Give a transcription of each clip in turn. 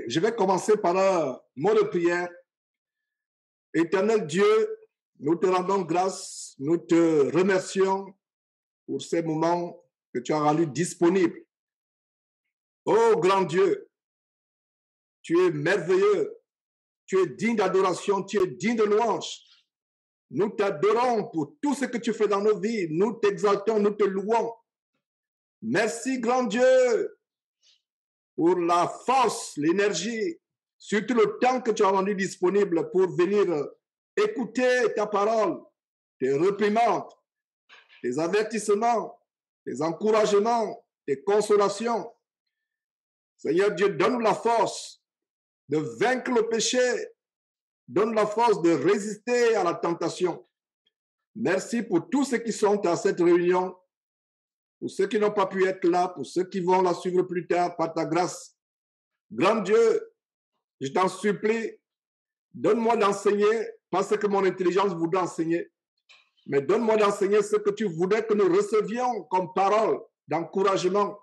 je vais commencer par un mot de prière. Éternel Dieu, nous te rendons grâce, nous te remercions pour ces moments que tu as rendus disponibles. Oh grand Dieu, tu es merveilleux, tu es digne d'adoration, tu es digne de louange. Nous t'adorons pour tout ce que tu fais dans nos vies. Nous t'exaltons, nous te louons. Merci, grand Dieu, pour la force, l'énergie, surtout le temps que tu as rendu disponible pour venir écouter ta parole, tes réprimandes, tes avertissements, tes encouragements, tes consolations. Seigneur Dieu, donne-nous la force de vaincre le péché. Donne la force de résister à la tentation. Merci pour tous ceux qui sont à cette réunion, pour ceux qui n'ont pas pu être là, pour ceux qui vont la suivre plus tard par ta grâce. Grand Dieu, je t'en supplie, donne-moi d'enseigner, pas ce que mon intelligence voudrait enseigner, mais donne-moi d'enseigner ce que tu voudrais que nous recevions comme parole d'encouragement,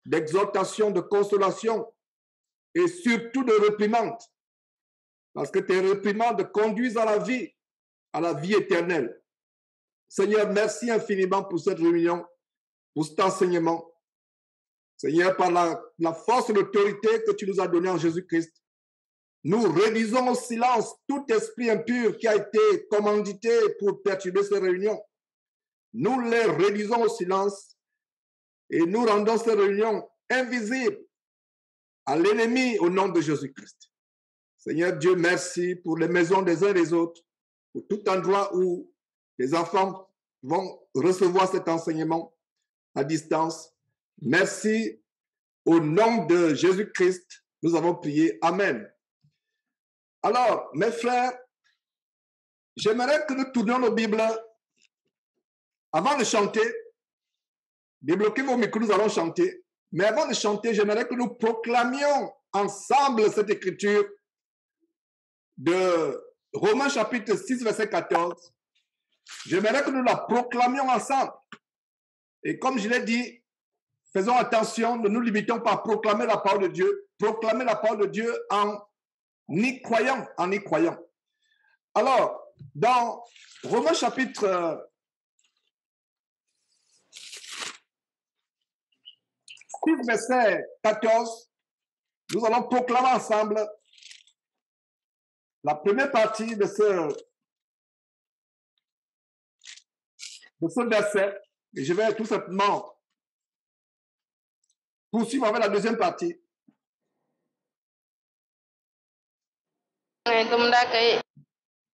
d'exhortation, de consolation et surtout de réprimande. Parce que tes réprimandes conduisent à la vie éternelle. Seigneur, merci infiniment pour cette réunion, pour cet enseignement. Seigneur, par la force et l'autorité que tu nous as donnée en Jésus-Christ, nous réduisons au silence tout esprit impur qui a été commandité pour perturber ces réunions. Nous les réduisons au silence et nous rendons ces réunions invisibles à l'ennemi au nom de Jésus-Christ. Seigneur Dieu, merci pour les maisons des uns et des autres, pour tout endroit où les enfants vont recevoir cet enseignement à distance. Merci. Au nom de Jésus-Christ, nous avons prié. Amen. Alors, mes frères, j'aimerais que nous tournions nos Bibles avant de chanter. Débloquez vos micros, nous allons chanter. Mais avant de chanter, j'aimerais que nous proclamions ensemble cette écriture de Romains chapitre 6, verset 14. J'aimerais que nous la proclamions ensemble. Et comme je l'ai dit, faisons attention, ne nous limitons pas à proclamer la parole de Dieu. Proclamer la parole de Dieu en y croyant, en y croyant. Alors, dans Romains chapitre 6, verset 14, nous allons proclamer ensemble la première partie de ce verset. Et je vais tout simplement poursuivre avec la deuxième partie.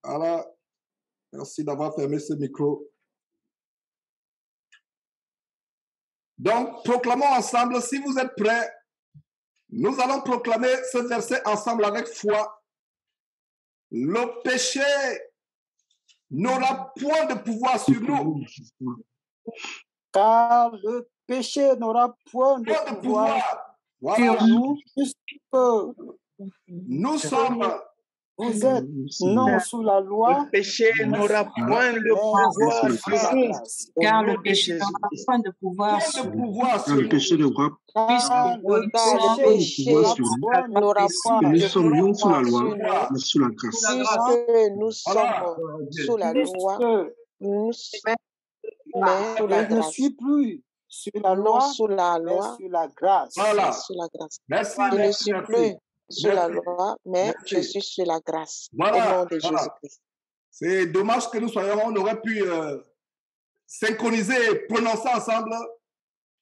Voilà. Merci d'avoir fermé ce micro. Donc, proclamons ensemble, si vous êtes prêts, nous allons proclamer ce verset ensemble avec foi. Le péché n'aura point de pouvoir sur nous. Car le péché n'aura point de pouvoir sur nous, puisque nous sommes. Vous êtes non sous la loi. Le péché n'aura point de pouvoir sur nous. Car le péché n'aura point de pouvoir sur nous. Le péché n'aura Le péché n'aura pas. nous sommes non sous la loi, mais sous la grâce. Puisque nous sommes sous la loi, mais je ne suis plus sur la loi, sous la loi, sur la grâce. Voilà. Sous la grâce. Merci. Je ne suis plus sur la loi, mais je suis sur la grâce. Voilà. Au nom de Jésus-Christ. C'est dommage que nous soyons, on aurait pu synchroniser et prononcer ensemble,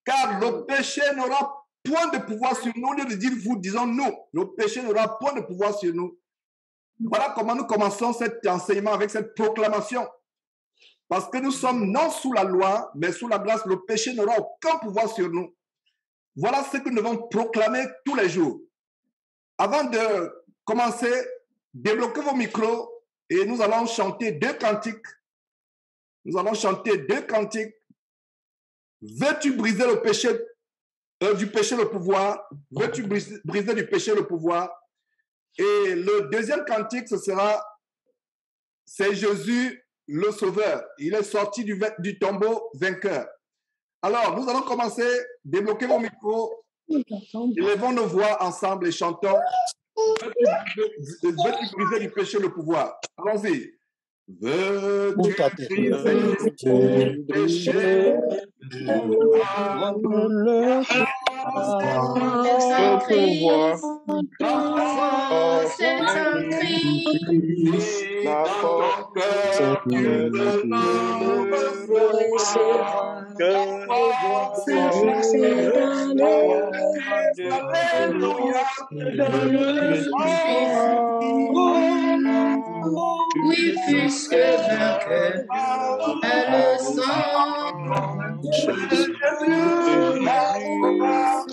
car le péché n'aura point de pouvoir sur nous. Au lieu de dire vous, disons nous, le péché n'aura point de pouvoir sur nous. Voilà comment nous commençons cet enseignement avec cette proclamation. Parce que nous sommes non sous la loi, mais sous la grâce, le péché n'aura aucun pouvoir sur nous. Voilà ce que nous devons proclamer tous les jours. Avant de commencer, débloquez vos micros et nous allons chanter deux cantiques. Nous allons chanter deux cantiques. Veux-tu briser le péché, du péché le pouvoir? Veux-tu briser du péché le pouvoir? Et le deuxième cantique, ce sera c'est Jésus le Sauveur. Il est sorti du tombeau vainqueur. Alors, nous allons commencer. Débloquez vos micros. Élevons nos voix ensemble et chantons Veux-tu briser du péché le pouvoir? Allons-y. Veux-tu briser du péché le pouvoir? C'est un pouvoir. C'est un Christ. La force tu veux recevoir. Oui, puisque vainqueur est le sang de Jésus,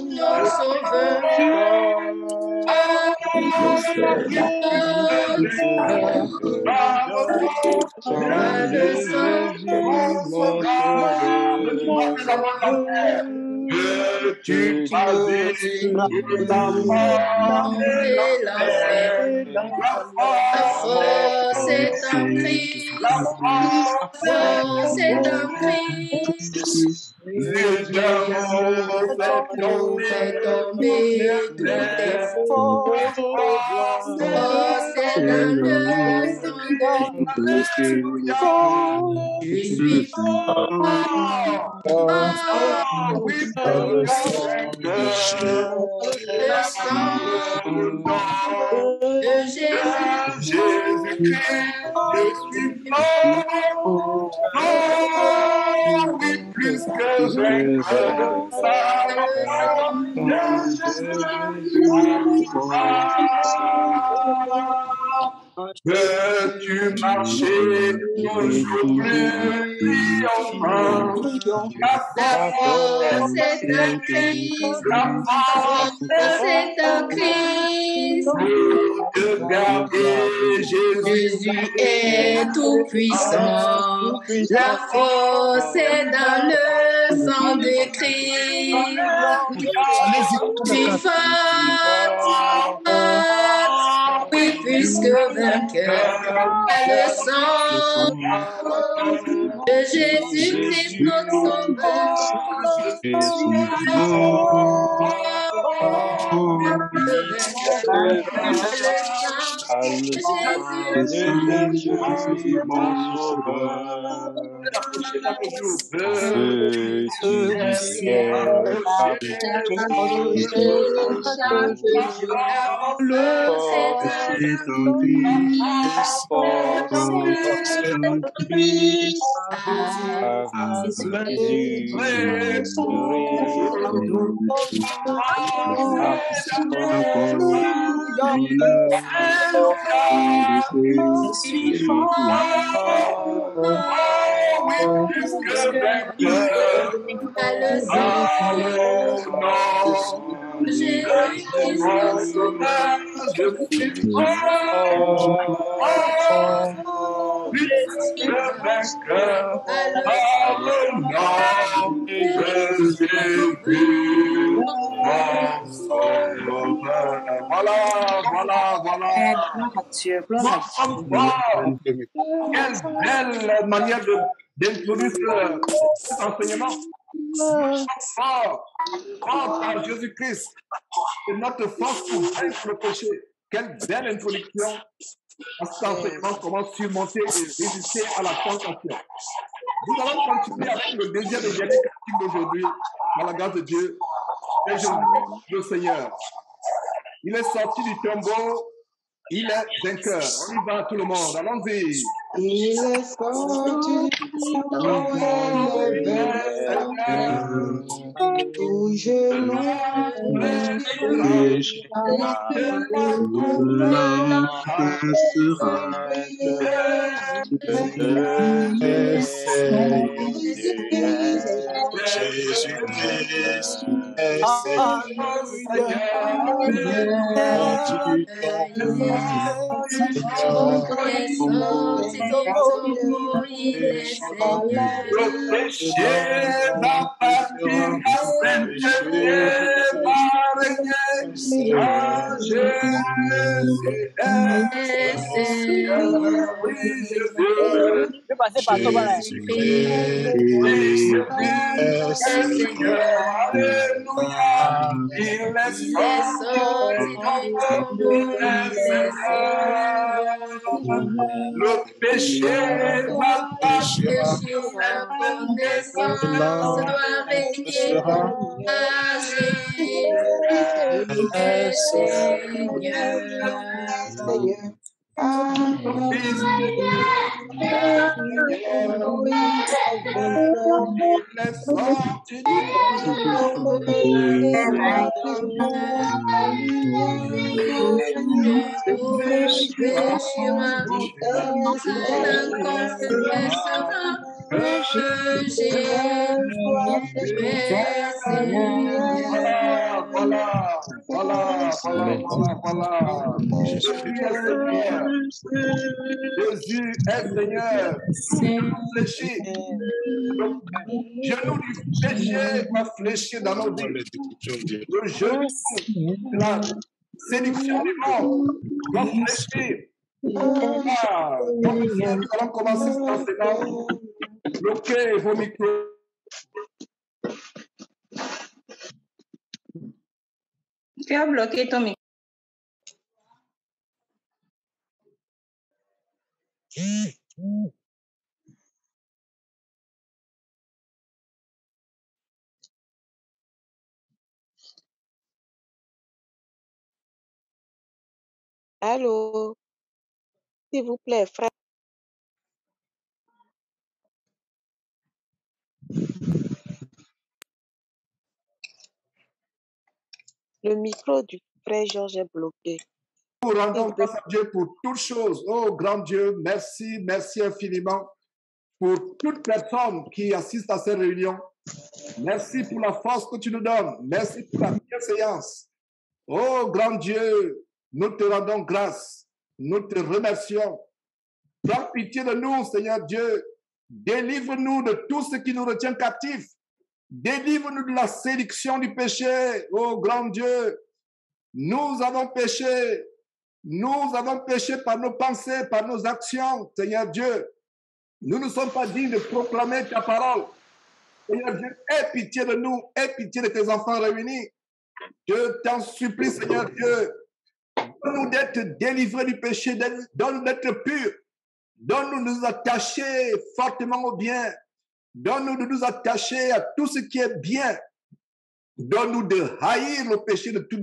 notre sauveur. Le sang tu traverses l'enfer. La force est en Christ. La force est en Christ. Le diable est tombé, tout est force est dans le sang de je suis le sang de Jésus-Christ, je suis mort, oui, plus que vainqueur. Veux-tu marcher toujours plus triomphant? La force est en Christ. La force est en Christ. De garder Jésus est tout puissant. La force est dans le sang de Christ. Tu fortes, oui, puisque vainqueur est le sang de Jésus-Christ, notre sauveur. Jésus, mon sauveur. Feu du ciel, Quelle belle manière d'introduire cet enseignement. Par Jésus-Christ, c'est notre force pour vaincre le péché. Quelle belle introduction à cet enseignement, comment surmonter et résister à la tentation. Nous allons continuer avec le deuxième et dernier cantique d'aujourd'hui, par la grâce de Dieu, et Jésus, le Seigneur. Il est sorti du tombeau, il est vainqueur. On y va tout le monde, allons-y. Il est sorti du tombeau, il est vainqueur. Tout genou Jésus-Christ est Le péché va partir, la sainteté va Le péché, ma connaissance doit régner à Jésus, Seigneur. Jésus est Seigneur. Fléchis. Le genou du péché va fléchir dans nos vies. Le genou de la séduction du monde va fléchir. Donc, nous allons commencer cet enseignement. Bloquez vos micros. Tu as bloqué ton micro. Allô? S'il vous plaît, frère. Le micro du frère Georges est bloqué. Nous rendons grâce à Dieu pour toutes choses. Oh, grand Dieu, merci, merci infiniment pour toute personne qui assiste à ces réunions. Merci pour la force que tu nous donnes. Merci pour la bienséance. Oh, grand Dieu, nous te rendons grâce. Nous te remercions. Prends pitié de nous, Seigneur Dieu. Délivre-nous de tout ce qui nous retient captifs. Délivre-nous de la séduction du péché. Oh, grand Dieu, nous avons péché. Nous avons péché par nos pensées, par nos actions, Seigneur Dieu. Nous ne sommes pas dignes de proclamer ta parole. Seigneur Dieu, aie pitié de nous, aie pitié de tes enfants réunis. Je t'en supplie, Seigneur Dieu, donne-nous d'être délivrés du péché, donne-nous d'être purs, donne-nous de nous attacher fortement au bien, donne-nous de nous attacher à tout ce qui est bien, donne-nous de haïr le péché de toute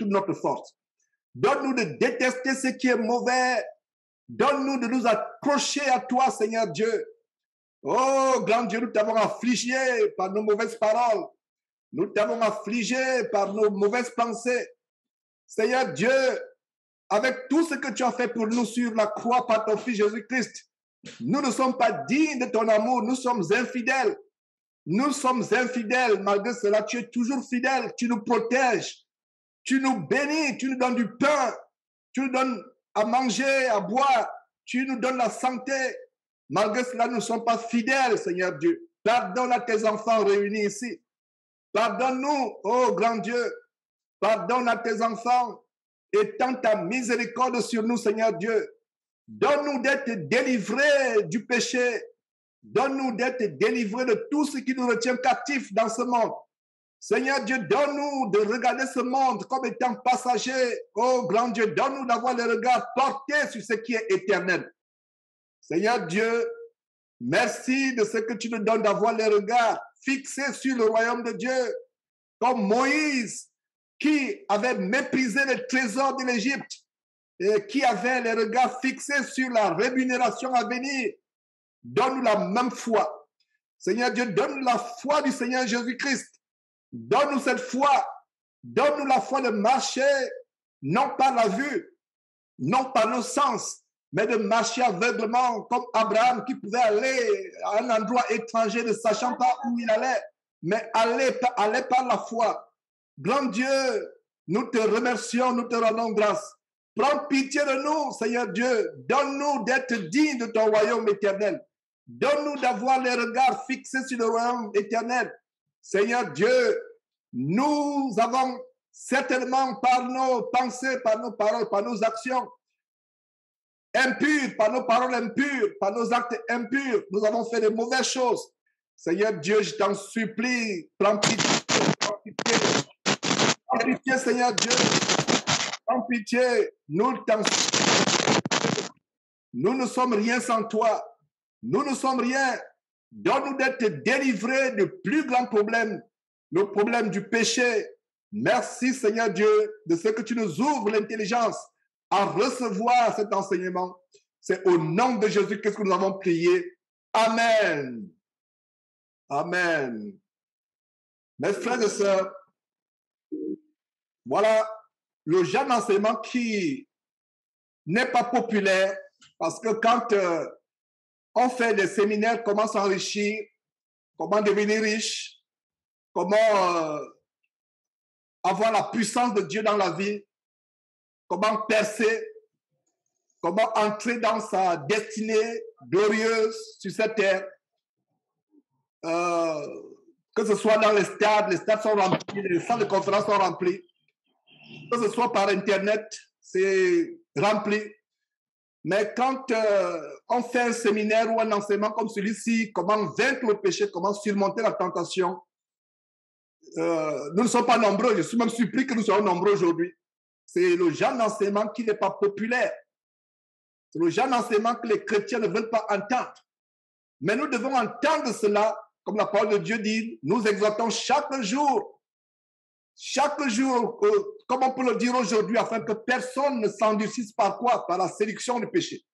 notre force. Donne-nous de détester ce qui est mauvais. Donne-nous de nous accrocher à toi, Seigneur Dieu. Oh, grand Dieu, nous t'avons affligé par nos mauvaises paroles. Nous t'avons affligé par nos mauvaises pensées. Seigneur Dieu, avec tout ce que tu as fait pour nous sur la croix par ton Fils Jésus-Christ, nous ne sommes pas dignes de ton amour. Nous sommes infidèles. Nous sommes infidèles. Malgré cela, tu es toujours fidèle. Tu nous protèges. Tu nous bénis, tu nous donnes du pain, tu nous donnes à manger, à boire, tu nous donnes la santé. Malgré cela, nous ne sommes pas fidèles, Seigneur Dieu. Pardonne à tes enfants réunis ici. Pardonne-nous, oh grand Dieu. Pardonne à tes enfants. Étends ta miséricorde sur nous, Seigneur Dieu. Donne-nous d'être délivrés du péché. Donne-nous d'être délivrés de tout ce qui nous retient captifs dans ce monde. Seigneur Dieu, donne-nous de regarder ce monde comme étant passager. Oh, grand Dieu, donne-nous d'avoir le regard porté sur ce qui est éternel. Seigneur Dieu, merci de ce que tu nous donnes d'avoir le regard fixé sur le royaume de Dieu. Comme Moïse, qui avait méprisé les trésors de l'Égypte et qui avait les regards fixés sur la rémunération à venir. Donne-nous la même foi. Seigneur Dieu, donne-nous la foi du Seigneur Jésus-Christ. Donne-nous cette foi, donne-nous la foi de marcher, non par la vue, non par nos sens, mais de marcher aveuglement comme Abraham qui pouvait aller à un endroit étranger ne sachant pas où il allait, mais aller par la foi. Grand Dieu, nous te remercions, nous te rendons grâce. Prends pitié de nous, Seigneur Dieu. Donne-nous d'être dignes de ton royaume éternel. Donne-nous d'avoir les regards fixés sur le royaume éternel. Seigneur Dieu, nous avons certainement par nos pensées, par nos paroles, par nos actions impures, par nos paroles impures, par nos actes impurs, nous avons fait de mauvaises choses. Seigneur Dieu, je t'en supplie, prends pitié, prends pitié. Prends pitié, Seigneur Dieu. Prends pitié, nous t'en supplie. Nous ne sommes rien sans toi. Nous ne sommes rien. Donne-nous d'être délivrés de plus grands problèmes, le problème du péché. Merci, Seigneur Dieu, de ce que tu nous ouvres l'intelligence à recevoir cet enseignement. C'est au nom de Jésus que nous avons prié. Amen. Amen. Mes frères et sœurs, voilà le genre d'enseignement qui n'est pas populaire parce que quand on fait des séminaires, comment s'enrichir, comment devenir riche, comment avoir la puissance de Dieu dans la vie, comment percer, comment entrer dans sa destinée glorieuse sur cette terre. Que ce soit dans les stades sont remplis, les salles de conférence sont remplies, que ce soit par Internet, c'est rempli. Mais quand on fait un séminaire ou un enseignement comme celui-ci, comment vaincre le péché, comment surmonter la tentation, nous ne sommes pas nombreux. Je suis même surpris que nous soyons nombreux aujourd'hui. C'est le genre d'enseignement qui n'est pas populaire. C'est le genre d'enseignement que les chrétiens ne veulent pas entendre. Mais nous devons entendre cela, comme la parole de Dieu dit, nous exhortons chaque jour, comme on peut le dire aujourd'hui, afin que personne ne s'endurcisse par quoi? Par la séduction du péché.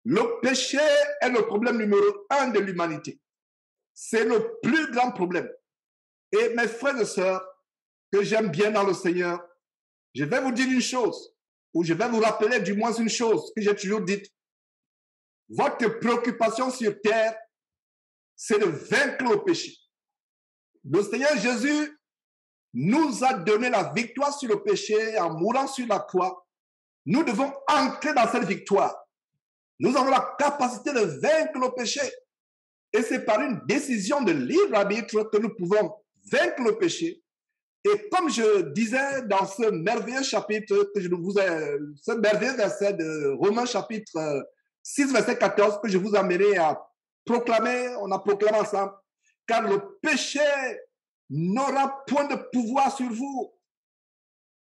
Le péché est le problème numéro 1 de l'humanité. C'est le plus grand problème. Et mes frères et sœurs, que j'aime bien dans le Seigneur, je vais vous dire une chose, ou je vais vous rappeler du moins une chose que j'ai toujours dite. Votre préoccupation sur terre, c'est de vaincre le péché. Le Seigneur Jésus nous a donné la victoire sur le péché en mourant sur la croix. Nous devons entrer dans cette victoire. Nous avons la capacité de vaincre le péché. Et c'est par une décision de libre arbitre que nous pouvons vaincre le péché. Et comme je disais dans ce merveilleux chapitre, ce merveilleux verset de Romains chapitre 6, verset 14, que je vous amènerai à proclamer, on a proclamé ensemble, car le péché n'aura point de pouvoir sur vous,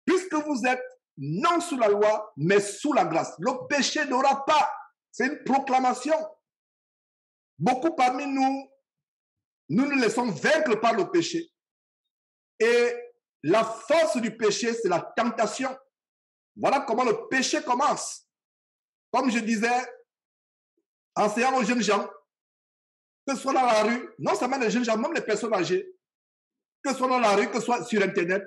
puisque vous êtes non sous la loi, mais sous la grâce. Le péché n'aura pas. C'est une proclamation. Beaucoup parmi nous, nous nous laissons vaincre par le péché. Et la force du péché, c'est la tentation. Voilà comment le péché commence. Comme je disais, enseignant aux jeunes gens, que ce soit dans la rue, non seulement les jeunes gens, même les personnes âgées, que ce soit dans la rue, que ce soit sur Internet,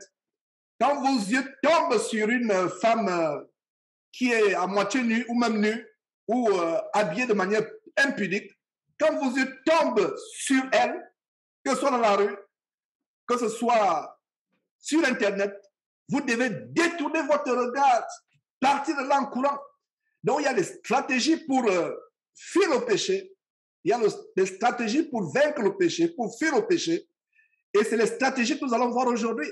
quand vos yeux tombent sur une femme qui est à moitié nue ou même nue, ou habillée de manière impudique, quand vos yeux tombent sur elle, que ce soit dans la rue, que ce soit sur Internet, vous devez détourner votre regard, partir de là en courant. Donc, il y a des stratégies pour fuir le péché. Il y a des stratégies pour vaincre le péché, pour fuir le péché. Et c'est les stratégies que nous allons voir aujourd'hui.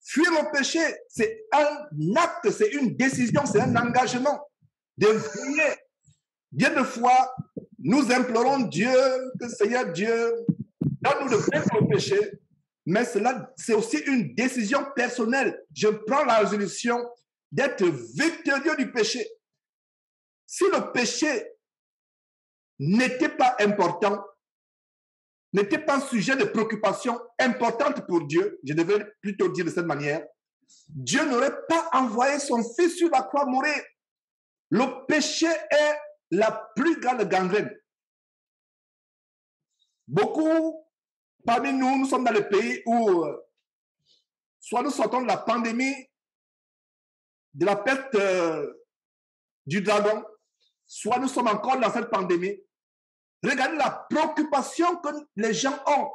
Fuir le péché, c'est un acte, c'est une décision, c'est un engagement de veiller. Bien de fois, nous implorons Dieu, que Seigneur Dieu, donne-nous de vaincre le péché. Mais cela, c'est aussi une décision personnelle. Je prends la résolution d'être victorieux du péché. Si le péché n'était pas important, n'était pas un sujet de préoccupation importante pour Dieu, je devrais plutôt dire de cette manière, Dieu n'aurait pas envoyé son Fils sur la croix mourir. Le péché est la plus grande gangrène. Beaucoup parmi nous, nous sommes dans le pays où soit nous sortons de la pandémie, de la peste du dragon, soit nous sommes encore dans cette pandémie. Regardez la préoccupation que les gens ont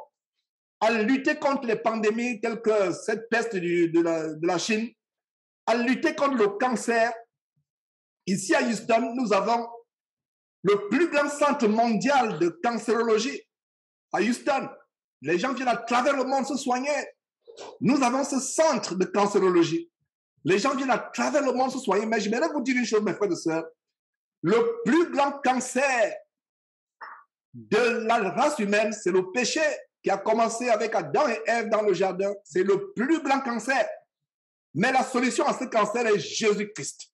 à lutter contre les pandémies telles que cette peste de la Chine, à lutter contre le cancer. Ici à Houston, nous avons le plus grand centre mondial de cancérologie. À Houston, les gens viennent à travers le monde se soigner. Nous avons ce centre de cancérologie. Les gens viennent à travers le monde se soigner, mais je voudrais vous dire une chose, mes frères et sœurs. Le plus grand cancer de la race humaine, c'est le péché qui a commencé avec Adam et Ève dans le jardin. C'est le plus grand cancer. Mais la solution à ce cancer est Jésus-Christ.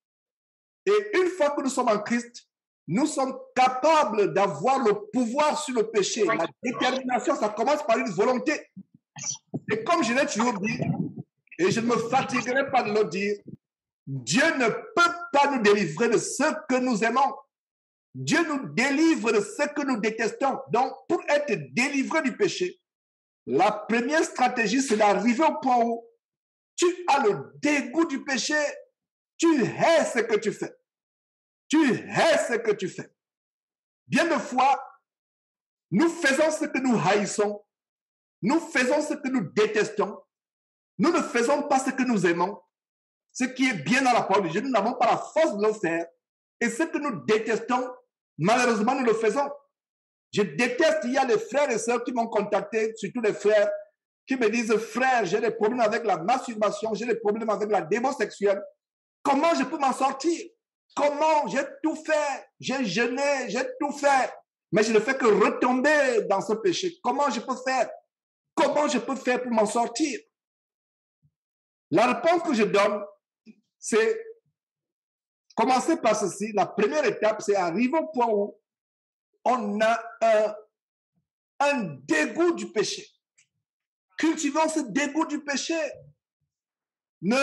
Et une fois que nous sommes en Christ, nous sommes capables d'avoir le pouvoir sur le péché. La détermination, ça commence par une volonté. Et comme je l'ai toujours dit, et je ne me fatiguerai pas de le dire, Dieu ne peut pas nous délivrer de ce que nous aimons. Dieu nous délivre de ce que nous détestons. Donc, pour être délivré du péché, la première stratégie, c'est d'arriver au point où tu as le dégoût du péché. Tu hais ce que tu fais. Tu hais ce que tu fais. Bien de fois, nous faisons ce que nous haïssons. Nous faisons ce que nous détestons. Nous ne faisons pas ce que nous aimons. Ce qui est bien dans la parole de Dieu, nous n'avons pas la force de le faire. Et ce que nous détestons, malheureusement, nous le faisons. Je déteste, il y a des frères et sœurs qui m'ont contacté, surtout les frères, qui me disent, frère, j'ai des problèmes avec la masturbation, j'ai des problèmes avec la démon sexuelle. Comment je peux m'en sortir? Comment? J'ai tout fait, j'ai jeûné, j'ai tout fait. Mais je ne fais que retomber dans ce péché. Comment je peux faire? Comment je peux faire pour m'en sortir? La réponse que je donne, c'est commencer par ceci. La première étape, c'est arriver au point où on a un dégoût du péché. Cultivons ce dégoût du péché. Ne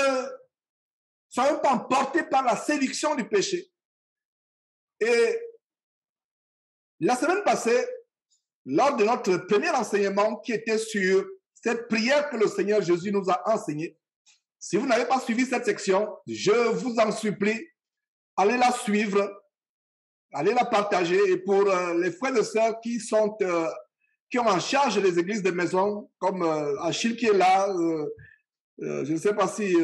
soyons pas emportés par la séduction du péché. Et la semaine passée, lors de notre premier enseignement qui était sur cette prière que le Seigneur Jésus nous a enseignée, si vous n'avez pas suivi cette section, je vous en supplie, allez la suivre, allez la partager. Et pour les frères et sœurs qui ont en charge les églises de maison, comme Achille qui est là, je ne sais pas si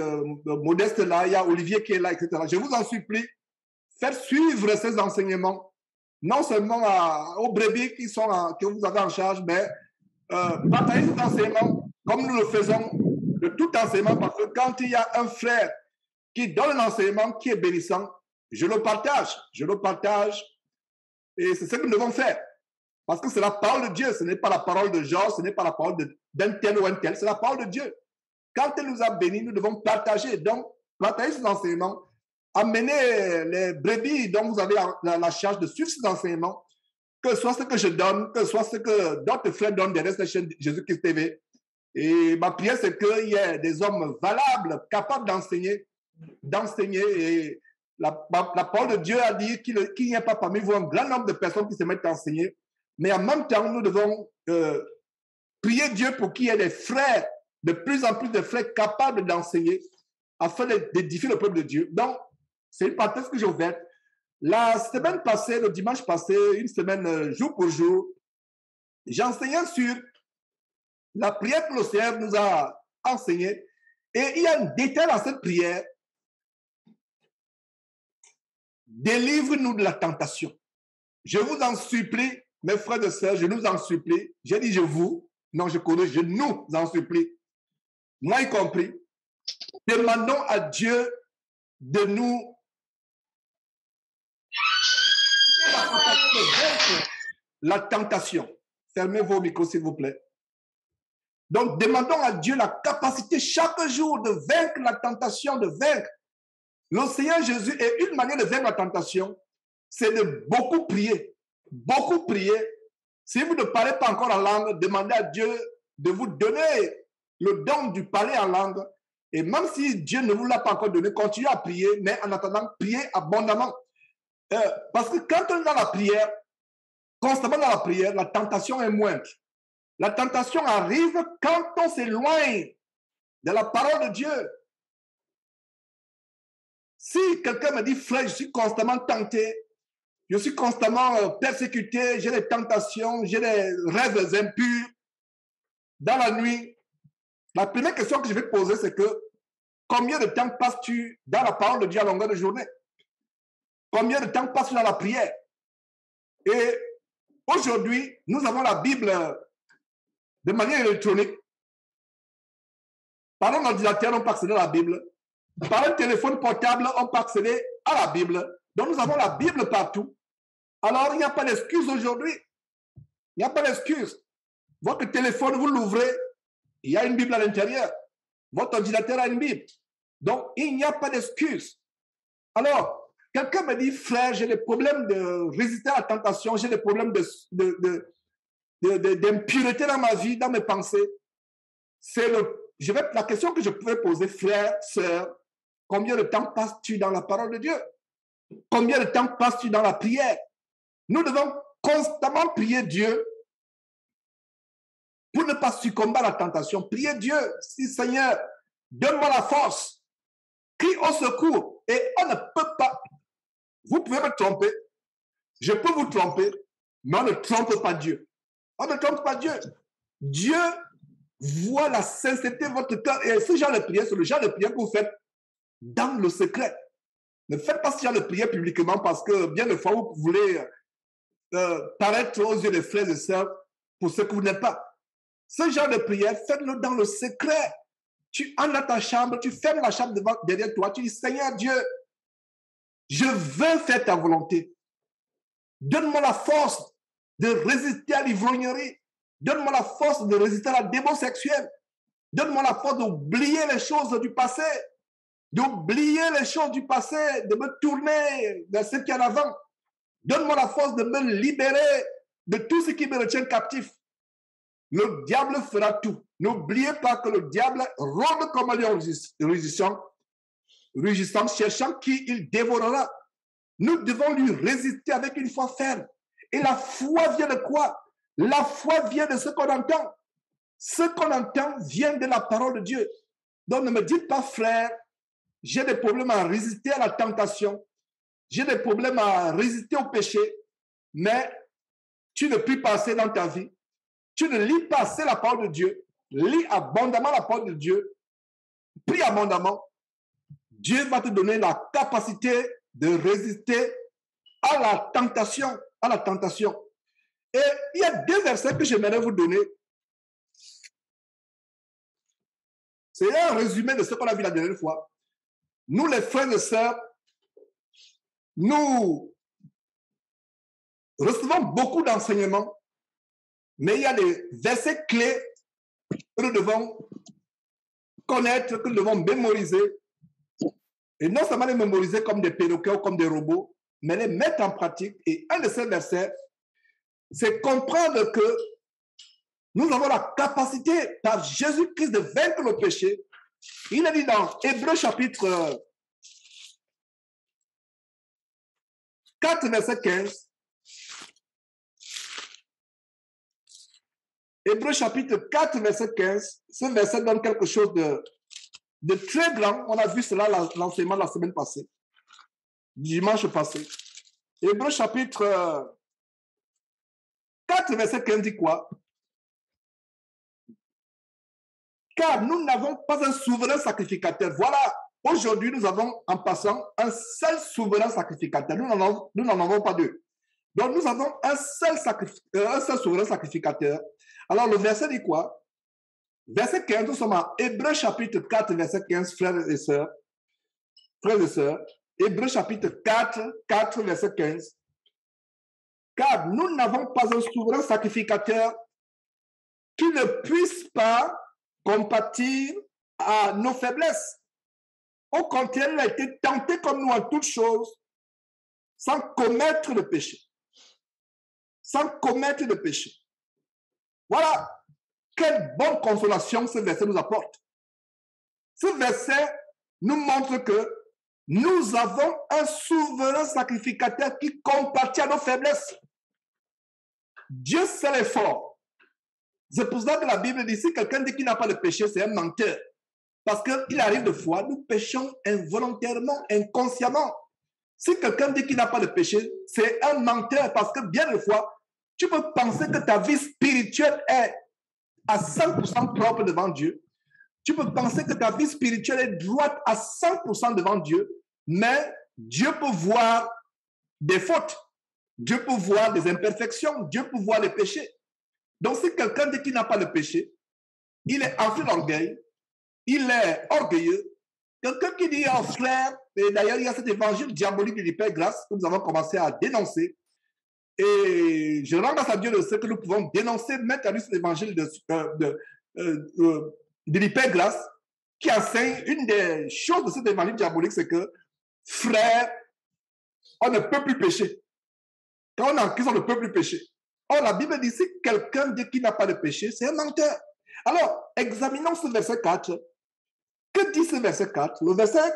Modeste est là, il y a Olivier qui est là, etc. Je vous en supplie, faites suivre ces enseignements, non seulement aux brebis que vous avez en charge, mais partagez cet enseignement comme nous le faisons de tout enseignement, parce que quand il y a un frère qui donne un enseignement qui est bénissant, je le partage, et c'est ce que nous devons faire. Parce que c'est la parole de Dieu, ce n'est pas la parole de Jean, ce n'est pas la parole d'un tel ou un tel, c'est la parole de Dieu. Quand elle nous a bénis, nous devons partager. Donc, partagez ces enseignements, amenez les brebis dont vous avez la charge de suivre ces enseignements, que ce soit ce que je donne, que ce soit ce que d'autres frères donnent derrière cette chaîne Jésus-Christ TV. Et ma prière, c'est qu'il y ait des hommes valables, capables d'enseigner. Et la parole de Dieu a dit qu'il n'y a pas parmi vous un grand nombre de personnes qui se mettent à enseigner. Mais en même temps, nous devons prier Dieu pour qu'il y ait des frères, de plus en plus de frères capables d'enseigner afin d'édifier le peuple de Dieu. Donc, c'est une parenthèse que j'ai ouverte. La semaine passée, le dimanche passé, une semaine jour pour jour, j'enseignais sur la prière que le Seigneur nous a enseignée. Et il y a un détail dans cette prière. Délivre-nous de la tentation. Je vous en supplie, mes frères et sœurs, je nous en supplie. J'ai dit je vous, non je corrige, je nous en supplie. Moi y compris. Demandons à Dieu de nous la tentation. Fermez vos micros s'il vous plaît. Donc demandons à Dieu la capacité chaque jour de vaincre la tentation, de vaincre. Le Seigneur Jésus, et une manière de vaincre la tentation, c'est de beaucoup prier. Beaucoup prier. Si vous ne parlez pas encore en langue, demandez à Dieu de vous donner le don du parler en langue. Et même si Dieu ne vous l'a pas encore donné, continuez à prier, mais en attendant, priez abondamment. Parce que quand on est dans la prière, constamment dans la prière, la tentation est moindre. La tentation arrive quand on s'éloigne de la parole de Dieu. Si quelqu'un me dit, frère, je suis constamment tenté, je suis constamment persécuté, j'ai des tentations, j'ai des rêves impurs dans la nuit, la première question que je vais poser, c'est que combien de temps passes-tu dans la parole de Dieu à longueur de journée? Combien de temps passes-tu dans la prière? Et aujourd'hui, nous avons la Bible de manière électronique. Par un ordinateur, on peut accéder à la Bible. Par un téléphone portable, on peut accéder à la Bible. Donc, nous avons la Bible partout. Alors, il n'y a pas d'excuse aujourd'hui. Il n'y a pas d'excuse. Votre téléphone, vous l'ouvrez, il y a une Bible à l'intérieur. Votre ordinateur a une Bible. Donc, il n'y a pas d'excuse. Alors, quelqu'un me dit, frère, j'ai des problèmes de résister à la tentation, j'ai des problèmes d'impureté dans ma vie, dans mes pensées. La question que je pouvais poser, frère, sœur, combien de temps passes-tu dans la parole de Dieu? Combien de temps passes-tu dans la prière? Nous devons constamment prier Dieu pour ne pas succomber à la tentation. Priez Dieu, si Seigneur, donne-moi la force. Crie au secours. Et on ne peut pas. Vous pouvez me tromper. Je peux vous tromper, mais on ne trompe pas Dieu. On ne trompe pas Dieu. Dieu voit la sincérité de votre cœur. Et ce genre de prière, c'est le genre de prière que vous faites dans le secret. Ne faites pas ce genre de prière publiquement parce que bien des fois, vous voulez paraître aux yeux des frères et sœurs pour ce que vous n'êtes pas. Ce genre de prière, faites-le dans le secret. Tu entres dans ta chambre, tu fermes la chambre derrière toi, tu dis, Seigneur Dieu, je veux faire ta volonté. Donne-moi la force de résister à l'ivrognerie. Donne-moi la force de résister à la démon sexuelle. Donne-moi la force d'oublier les choses du passé. D'oublier les choses du passé, de me tourner vers ce qu'il y a en avant. Donne-moi la force de me libérer de tout ce qui me retient captif. Le diable fera tout. N'oubliez pas que le diable rôde comme un lion rugissant, cherchant qui il dévorera. Nous devons lui résister avec une foi ferme. Et la foi vient de quoi? La foi vient de ce qu'on entend. Ce qu'on entend vient de la parole de Dieu. Donc ne me dites pas, frère, j'ai des problèmes à résister à la tentation. J'ai des problèmes à résister au péché. Mais tu ne pries pas assez dans ta vie. Tu ne lis pas assez la parole de Dieu. Lis abondamment la parole de Dieu. Prie abondamment. Dieu va te donner la capacité de résister à la tentation. À la tentation. Et il y a deux versets que j'aimerais vous donner. C'est un résumé de ce qu'on a vu la dernière fois. Nous, les frères et sœurs, nous recevons beaucoup d'enseignements, mais il y a des versets clés que nous devons connaître, que nous devons mémoriser. Et non seulement les mémoriser comme des perroquets ou comme des robots, mais les mettre en pratique. Et un de ces versets, c'est comprendre que nous avons la capacité par Jésus-Christ de vaincre nos péchés. Il a dit dans Hébreux chapitre 4, verset 15. Hébreux chapitre 4, verset 15. Ce verset donne quelque chose de très grand. On a vu cela l'enseignement la semaine passée, dimanche passé. Hébreux chapitre 4, verset 15 dit quoi? Car nous n'avons pas un souverain sacrificateur. Voilà, aujourd'hui nous avons en passant un seul souverain sacrificateur. Nous n'en avons pas deux. Donc nous avons un seul souverain sacrificateur. Alors le verset dit quoi? Verset 15, nous sommes en Hébreux chapitre 4, verset 15, frères et sœurs. Frères et sœurs, Hébreux chapitre 4, verset 15. Car nous n'avons pas un souverain sacrificateur qui ne puisse pas compatir à nos faiblesses. Au contraire, il a été tenté comme nous en toutes choses, sans commettre de péché. Sans commettre de péché. Voilà. Quelle bonne consolation ce verset nous apporte. Ce verset nous montre que nous avons un souverain sacrificateur qui compatit à nos faiblesses. Dieu seul est fort. C'est pour ça que la Bible dit, si quelqu'un dit qu'il n'a pas de péché, c'est un menteur. Parce qu'il arrive de fois, nous péchons involontairement, inconsciemment. Si quelqu'un dit qu'il n'a pas de péché, c'est un menteur. Parce que bien des fois, tu peux penser que ta vie spirituelle est à 100% propre devant Dieu. Tu peux penser que ta vie spirituelle est droite à 100% devant Dieu. Mais Dieu peut voir des fautes. Dieu peut voir des imperfections. Dieu peut voir les péchés. Donc, si quelqu'un dit qu'il n'a pas de péché, il est enflé d'orgueil, il est orgueilleux. Quelqu'un qui dit, oh frère, et d'ailleurs, il y a cet évangile diabolique de l'hypergrâce que nous avons commencé à dénoncer. Et je rends grâce à Dieu de ce que nous pouvons dénoncer maintenant cet évangile de l'hypergrâce qui enseigne une des choses de cet évangile diabolique, c'est que, frère, on ne peut plus pécher. Quand on est en Christ, on ne peut plus pécher. Or, la Bible dit, si quelqu'un dit qu'il n'a pas de péché, c'est un menteur. Alors, examinons ce verset 4. Que dit ce verset 4? Le verset,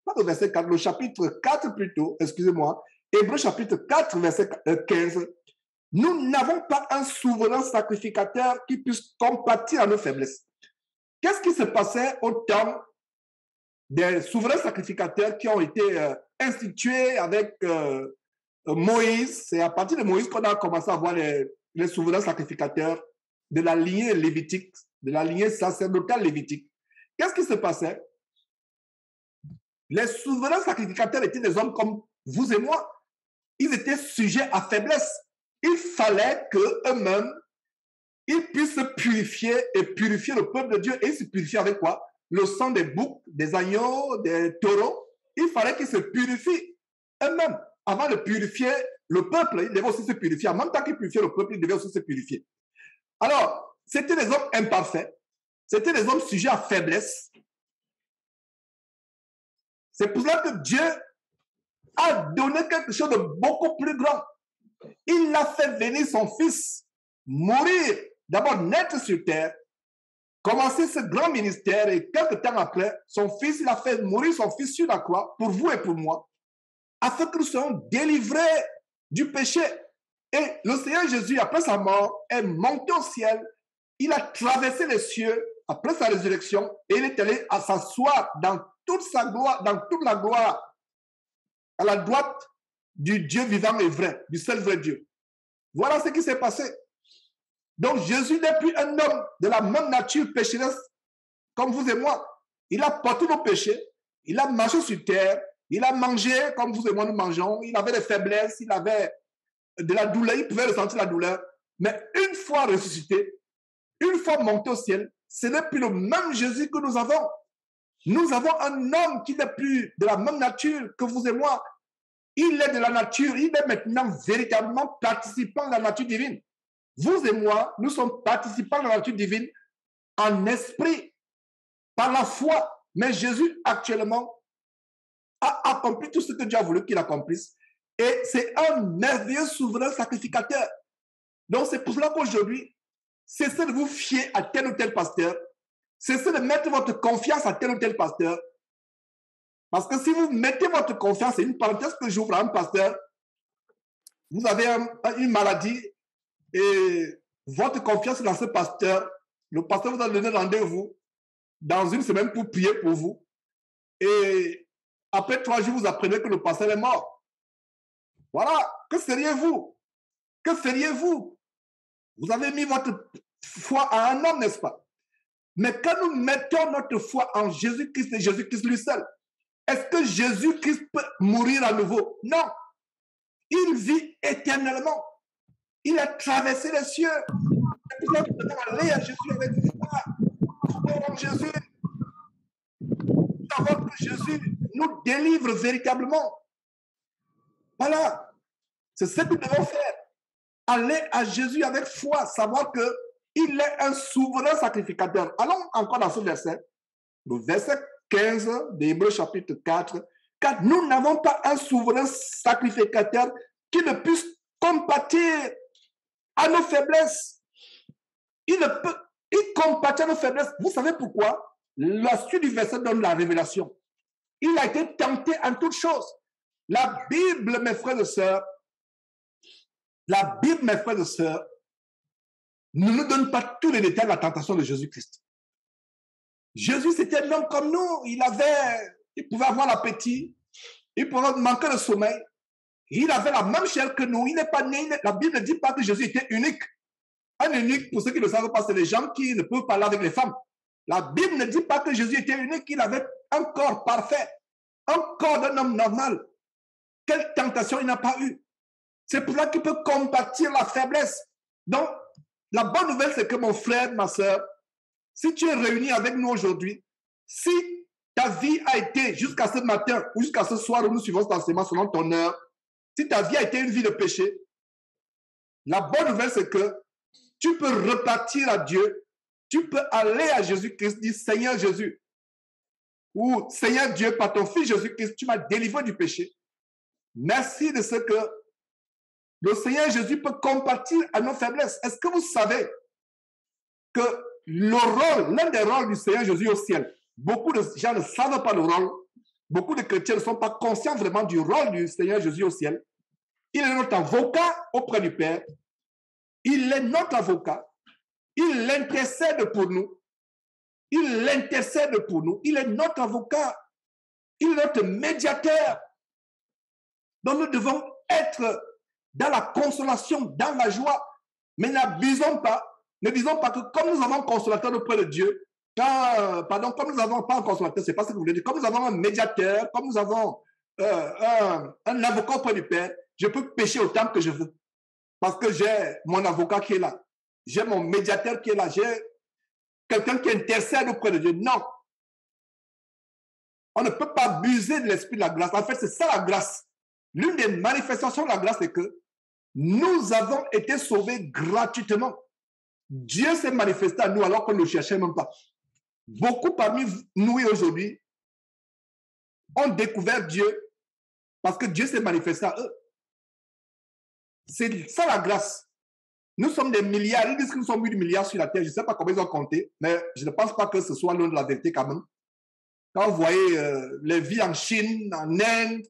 pas le verset 4, le chapitre 4 plutôt, excusez-moi, Hébreux chapitre 4, verset 15. Nous n'avons pas un souverain sacrificateur qui puisse compatir à nos faiblesses. Qu'est-ce qui se passait au temps des souverains sacrificateurs qui ont été institués avec Moïse? C'est à partir de Moïse qu'on a commencé à voir les souverains sacrificateurs de la lignée lévitique, de la lignée sacerdotale lévitique. Qu'est-ce qui se passait? Les souverains sacrificateurs étaient des hommes comme vous et moi. Ils étaient sujets à faiblesse. Il fallait qu'eux-mêmes, ils puissent se purifier et purifier le peuple de Dieu. Et ils se purifient avec quoi? Le sang des boucs, des agneaux, des taureaux. Il fallait qu'ils se purifient eux-mêmes. Avant de purifier le peuple, ils devaient aussi se purifier. En même temps qu'ils purifiaient le peuple, ils devaient aussi se purifier. Alors, c'était des hommes imparfaits. C'était des hommes sujets à faiblesse. C'est pour cela que Dieu a donné quelque chose de beaucoup plus grand. Il a fait venir son fils mourir, d'abord naître sur terre, commencer ce grand ministère et quelques temps après, son fils, il a fait mourir son fils sur la croix pour vous et pour moi, afin que nous soyons délivrés du péché. Et le Seigneur Jésus, après sa mort, est monté au ciel. Il a traversé les cieux après sa résurrection et il est allé à s'asseoir dans toute sa gloire, dans toute la gloire, à la droite du Dieu vivant et vrai, du seul vrai Dieu. Voilà ce qui s'est passé. Donc Jésus n'est plus un homme de la même nature pécheresse comme vous et moi. Il a porté nos péchés, il a marché sur terre, il a mangé comme vous et moi nous mangeons, il avait des faiblesses, il avait de la douleur, il pouvait ressentir la douleur. Mais une fois ressuscité, une fois monté au ciel, ce n'est plus le même Jésus que nous avons. Nous avons un homme qui n'est plus de la même nature que vous et moi. Il est de la nature, il est maintenant véritablement participant de la nature divine. Vous et moi, nous sommes participants de la nature divine en esprit, par la foi. Mais Jésus, actuellement, a accompli tout ce que Dieu a voulu qu'il accomplisse. Et c'est un merveilleux souverain sacrificateur. Donc, c'est pour cela qu'aujourd'hui, cessez de vous fier à tel ou tel pasteur. Cessez de mettre votre confiance à tel ou tel pasteur. Parce que si vous mettez votre confiance, c'est une parenthèse que j'ouvre à un pasteur, vous avez une maladie et votre confiance dans ce pasteur, le pasteur vous a donné rendez-vous dans une semaine pour prier pour vous. Et après 3 jours, vous apprenez que le pasteur est mort. Voilà, que feriez-vous? Que feriez-vous? Vous avez mis votre foi à un homme, n'est-ce pas? Mais quand nous mettons notre foi en Jésus-Christ et Jésus-Christ lui seul, est-ce que Jésus-Christ peut mourir à nouveau? Non. Il vit éternellement. Il a traversé les cieux. C'est pour ça que nous devons aller à Jésus avec foi. Croire en Jésus. Savoir que Jésus nous délivre véritablement. Voilà. C'est ce que nous devons faire. Aller à Jésus avec foi. Savoir qu'il est un souverain sacrificateur. Allons encore dans ce verset. Le verset 15 d'Hébreux chapitre 4. Car nous n'avons pas un souverain sacrificateur qui ne puisse compatir à nos faiblesses. Il compatit à nos faiblesses. Vous savez pourquoi? La suite du verset donne la révélation. Il a été tenté en toutes choses. La Bible, mes frères et sœurs, la Bible, mes frères et sœurs, ne nous donne pas tous les détails de la tentation de Jésus-Christ. Jésus, c'était un homme comme nous. Il pouvait avoir l'appétit. Il pouvait manquer de sommeil. Il avait la même chair que nous. Il n'est pas né. La Bible ne dit pas que Jésus était unique. Un unique, pour ceux qui ne le savent pas, c'est les gens qui ne peuvent parler avec les femmes. La Bible ne dit pas que Jésus était unique. Il avait un corps parfait. Un corps d'un homme normal. Quelle tentation il n'a pas eu. C'est pour ça qu'il peut compatir la faiblesse. Donc, la bonne nouvelle, c'est que mon frère, ma soeur, si tu es réuni avec nous aujourd'hui, Si ta vie a été, jusqu'à ce matin ou jusqu'à ce soir où nous suivons cet enseignement selon ton heure, si ta vie a été une vie de péché, la bonne nouvelle, c'est que tu peux repartir à Dieu, tu peux aller à Jésus-Christ, dire Seigneur Jésus, ou Seigneur Dieu, par ton Fils Jésus-Christ, tu m'as délivré du péché. Merci de ce que le Seigneur Jésus peut compatir à nos faiblesses. Est-ce que vous savez que le rôle, l'un des rôles du Seigneur Jésus au ciel, beaucoup de gens ne savent pas le rôle, beaucoup de chrétiens ne sont pas conscients vraiment du rôle du Seigneur Jésus au ciel. Il est notre avocat auprès du Père. Il est notre avocat. Il intercède pour nous. Il intercède pour nous. Il est notre avocat. Il est notre médiateur. Donc nous devons être dans la consolation, dans la joie. Mais n'abusons pas. Ne disons pas que comme nous avons un consolateur auprès de Dieu, comme nous n'avons pas un consolateur, c'est pas ce que vous voulez dire. Comme nous avons un médiateur, comme nous avons un avocat auprès du Père, je peux pécher autant que je veux. Parce que j'ai mon avocat qui est là. J'ai mon médiateur qui est là. J'ai quelqu'un qui intercède auprès de Dieu. Non. On ne peut pas abuser de l'esprit de la grâce. En fait, c'est ça la grâce. L'une des manifestations de la grâce, c'est que nous avons été sauvés gratuitement. Dieu s'est manifesté à nous alors qu'on ne le cherchait même pas. Beaucoup parmi nous aujourd'hui ont découvert Dieu parce que Dieu s'est manifesté à eux. C'est ça la grâce. Nous sommes des milliards. Ils disent que nous sommes 8 milliards sur la terre. Je ne sais pas combien ils ont compté, mais je ne pense pas que ce soit loin de la vérité quand même. Quand vous voyez les vies en Chine, en Inde,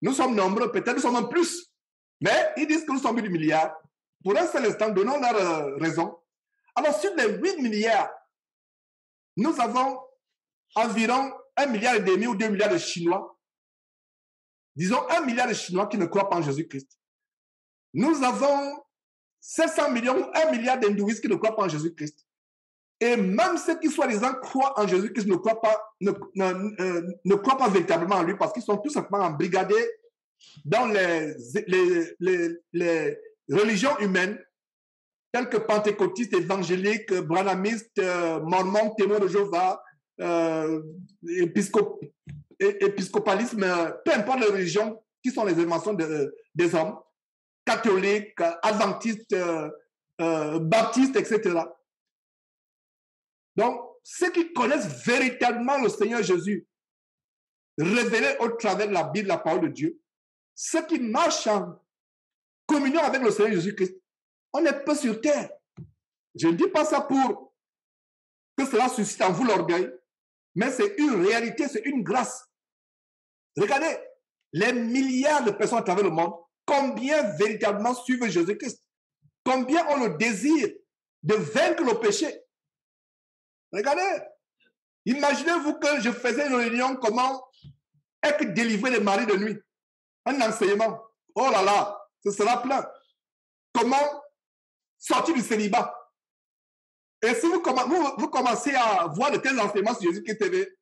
nous sommes nombreux, peut-être nous sommes en plus. Mais ils disent que nous sommes 8 milliards. Pour un seul instant, donnons leur raison. Alors, sur les 8 milliards, nous avons environ 1,5 milliard ou 2 milliards de Chinois. Disons 1 milliard de Chinois qui ne croient pas en Jésus-Christ. Nous avons 700 millions ou 1 milliard d'hindouistes qui ne croient pas en Jésus-Christ. Et même ceux qui soi-disant croient en Jésus-Christ ne croient pas véritablement en lui parce qu'ils sont tout simplement embrigadés dans les religions humaines telles que pentecôtistes, évangéliques, branhamistes, mormons, témoins de Jéhovah, épiscopalisme, peu importe les religions qui sont les inventions des hommes, catholiques, adventistes, baptistes, etc. Donc, ceux qui connaissent véritablement le Seigneur Jésus, révélé au travers de la Bible, la parole de Dieu, ceux qui marchent en communion avec le Seigneur Jésus-Christ, on est peu sur terre. Je ne dis pas ça pour que cela suscite en vous l'orgueil, mais c'est une réalité, c'est une grâce. Regardez, les milliards de personnes à travers le monde, combien véritablement suivent Jésus-Christ? Combien ont le désir de vaincre le péché? Regardez, imaginez-vous que je faisais une réunion comment être délivré des maris de nuit. Un enseignement. Oh là là, ce sera plein. Comment sortir du célibat. Et si vous commencez à voir de tels enseignements sur Jésus-Christ TV,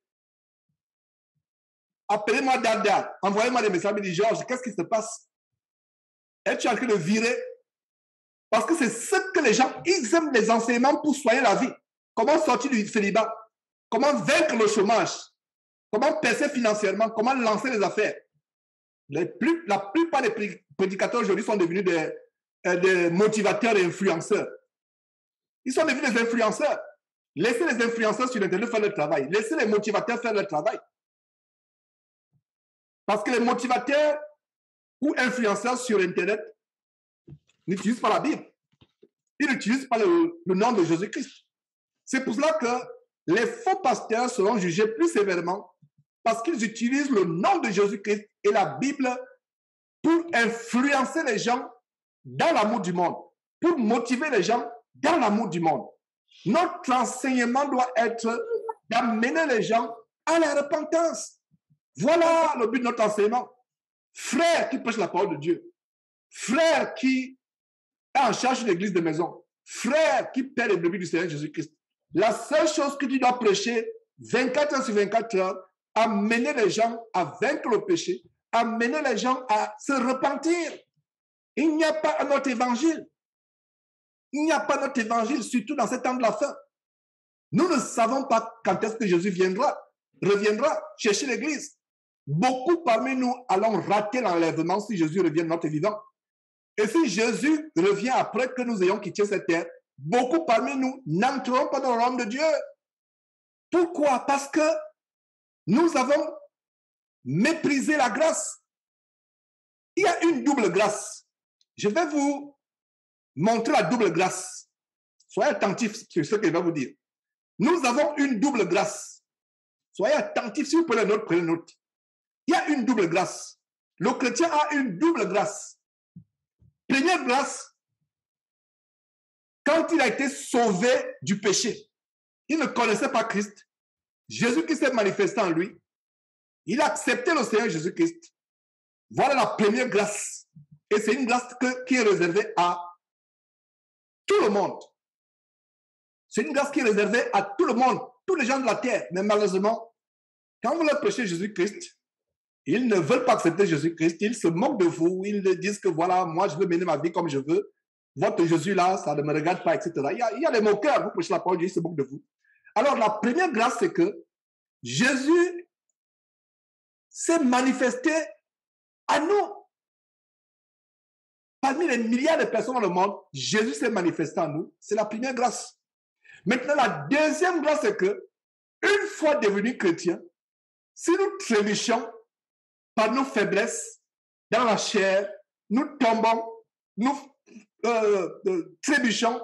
appelez-moi Dada, envoyez-moi des messages, me dites Georges, qu'est-ce qui se passe? Es-tu en train de virer? Parce que c'est ce que les gens, ils aiment les enseignements pour soigner la vie. Comment sortir du célibat? Comment vaincre le chômage? Comment percer financièrement? Comment lancer les affaires? La plupart des prédicateurs aujourd'hui sont devenus des motivateurs et influenceurs. Ils sont devenus des influenceurs. Laissez les influenceurs sur Internet faire leur travail. Laissez les motivateurs faire leur travail. Parce que les motivateurs ou influenceurs sur Internet n'utilisent pas la Bible. Ils n'utilisent pas le nom de Jésus-Christ. C'est pour cela que les faux pasteurs seront jugés plus sévèrement parce qu'ils utilisent le nom de Jésus-Christ et la Bible pour influencer les gens dans l'amour du monde, pour motiver les gens dans l'amour du monde. Notre enseignement doit être d'amener les gens à la repentance. Voilà le but de notre enseignement. Frère qui prêche la parole de Dieu, frère qui est en charge de l'église de maison, frère qui perd les brebis du Seigneur Jésus-Christ. La seule chose que tu dois prêcher 24 heures sur 24 heures, amener les gens à vaincre le péché, amener les gens à se repentir. Il n'y a pas un autre évangile. Il n'y a pas d'autre évangile, surtout dans ces temps de la fin. Nous ne savons pas quand est-ce que Jésus viendra. reviendra chercher l'Église. Beaucoup parmi nous allons rater l'enlèvement si Jésus revient de notre vivant. Et si Jésus revient après que nous ayons quitté cette terre, beaucoup parmi nous n'entreront pas dans le royaume de Dieu. Pourquoi? Parce que nous avons méprisé la grâce. Il y a une double grâce. Je vais vous montrer la double grâce. Soyez attentifs sur ce que je vais vous dire. Nous avons une double grâce. Soyez attentifs, si vous prenez note, prenez note. Il y a une double grâce. Le chrétien a une double grâce. Première grâce, quand il a été sauvé du péché, il ne connaissait pas Christ. Jésus qui s'est manifesté en lui, il a accepté le Seigneur Jésus-Christ. Voilà la première grâce. Et c'est une grâce qui est réservée à tout le monde. C'est une grâce qui est réservée à tout le monde, tous les gens de la terre. Mais malheureusement, quand vous leur prêchez Jésus-Christ, ils ne veulent pas accepter Jésus-Christ. Ils se moquent de vous. Ils disent que voilà, moi, je veux mener ma vie comme je veux. Votre Jésus-là, ça ne me regarde pas, etc. Il y a des moqueurs. Vous prêchez la parole de Dieu, ils se moquent de vous. Alors, la première grâce, c'est que Jésus s'est manifesté à nous. Parmi les milliards de personnes dans le monde, Jésus s'est manifesté à nous. C'est la première grâce. Maintenant, la deuxième grâce, c'est que, une fois devenus chrétiens, si nous trébuchons par nos faiblesses dans la chair, nous tombons, nous trébuchons,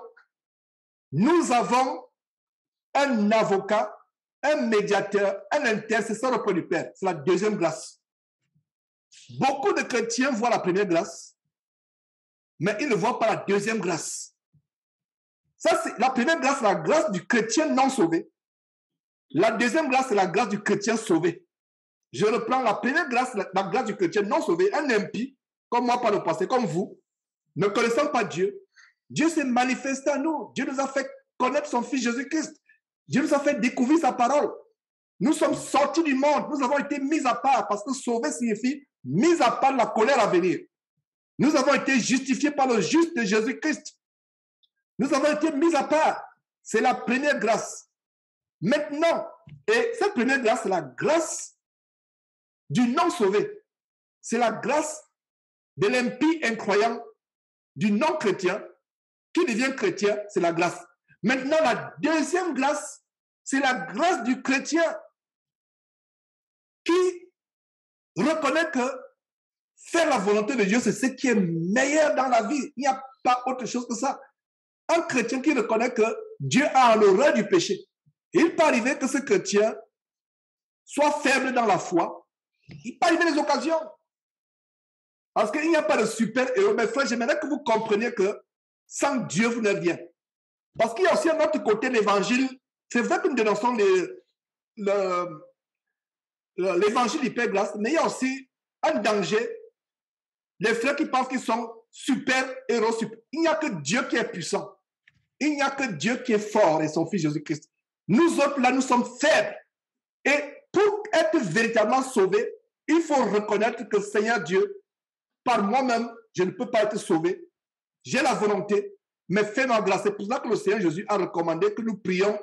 nous avons un avocat, un médiateur, un intercesseur auprès du Père. C'est la deuxième grâce. Beaucoup de chrétiens voient la première grâce, mais ils ne voient pas la deuxième grâce. Ça, c'est la première grâce, la grâce du chrétien non sauvé. La deuxième grâce, c'est la grâce du chrétien sauvé. Je reprends la première grâce, la grâce du chrétien non sauvé, un impie, comme moi par le passé, comme vous, ne connaissant pas Dieu. Dieu s'est manifesté à nous. Dieu nous a fait connaître son Fils Jésus-Christ. Dieu nous a fait découvrir sa parole. Nous sommes sortis du monde. Nous avons été mis à part parce que sauver signifie mis à part de la colère à venir. Nous avons été justifiés par le juste de Jésus-Christ. Nous avons été mis à part. C'est la première grâce. Maintenant, et cette première grâce, c'est la grâce du non sauvé. C'est la grâce de l'impie incroyant, du non chrétien, qui devient chrétien, c'est la grâce. Maintenant, la deuxième grâce, c'est la grâce du chrétien qui reconnaît que faire la volonté de Dieu, c'est ce qui est meilleur dans la vie. Il n'y a pas autre chose que ça. Un chrétien qui reconnaît que Dieu a horreur du péché. Il peut arriver que ce chrétien soit faible dans la foi. Il peut arriver des occasions. Parce qu'il n'y a pas de super-héros. Mais frère, j'aimerais que vous compreniez que sans Dieu, vous n'êtes rien. Parce qu'il y a aussi un autre côté de l'évangile. C'est vrai que nous dénonçons l'évangile hyper grâce, mais il y a aussi un danger. Les frères qui pensent qu'ils sont super-héros. Il n'y a que Dieu qui est puissant. Il n'y a que Dieu qui est fort et son Fils Jésus-Christ. Nous autres, là, nous sommes faibles. Et pour être véritablement sauvés, il faut reconnaître que Seigneur Dieu, par moi-même, je ne peux pas être sauvé. J'ai la volonté, mais fais-moi grâce. C'est pour ça que le Seigneur Jésus a recommandé que nous prions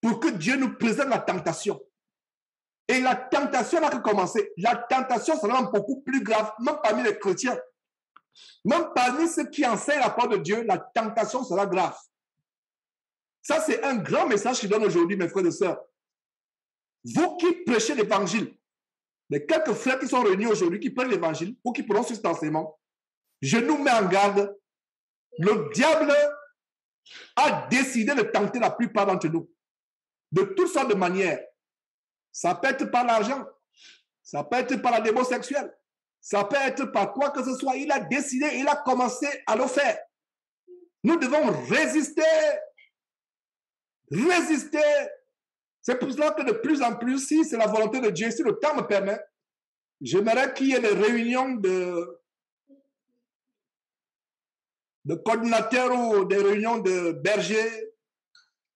pour que Dieu nous présente la tentation. Et la tentation n'a que commencé. La tentation sera beaucoup plus grave, même parmi les chrétiens. Même parmi ceux qui enseignent la parole de Dieu, la tentation sera grave. Ça, c'est un grand message que je donne aujourd'hui, mes frères et sœurs. Vous qui prêchez l'évangile, les quelques frères qui sont réunis aujourd'hui, qui prennent l'évangile ou qui prononcent cet enseignement, je nous mets en garde. Le diable a décidé de tenter la plupart d'entre nous. De toutes sortes de manières. Ça peut être par l'argent. Ça peut être par la démo sexuelle. Ça peut être par quoi que ce soit. Il a décidé, il a commencé à le faire. Nous devons résister. Résister. C'est pour cela que de plus en plus, si c'est la volonté de Dieu, si le temps me permet, j'aimerais qu'il y ait des réunions de coordinateurs ou des réunions de bergers,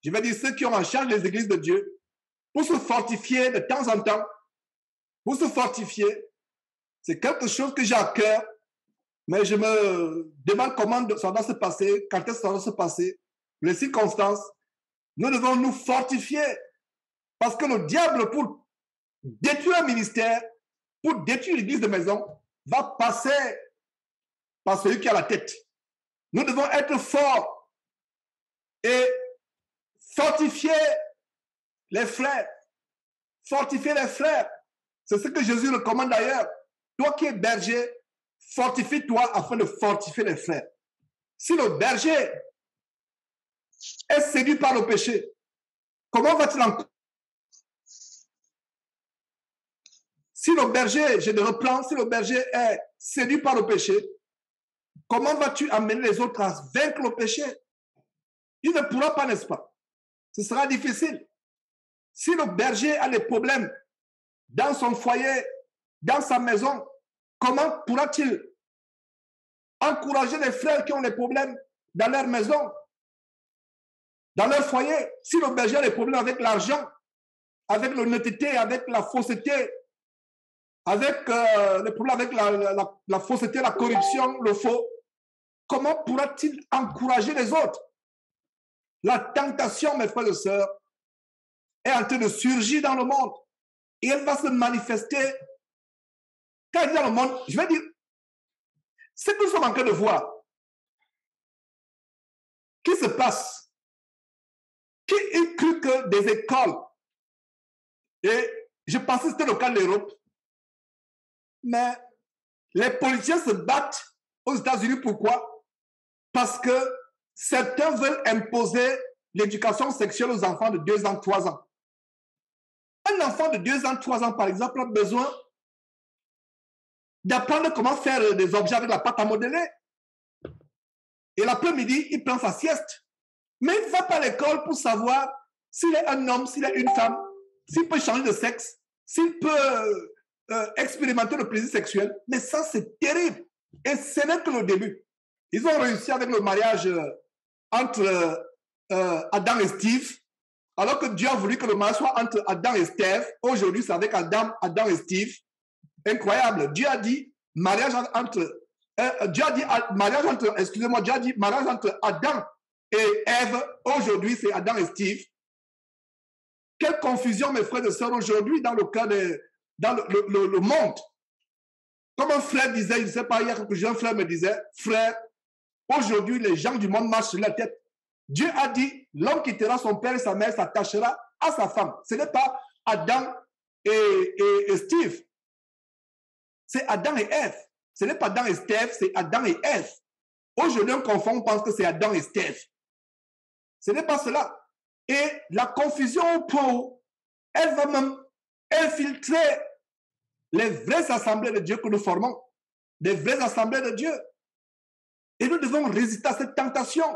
je vais dire ceux qui ont en charge les églises de Dieu, pour se fortifier de temps en temps, pour se fortifier. C'est quelque chose que j'ai à cœur, mais je me demande comment ça doit se passer, quand est-ce que ça doit se passer, les circonstances. Nous devons nous fortifier. Parce que le diable, pour détruire un ministère, pour détruire l'église de maison, va passer par celui qui a la tête. Nous devons être forts et fortifier les frères. Fortifier les frères. C'est ce que Jésus recommande d'ailleurs. Toi qui es berger, fortifie-toi afin de fortifier les frères. Si le berger est séduit par le péché, comment va-t-il en... Si le berger, je le reprends, si le berger est séduit par le péché, comment vas-tu amener les autres à vaincre le péché? Il ne pourra pas, n'est-ce pas? Ce sera difficile. Si le berger a des problèmes dans son foyer, dans sa maison, comment pourra-t-il encourager les frères qui ont des problèmes dans leur maison, dans leur foyer? Si le berger a des problèmes avec l'argent, avec l'honnêteté, avec la fausseté, avec les problèmes avec la fausseté, la corruption, le faux, comment pourra-t-il encourager les autres? La tentation, mes frères et sœurs, est en train de surgir dans le monde et elle va se manifester. Quand elle est dans le monde, je vais dire, ce que nous sommes en train de voir, qui se passe? Qui a cru que des écoles, et je pensais que c'était le cas de l'Europe, mais les politiciens se battent aux États-Unis. Pourquoi? Parce que certains veulent imposer l'éducation sexuelle aux enfants de 2 ans, 3 ans. Un enfant de 2 ans, 3 ans, par exemple, a besoin d'apprendre comment faire des objets avec la pâte à modeler. Et l'après-midi, il prend sa sieste. Mais il ne va pas à l'école pour savoir s'il est un homme, s'il est une femme, s'il peut changer de sexe, s'il peut expérimenter le plaisir sexuel. Mais ça, c'est terrible. Et ce n'est que le début. Ils ont réussi avec le mariage entre Adam et Steve, alors que Dieu a voulu que le mariage soit entre Adam et Steve. Aujourd'hui, c'est avec Adam et Steve. Incroyable. Dieu a dit mariage entre mariage entre Adam et Ève. Aujourd'hui, c'est Adam et Steve. Quelle confusion, mes frères et sœurs, aujourd'hui dans le cas dans le monde. Comme un frère disait, je ne sais pas, hier, un frère me disait, frère, aujourd'hui, les gens du monde marchent sur la tête. Dieu a dit, l'homme quittera son père et sa mère, s'attachera à sa femme. Ce n'est pas Adam et Steve. C'est Adam et Ève. Ce n'est pas Adam et Steve, c'est Adam et Ève. Aujourd'hui, on confond, on pense que c'est Adam et Steve. Ce n'est pas cela. Et la confusion pour, elle va même infiltrer les vraies assemblées de Dieu que nous formons. Les vraies assemblées de Dieu. Et nous devons résister à cette tentation.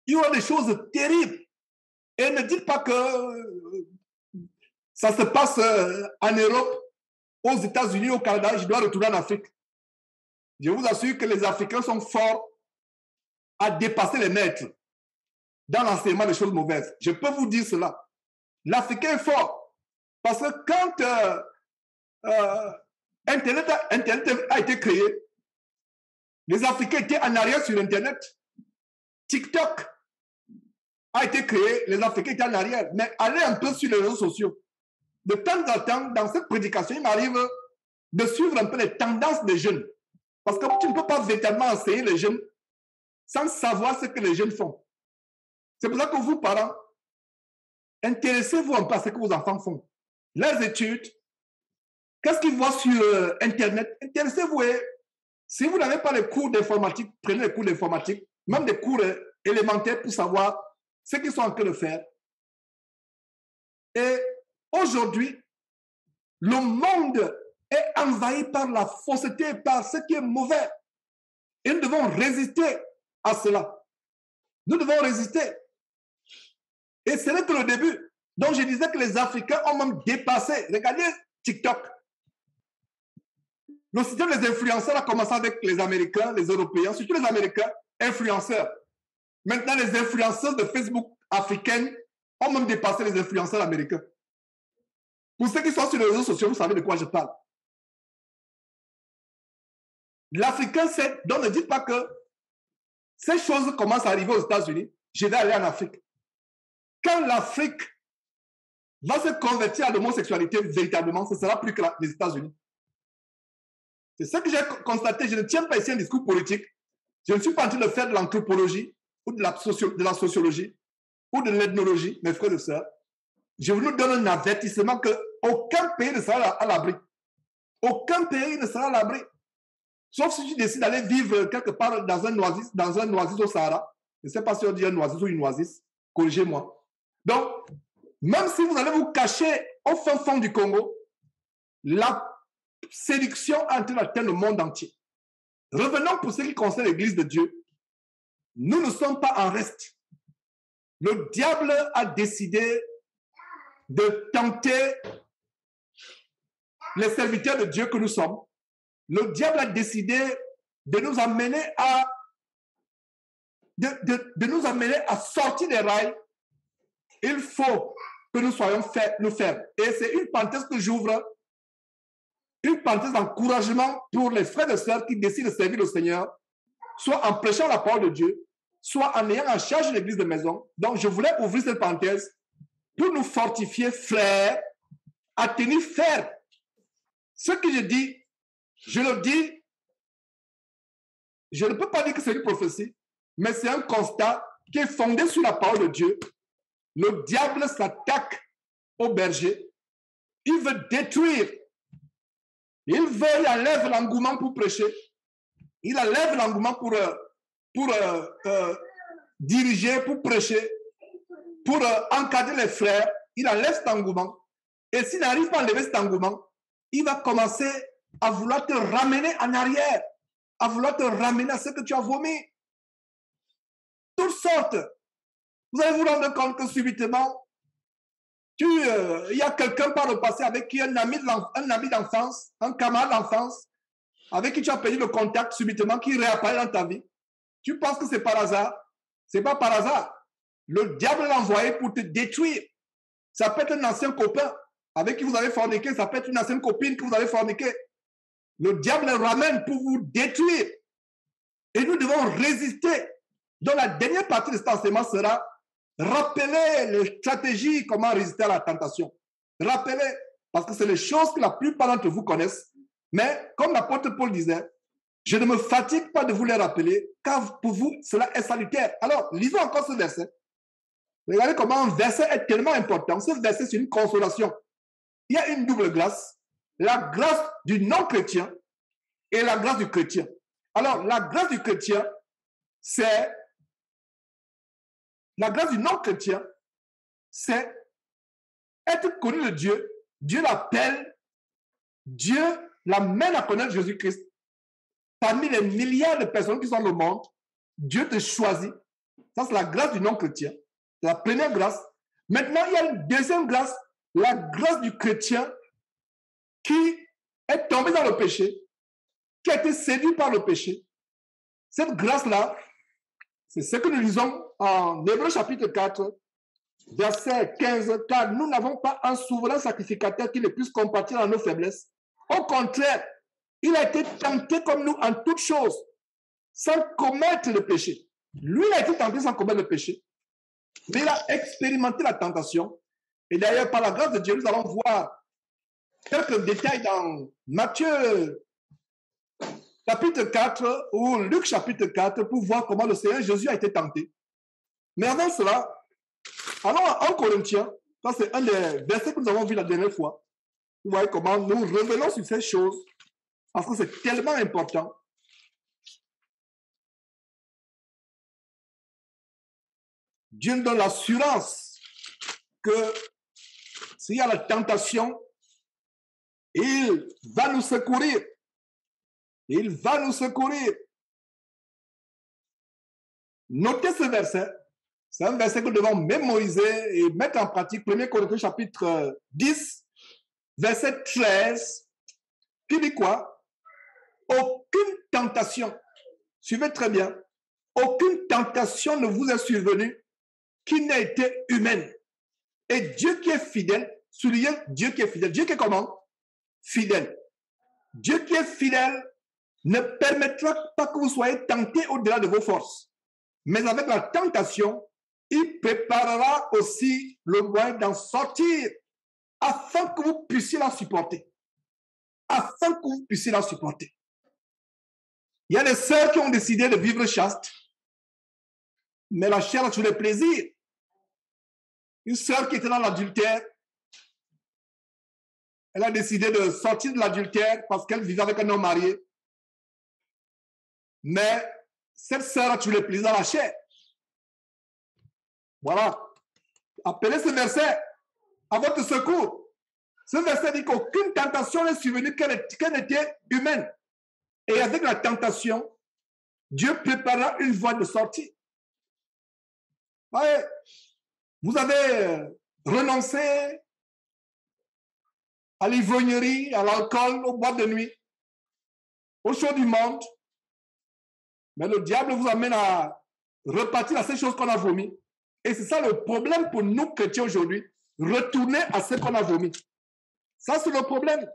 Il y aura des choses terribles. Et ne dites pas que ça se passe en Europe, aux États-Unis, au Canada, je dois retourner en Afrique. Je vous assure que les Africains sont forts à dépasser les maîtres dans l'enseignement des choses mauvaises. Je peux vous dire cela. L'Africain est fort. Parce que quand Internet a été créé, les Africains étaient en arrière sur Internet. TikTok a été créé, les Africains étaient en arrière. Mais allez un peu sur les réseaux sociaux. De temps en temps, dans cette prédication, il m'arrive de suivre un peu les tendances des jeunes. Parce que tu ne peux pas véritablement enseigner les jeunes sans savoir ce que les jeunes font. C'est pour ça que vous, parents, intéressez-vous un peu à ce que vos enfants font. Leurs études, qu'est-ce qu'ils voient sur Internet? Intéressez-vous. Si vous n'avez pas les cours d'informatique, prenez les cours d'informatique, même des cours élémentaires pour savoir ce qu'ils sont en train de faire. Et aujourd'hui, le monde est envahi par la fausseté, par ce qui est mauvais. Et nous devons résister à cela. Nous devons résister. Et ce n'est que le début. Donc je disais que les Africains ont même dépassé. Regardez TikTok. Le système des influenceurs a commencé avec les Américains, les Européens, surtout les Américains, influenceurs. Maintenant, les influenceurs de Facebook africaines ont même dépassé les influenceurs américains. Pour ceux qui sont sur les réseaux sociaux, vous savez de quoi je parle. L'Africain sait, donc ne dites pas que ces choses commencent à arriver aux États-Unis, je vais aller en Afrique. Quand l'Afrique va se convertir à l'homosexualité véritablement, ce sera plus que les États-Unis. C'est ça que j'ai constaté. Je ne tiens pas ici un discours politique. Je ne suis pas en train de faire de l'anthropologie ou de la sociologie ou de l'ethnologie, mes frères et sœurs. Je vous donne un avertissement qu'aucun pays ne sera à l'abri. Aucun pays ne sera à l'abri. Sauf si tu décides d'aller vivre quelque part dans un oasis au Sahara. Je ne sais pas si on dit un oasis ou une oasis. Corrigez-moi. Donc, même si vous allez vous cacher au fin fond du Congo, la séduction est en train d'atteindre le monde entier. Revenons pour ce qui concerne l'Église de Dieu. Nous ne sommes pas en reste. Le diable a décidé de tenter les serviteurs de Dieu que nous sommes. Le diable a décidé de nous amener à nous amener à sortir des rails. Il faut que nous soyons fermes. Et c'est une parenthèse que j'ouvre, une parenthèse d'encouragement pour les frères et sœurs qui décident de servir le Seigneur, soit en prêchant la parole de Dieu, soit en ayant en charge l'église de maison. Donc, je voulais ouvrir cette parenthèse pour nous fortifier, frères, à tenir ferme. Ce que je dis, je le dis, je ne peux pas dire que c'est une prophétie, mais c'est un constat qui est fondé sur la parole de Dieu. Le diable s'attaque au berger. Il veut détruire. Il enlève l'engouement pour prêcher. Il enlève l'engouement pour diriger, pour prêcher, pour encadrer les frères. Il enlève cet engouement. Et s'il n'arrive pas à enlever cet engouement, il va commencer à vouloir te ramener en arrière, à vouloir te ramener à ce que tu as vomi. Toutes sortes. Vous allez vous rendre compte que subitement, il y a quelqu'un par le passé avec qui un ami d'enfance, un camarade d'enfance, avec qui tu as perdu le contact subitement, qui réapparaît dans ta vie. Tu penses que c'est par hasard. Ce n'est pas par hasard. Le diable l'a envoyé pour te détruire. Ça peut être un ancien copain avec qui vous avez forniqué, ça peut être une ancienne copine que vous avez forniqué. Le diable le ramène pour vous détruire. Et nous devons résister. Donc la dernière partie de cet enseignement sera rappeler les stratégies, comment résister à la tentation. Rappelez, parce que c'est les choses que la plupart d'entre vous connaissent. Mais comme l'apôtre Paul disait, je ne me fatigue pas de vous les rappeler, car pour vous, cela est salutaire. Alors, lisons encore ce verset. Regardez comment un verset est tellement important. Ce verset, c'est une consolation. Il y a une double grâce. La grâce du non-chrétien et la grâce du chrétien. Alors, la grâce du chrétien, c'est... La grâce du non-chrétien, c'est être connu de Dieu. Dieu l'appelle. Dieu l'amène à connaître Jésus-Christ. Parmi les milliards de personnes qui sont dans le monde, Dieu te choisit. Ça, c'est la grâce du non-chrétien. C'est la première grâce. Maintenant, il y a une deuxième grâce, la grâce du chrétien qui est tombé dans le péché, qui a été séduit par le péché. Cette grâce-là, c'est ce que nous lisons en Hébreux chapitre 4, verset 15, car nous n'avons pas un souverain sacrificateur qui ne puisse compatir à nos faiblesses. Au contraire, il a été tenté comme nous en toutes choses, sans commettre le péché. Lui, il a été tenté sans commettre le péché. Mais il a expérimenté la tentation. Et d'ailleurs, par la grâce de Dieu, nous allons voir quelques détails dans Matthieu chapitre 4 ou Luc chapitre 4 pour voir comment le Seigneur Jésus a été tenté. Mais avant cela, allons à 1 Corinthiens. Ça, c'est un des versets que nous avons vu la dernière fois. Vous voyez comment nous revenons sur ces choses parce que c'est tellement important. Dieu nous donne l'assurance que s'il y a la tentation, il va nous secourir. Il va nous secourir. Notez ce verset. C'est un verset que nous devons mémoriser et mettre en pratique. 1 Corinthiens chapitre 10, verset 13, qui dit quoi? Aucune tentation, suivez très bien, aucune tentation ne vous est survenue qui n'a été humaine. Et Dieu qui est fidèle, soulignez Dieu qui est fidèle. Dieu qui est comment? Fidèle. Dieu qui est fidèle ne permettra pas que vous soyez tentés au-delà de vos forces. Mais avec la tentation, il préparera aussi le moyen d'en sortir afin que vous puissiez la supporter. Afin que vous puissiez la supporter. Il y a des sœurs qui ont décidé de vivre chaste, mais la chair a toujours le plaisir. Une sœur qui était dans l'adultère, elle a décidé de sortir de l'adultère parce qu'elle vivait avec un homme marié. Mais cette sœur a toujours le plaisir dans la chair. Voilà. Appelez ce verset à votre secours. Ce verset dit qu'aucune tentation n'est survenue qu'elle était humaine. Et avec la tentation, Dieu prépara une voie de sortie. Ouais. Vous avez renoncé à l'ivrognerie, à l'alcool, aux boîtes de nuit, aux choses du monde. Mais le diable vous amène à repartir à ces choses qu'on a vomi. Et c'est ça le problème pour nous chrétiens aujourd'hui. Retourner à ce qu'on a vomi. Ça, c'est le problème.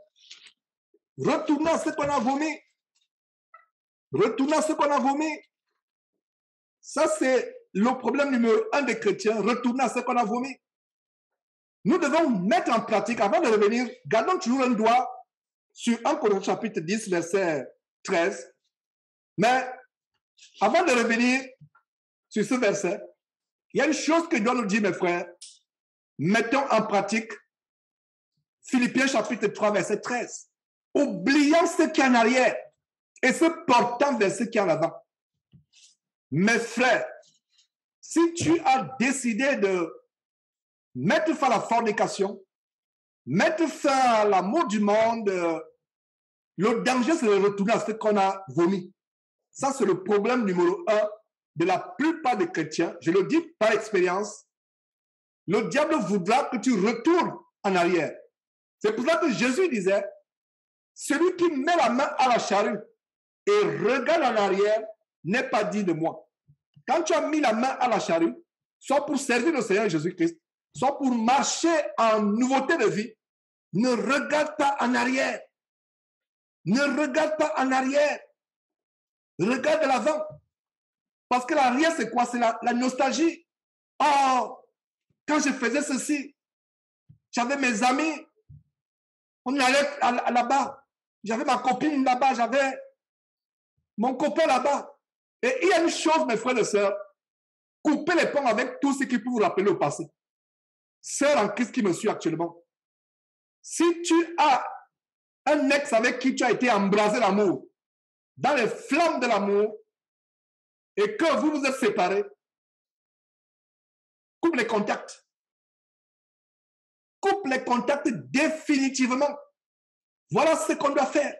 Retourner à ce qu'on a vomi. Retourner à ce qu'on a vomi. Ça, c'est le problème numéro 1 des chrétiens. Retourner à ce qu'on a vomi. Nous devons mettre en pratique, avant de revenir, gardons toujours un doigt sur 1 Corinthiens chapitre 10, verset 13. Mais avant de revenir sur ce verset, il y a une chose que je dois nous dire, mes frères. Mettons en pratique Philippiens chapitre 3, verset 13. Oubliant ce qui est en arrière et se portant vers ce qui est en avant. Mes frères, si tu as décidé de mettre fin à la fornication, mettre fin à l'amour du monde, le danger, c'est de retourner à ce qu'on a vomi. Ça, c'est le problème numéro 1 de la plupart des chrétiens. Je le dis par expérience. Le diable voudra que tu retournes en arrière. C'est pour ça que Jésus disait, celui qui met la main à la charrue et regarde en arrière n'est pas digne de moi. Quand tu as mis la main à la charrue, soit pour servir le Seigneur Jésus-Christ, soit pour marcher en nouveauté de vie, ne regarde pas en arrière. Ne regarde pas en arrière. Regarde de l'avant. Parce que l'arrière, c'est quoi? C'est la nostalgie. Oh, quand je faisais ceci, j'avais mes amis, on allait là-bas, j'avais ma copine là-bas, j'avais mon copain là-bas. Et il y a une chose, mes frères et sœurs, coupez les ponts avec tout ce qui peut vous rappeler au passé. Sœur en Christ qui me suit actuellement, si tu as un ex avec qui tu as été embrasé l'amour, dans les flammes de l'amour, et que vous vous êtes séparés, coupe les contacts. Coupe les contacts définitivement. Voilà ce qu'on doit faire.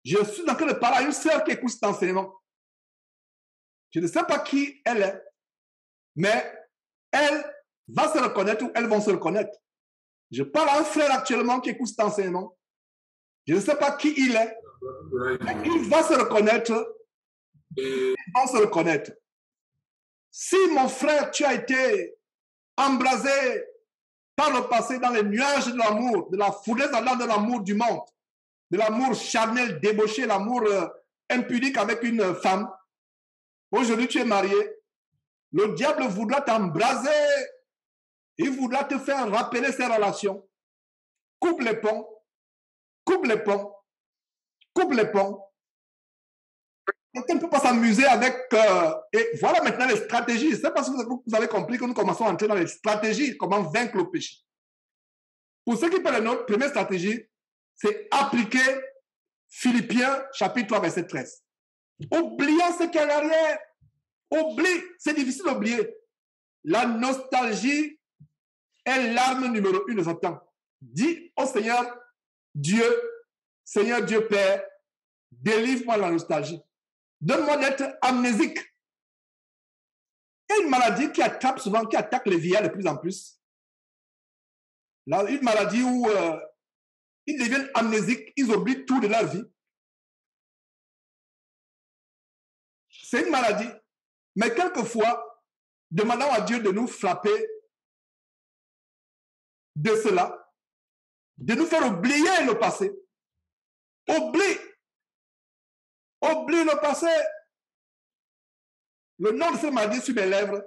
Je suis en train de parler à une sœur qui écoute cet enseignement. Je ne sais pas qui elle est, mais elle va se reconnaître ou elles vont se reconnaître. Je parle à un frère actuellement qui écoute cet enseignement. Je ne sais pas qui il est, mais il va se reconnaître. Ils vont se reconnaître. Si mon frère, tu as été embrasé par le passé dans les nuages de l'amour, de la fournaise de l'amour du monde, de l'amour charnel, débauché, l'amour impudique avec une femme, aujourd'hui tu es marié, le diable voudra t'embraser, il voudra te faire rappeler ces relations. Coupe les ponts, coupe les ponts, coupe les ponts. Quelqu'un ne peut pas s'amuser avec... et voilà maintenant les stratégies. C'est parce que vous avez compris que nous commençons à entrer dans les stratégies, comment vaincre le péché. Pour ceux qui parlent de notre première stratégie, c'est appliquer Philippiens chapitre 3, verset 13. Oublions ce qui est en arrière. Oublie, c'est difficile d'oublier. La nostalgie est l'arme numéro 1 de Satan. Dis au Seigneur Dieu, Seigneur Dieu Père, délivre-moi de la nostalgie. Donne-moi d'être amnésique. Il y a une maladie qui attrape souvent, qui attaque les vieillards de plus en plus. Là, une maladie où ils deviennent amnésiques, ils oublient tout de leur vie. C'est une maladie. Mais quelquefois, demandons à Dieu de nous frapper de cela, de nous faire oublier le passé. Oublie le passé. Le nom de ce maladie sur mes lèvres.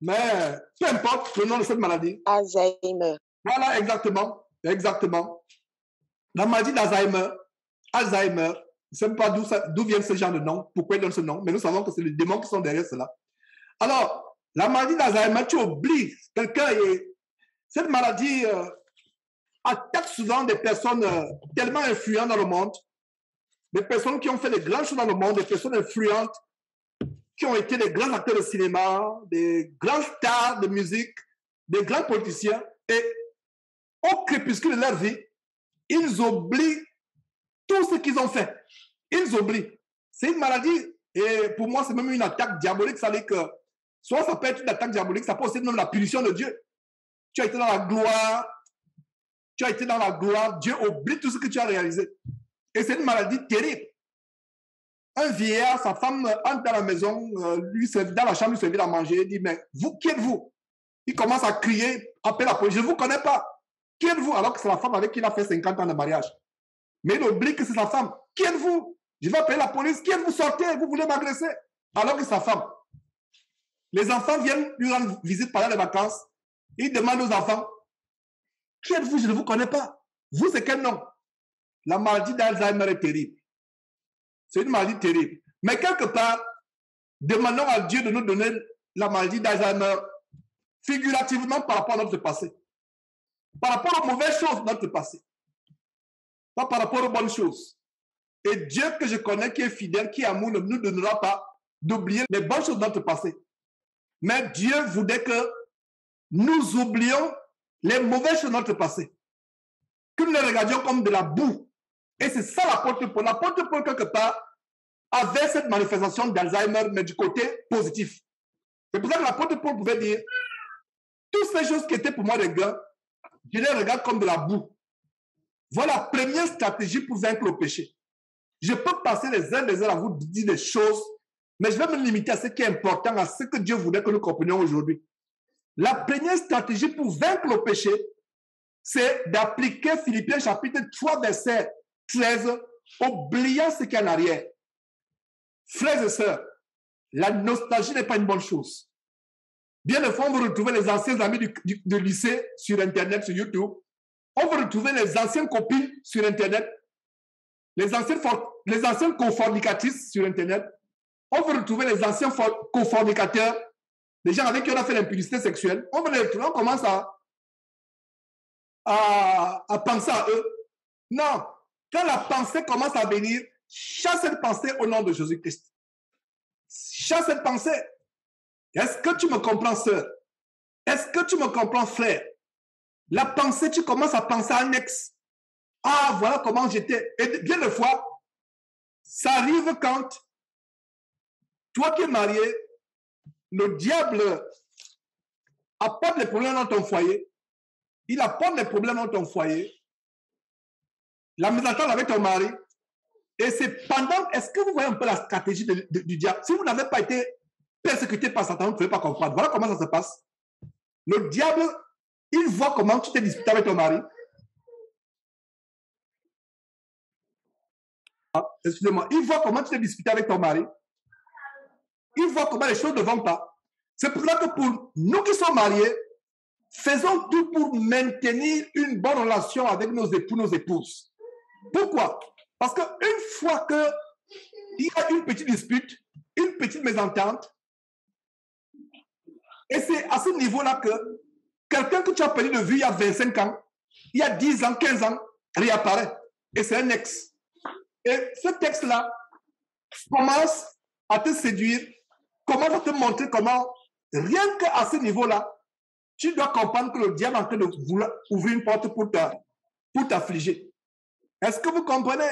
Mais peu importe le nom de cette maladie. Alzheimer. Voilà, exactement. Exactement. La maladie d'Alzheimer, Alzheimer, je ne sais pas d'où vient ce genre de nom, pourquoi il donne ce nom, mais nous savons que c'est les démons qui sont derrière cela. Alors, la maladie d'Alzheimer, tu oublies, cette maladie attaque souvent des personnes tellement influentes dans le monde, des personnes qui ont fait des grandes choses dans le monde, des personnes influentes, qui ont été des grands acteurs de cinéma, des grands stars de musique, des grands politiciens, et au crépuscule de leur vie, ils oublient tout ce qu'ils ont fait. Ils oublient. C'est une maladie, et pour moi, c'est même une attaque diabolique. Ça veut dire que, soit ça peut être une attaque diabolique, ça peut aussi être même la punition de Dieu. Tu as été dans la gloire, Dieu oublie tout ce que tu as réalisé. Et c'est une maladie terrible. Un vieillard, sa femme entre dans la maison, dans la chambre, lui servir à manger, il dit, mais vous, qui êtes-vous? Il commence à crier, appelle la police, je ne vous connais pas. Qui êtes-vous? Alors que c'est la femme avec qui il a fait 50 ans de mariage. Mais il oublie que c'est sa femme. Qui êtes-vous? Je vais appeler la police. Qui êtes-vous? Sortez, vous voulez m'agresser. Alors que c'est sa femme. Les enfants viennent lui rendre visite pendant les vacances. Il demande aux enfants, qui êtes-vous? Je ne vous connais pas. Vous, c'est quel nom? La maladie d'Alzheimer est terrible. C'est une maladie terrible. Mais quelque part, demandons à Dieu de nous donner la maladie d'Alzheimer figurativement par rapport à notre passé. Par rapport aux mauvaises choses de notre passé. Pas par rapport aux bonnes choses. Et Dieu que je connais, qui est fidèle, qui est amour, ne nous donnera pas d'oublier les bonnes choses de notre passé. Mais Dieu voudrait que nous oublions les mauvaises choses de notre passé. Que nous les regardions comme de la boue. Et c'est ça l'apôtre Paul. L'apôtre Paul, quelque part, avait cette manifestation d'Alzheimer, mais du côté positif. C'est pour ça que l'apôtre Paul pouvait dire, toutes ces choses qui étaient pour moi des gars, je les regarde comme de la boue. Voilà la première stratégie pour vaincre le péché. Je peux passer les heures à vous dire des choses, mais je vais me limiter à ce qui est important, à ce que Dieu voudrait que nous comprenions aujourd'hui. La première stratégie pour vaincre le péché, c'est d'appliquer Philippiens chapitre 3, verset 13, oubliant ce qu'il y a en arrière. Frères et sœurs, la nostalgie n'est pas une bonne chose. Bien des fois, on va retrouver les anciens amis du lycée sur Internet, sur YouTube. On va retrouver les anciennes copines sur Internet, les anciennes confornicatrices sur Internet. On va retrouver les anciens confornicateurs, les gens avec qui on a fait l'impudicité sexuelle. On va les retrouver, on commence à penser à eux. Non, quand la pensée commence à venir, chasse cette pensée au nom de Jésus-Christ. Chasse cette pensée. Est-ce que tu me comprends, sœur? Est-ce que tu me comprends, frère? La pensée, tu commences à penser à un ex. Ah, voilà comment j'étais. Et bien des fois, ça arrive quand toi qui es marié, le diable apporte des problèmes dans ton foyer. Il apporte des problèmes dans ton foyer. La mésentente avec ton mari. Et c'est pendant... Est-ce que vous voyez un peu la stratégie du diable? Si vous n'avez pas été persécuté par Satan, vous ne pouvez pas comprendre. Voilà comment ça se passe. Le diable, il voit comment tu t'es disputé avec ton mari. Excusez-moi. Il voit comment tu t'es disputé avec ton mari. Il voit comment les choses ne vont pas. C'est pour ça que pour nous qui sommes mariés, faisons tout pour maintenir une bonne relation avec nos époux, nos épouses. Pourquoi? Parce qu'une fois qu'il y a une petite dispute, une petite mésentente, et c'est à ce niveau-là que quelqu'un que tu as perdu de vue il y a 25 ans, il y a 10 ans, 15 ans, réapparaît. Et c'est un ex. Et ce texte-là commence à te séduire, commence à te montrer comment, rien qu'à ce niveau-là, tu dois comprendre que le diable est en train de vouloir ouvrir une porte pour t'affliger. Est-ce que vous comprenez?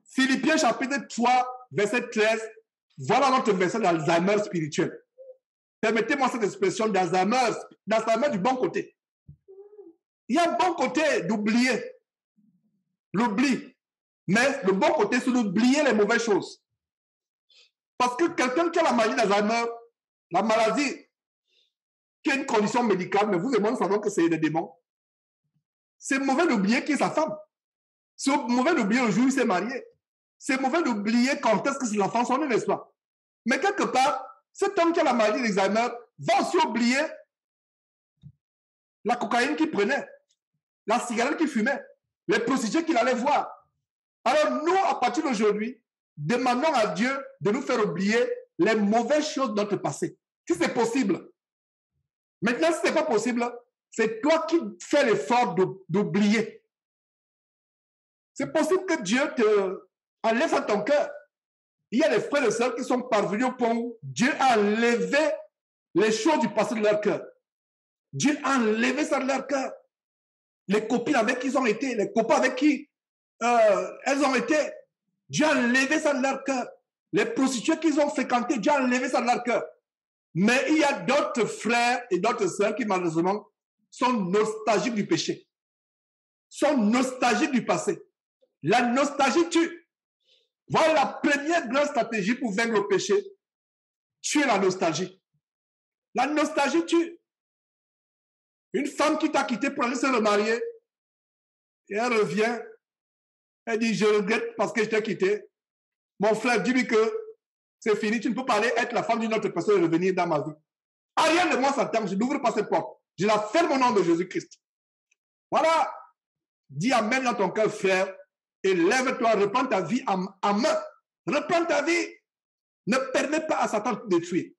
Philippiens chapitre 3, verset 13, voilà notre verset d'Alzheimer spirituel. Permettez-moi cette expression d'Alzheimer du bon côté. Il y a un bon côté d'oublier, l'oubli. Mais le bon côté, c'est d'oublier les mauvaises choses. Parce que quelqu'un qui a la maladie d'Alzheimer, la maladie, qui est une condition médicale, mais vous et moi, nous savons que c'est des démons. C'est mauvais d'oublier qui est sa femme. C'est mauvais d'oublier le jour où il s'est marié. C'est mauvais d'oublier quand est-ce que ses enfants sont nés, n'est-ce pas? Mais quelque part, cet homme qui a la maladie d'Alzheimer va aussi oublier la cocaïne qu'il prenait, la cigarette qu'il fumait, les prostituées qu'il allait voir. Alors nous, à partir d'aujourd'hui, demandons à Dieu de nous faire oublier les mauvaises choses de notre passé. Si c'est possible. Maintenant, si ce n'est pas possible, c'est toi qui fais l'effort d'oublier. C'est possible que Dieu te enlève à ton cœur. Il y a des frères et sœurs qui sont parvenus au point où Dieu a enlevé les choses du passé de leur cœur. Dieu a enlevé ça de leur cœur. Les copines avec qui ils ont été, les copains avec qui elles ont été, Dieu a enlevé ça de leur cœur. Les prostituées qu'ils ont fréquentées, Dieu a enlevé ça de leur cœur. Mais il y a d'autres frères et d'autres sœurs qui malheureusement sont nostalgiques du péché, sont nostalgiques du passé. La nostalgie tue. Voilà la première grande stratégie pour vaincre le péché. Tuer la nostalgie. La nostalgie tue. Une femme qui t'a quitté pour aller se remarier, et elle revient, elle dit, je regrette parce que je t'ai quitté. Mon frère, dis-lui que c'est fini, tu ne peux pas aller être la femme d'une autre personne et revenir dans ma vie. Rien de moi Satan, je n'ouvre pas cette porte. Je la ferme au nom de Jésus-Christ. Voilà. Dis Amen dans ton cœur, frère, et lève-toi, reprends ta vie en main. Reprends ta vie. Ne permets pas à Satan de te détruire.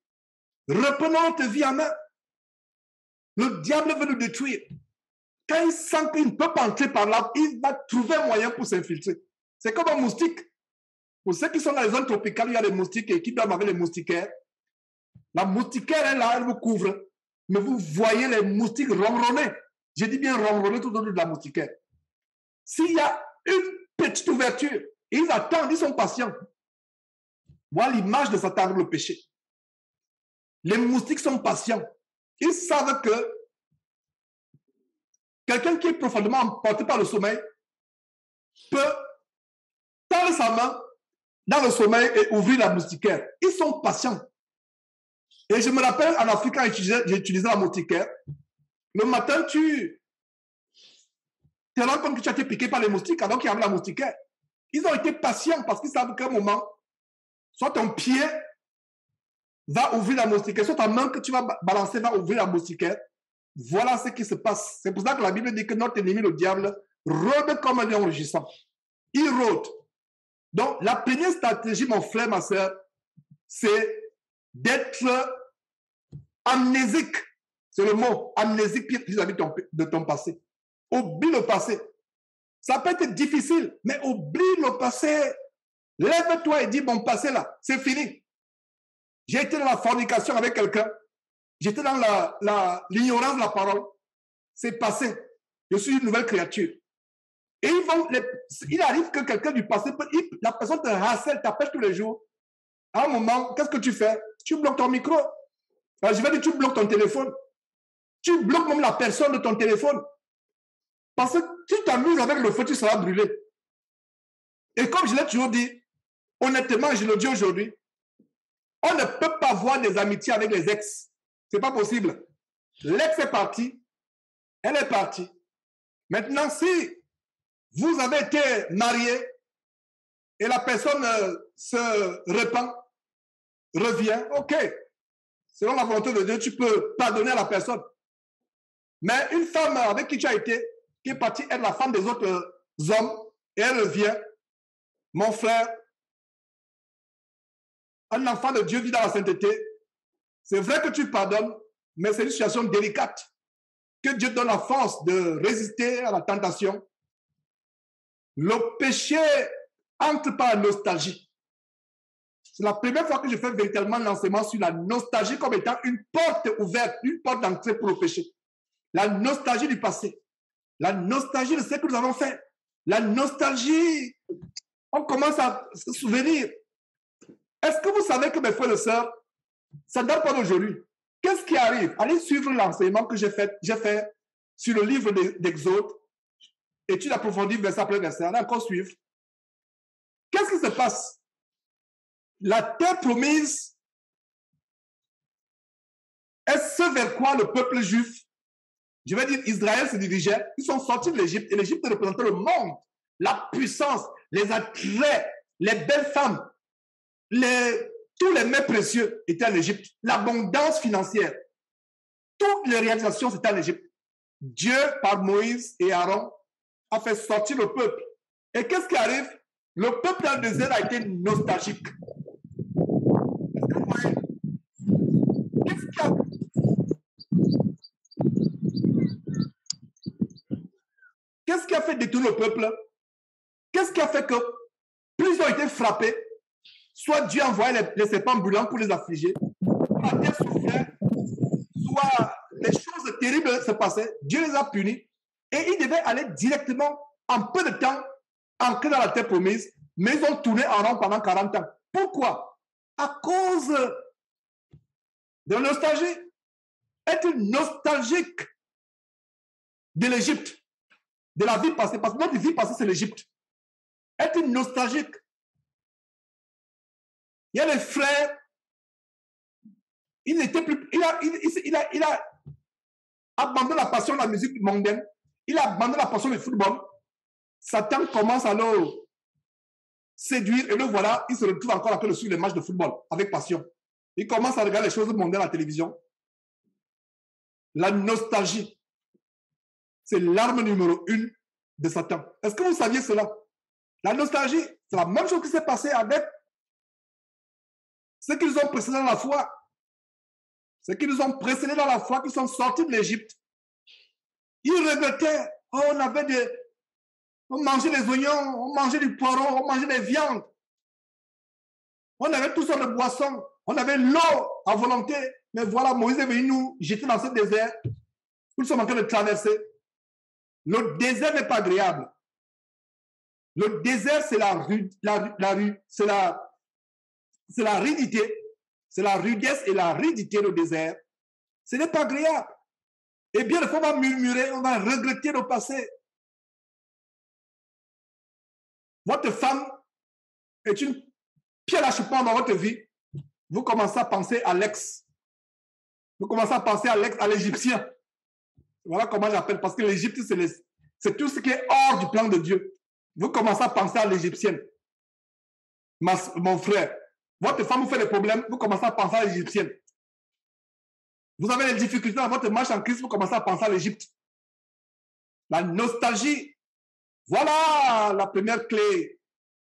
Reprenons ta vie en main. Le diable veut nous détruire. Quand il sent qu'il ne peut pas entrer par là, il va trouver un moyen pour s'infiltrer. C'est comme un moustique. Pour ceux qui sont dans les zones tropicales, il y a des moustiques et qui dorment avec les moustiquaires. La moustiquaire est là, elle vous couvre. Mais vous voyez les moustiques ronronner. Je dis bien ronronner tout autour de la moustiquaire. S'il y a une petite ouverture, ils attendent, ils sont patients. Voilà l'image de Satan avec le péché. Les moustiques sont patients. Ils savent que quelqu'un qui est profondément emporté par le sommeil peut tendre sa main dans le sommeil et ouvrir la moustiquaire. Ils sont patients. Et je me rappelle en Afrique, quand j'utilisais la moustiquaire, le matin, tu te rends compte que tu as été piqué par les moustiques alors qu'il y avait la moustiquaire. Ils ont été patients parce qu'ils savent qu'à un moment, soit ton pied va ouvrir la moustiquaire, soit ta main que tu vas balancer va ouvrir la moustiquaire. Voilà ce qui se passe. C'est pour ça que la Bible dit que notre ennemi, le diable, rôde comme un lion rugissant. Il rôde. Donc, la première stratégie, mon frère, ma soeur, c'est d'être amnésique. C'est le mot, amnésique vis-à-vis de ton passé. Oublie le passé. Ça peut être difficile, mais oublie le passé. Lève-toi et dis, mon passé là, c'est fini. J'ai été dans la fornication avec quelqu'un. J'étais dans l'ignorance de la parole. C'est passé. Je suis une nouvelle créature. Et il arrive que quelqu'un du passé, la personne te harcèle, t'appelle tous les jours. À un moment, qu'est-ce que tu fais? Tu bloques ton micro. Alors, je vais dire, tu bloques ton téléphone. Tu bloques même la personne de ton téléphone. Parce que tu t'amuses avec le feu, tu seras brûlé. Et comme je l'ai toujours dit, honnêtement, je le dis aujourd'hui, on ne peut pas voir des amitiés avec les ex. Ce n'est pas possible. L'ex est parti. Elle est partie. Maintenant, si vous avez été marié et la personne se repent, revient, ok. Selon la volonté de Dieu, tu peux pardonner à la personne. Mais une femme avec qui tu as été, qui est partie être la femme des autres hommes, et elle revient, mon frère, un enfant de Dieu vit dans la sainteté. C'est vrai que tu pardonnes, mais c'est une situation délicate. Que Dieu donne la force de résister à la tentation. Le péché entre par la nostalgie. C'est la première fois que je fais véritablement l'enseignement sur la nostalgie comme étant une porte ouverte, une porte d'entrée pour le péché. La nostalgie du passé. La nostalgie de ce que nous avons fait. La nostalgie, on commence à se souvenir. Est-ce que vous savez que mes frères et sœurs, ça ne date pas d'aujourd'hui? Qu'est-ce qui arrive? Allez suivre l'enseignement que j'ai fait sur le livre d'Exode, étude approfondie, verset après verset. Allez encore suivre. Qu'est-ce qui se passe? La terre promise est ce vers quoi le peuple juif, je vais dire Israël, se dirigeait. Ils sont sortis de l'Égypte et l'Égypte représentait le monde, la puissance, les attraits, les belles femmes, tous les mets précieux étaient en Égypte, l'abondance financière. toutes les réalisations, c'était en Égypte. Dieu, par Moïse et Aaron, a fait sortir le peuple. Et qu'est-ce qui arrive? Le peuple dans le désert a été nostalgique. Est-ce que vous voyez? Qu'est-ce qui a fait détourner le peuple? Qu'est-ce qui a fait que plus ils ont été frappés, soit Dieu envoyait les serpents ambulants pour les affliger, soit la terre souffrait, soit les choses terribles se passaient, Dieu les a punis et ils devaient aller directement, en peu de temps, entrer dans la terre promise, mais ils ont tourné en rond pendant 40 ans. Pourquoi? À cause de la nostalgie. Être nostalgique de l'Égypte, de la vie passée, parce que notre vie passée, c'est l'Égypte. Être nostalgique. Il y a des frères, il a abandonné la passion de la musique mondaine, il a abandonné la passion du football. Satan commence à le séduire et le voilà, il se retrouve encore en train de suivre les matchs de football avec passion. Il commence à regarder les choses mondaines à la télévision. La nostalgie, c'est l'arme numéro 1 de Satan. Est-ce que vous saviez cela? La nostalgie, c'est la même chose qui s'est passée avec ceux qui nous ont précédés dans la foi. Ceux qui nous ont précédés dans la foi, qui sont sortis de l'Égypte. Ils regrettaient, oh, on mangeait des oignons, on mangeait du poireau, on mangeait des viandes. On avait toutes sortes de boissons. On avait l'eau à volonté. Mais voilà, Moïse est venu nous jeter dans ce désert. Nous sommes en train de traverser. Le désert n'est pas agréable. Le désert, c'est c'est la rudité. C'est la rudesse et la ridité, le désert. Ce n'est pas agréable. Et bien, des fois, on va murmurer, on va regretter le passé. Votre femme est une pierre achoppante dans votre vie. Vous commencez à penser à l'ex. Vous commencez à penser à l'ex, à l'Égyptien. Voilà comment j'appelle. Parce que l'Égypte, c'est tout ce qui est hors du plan de Dieu. Vous commencez à penser à l'Égyptienne. Mon frère, votre femme vous fait des problèmes, vous commencez à penser à l'Égyptienne. Vous avez des difficultés dans votre marche en Christ, vous commencez à penser à l'Égypte. La nostalgie. Voilà la première clé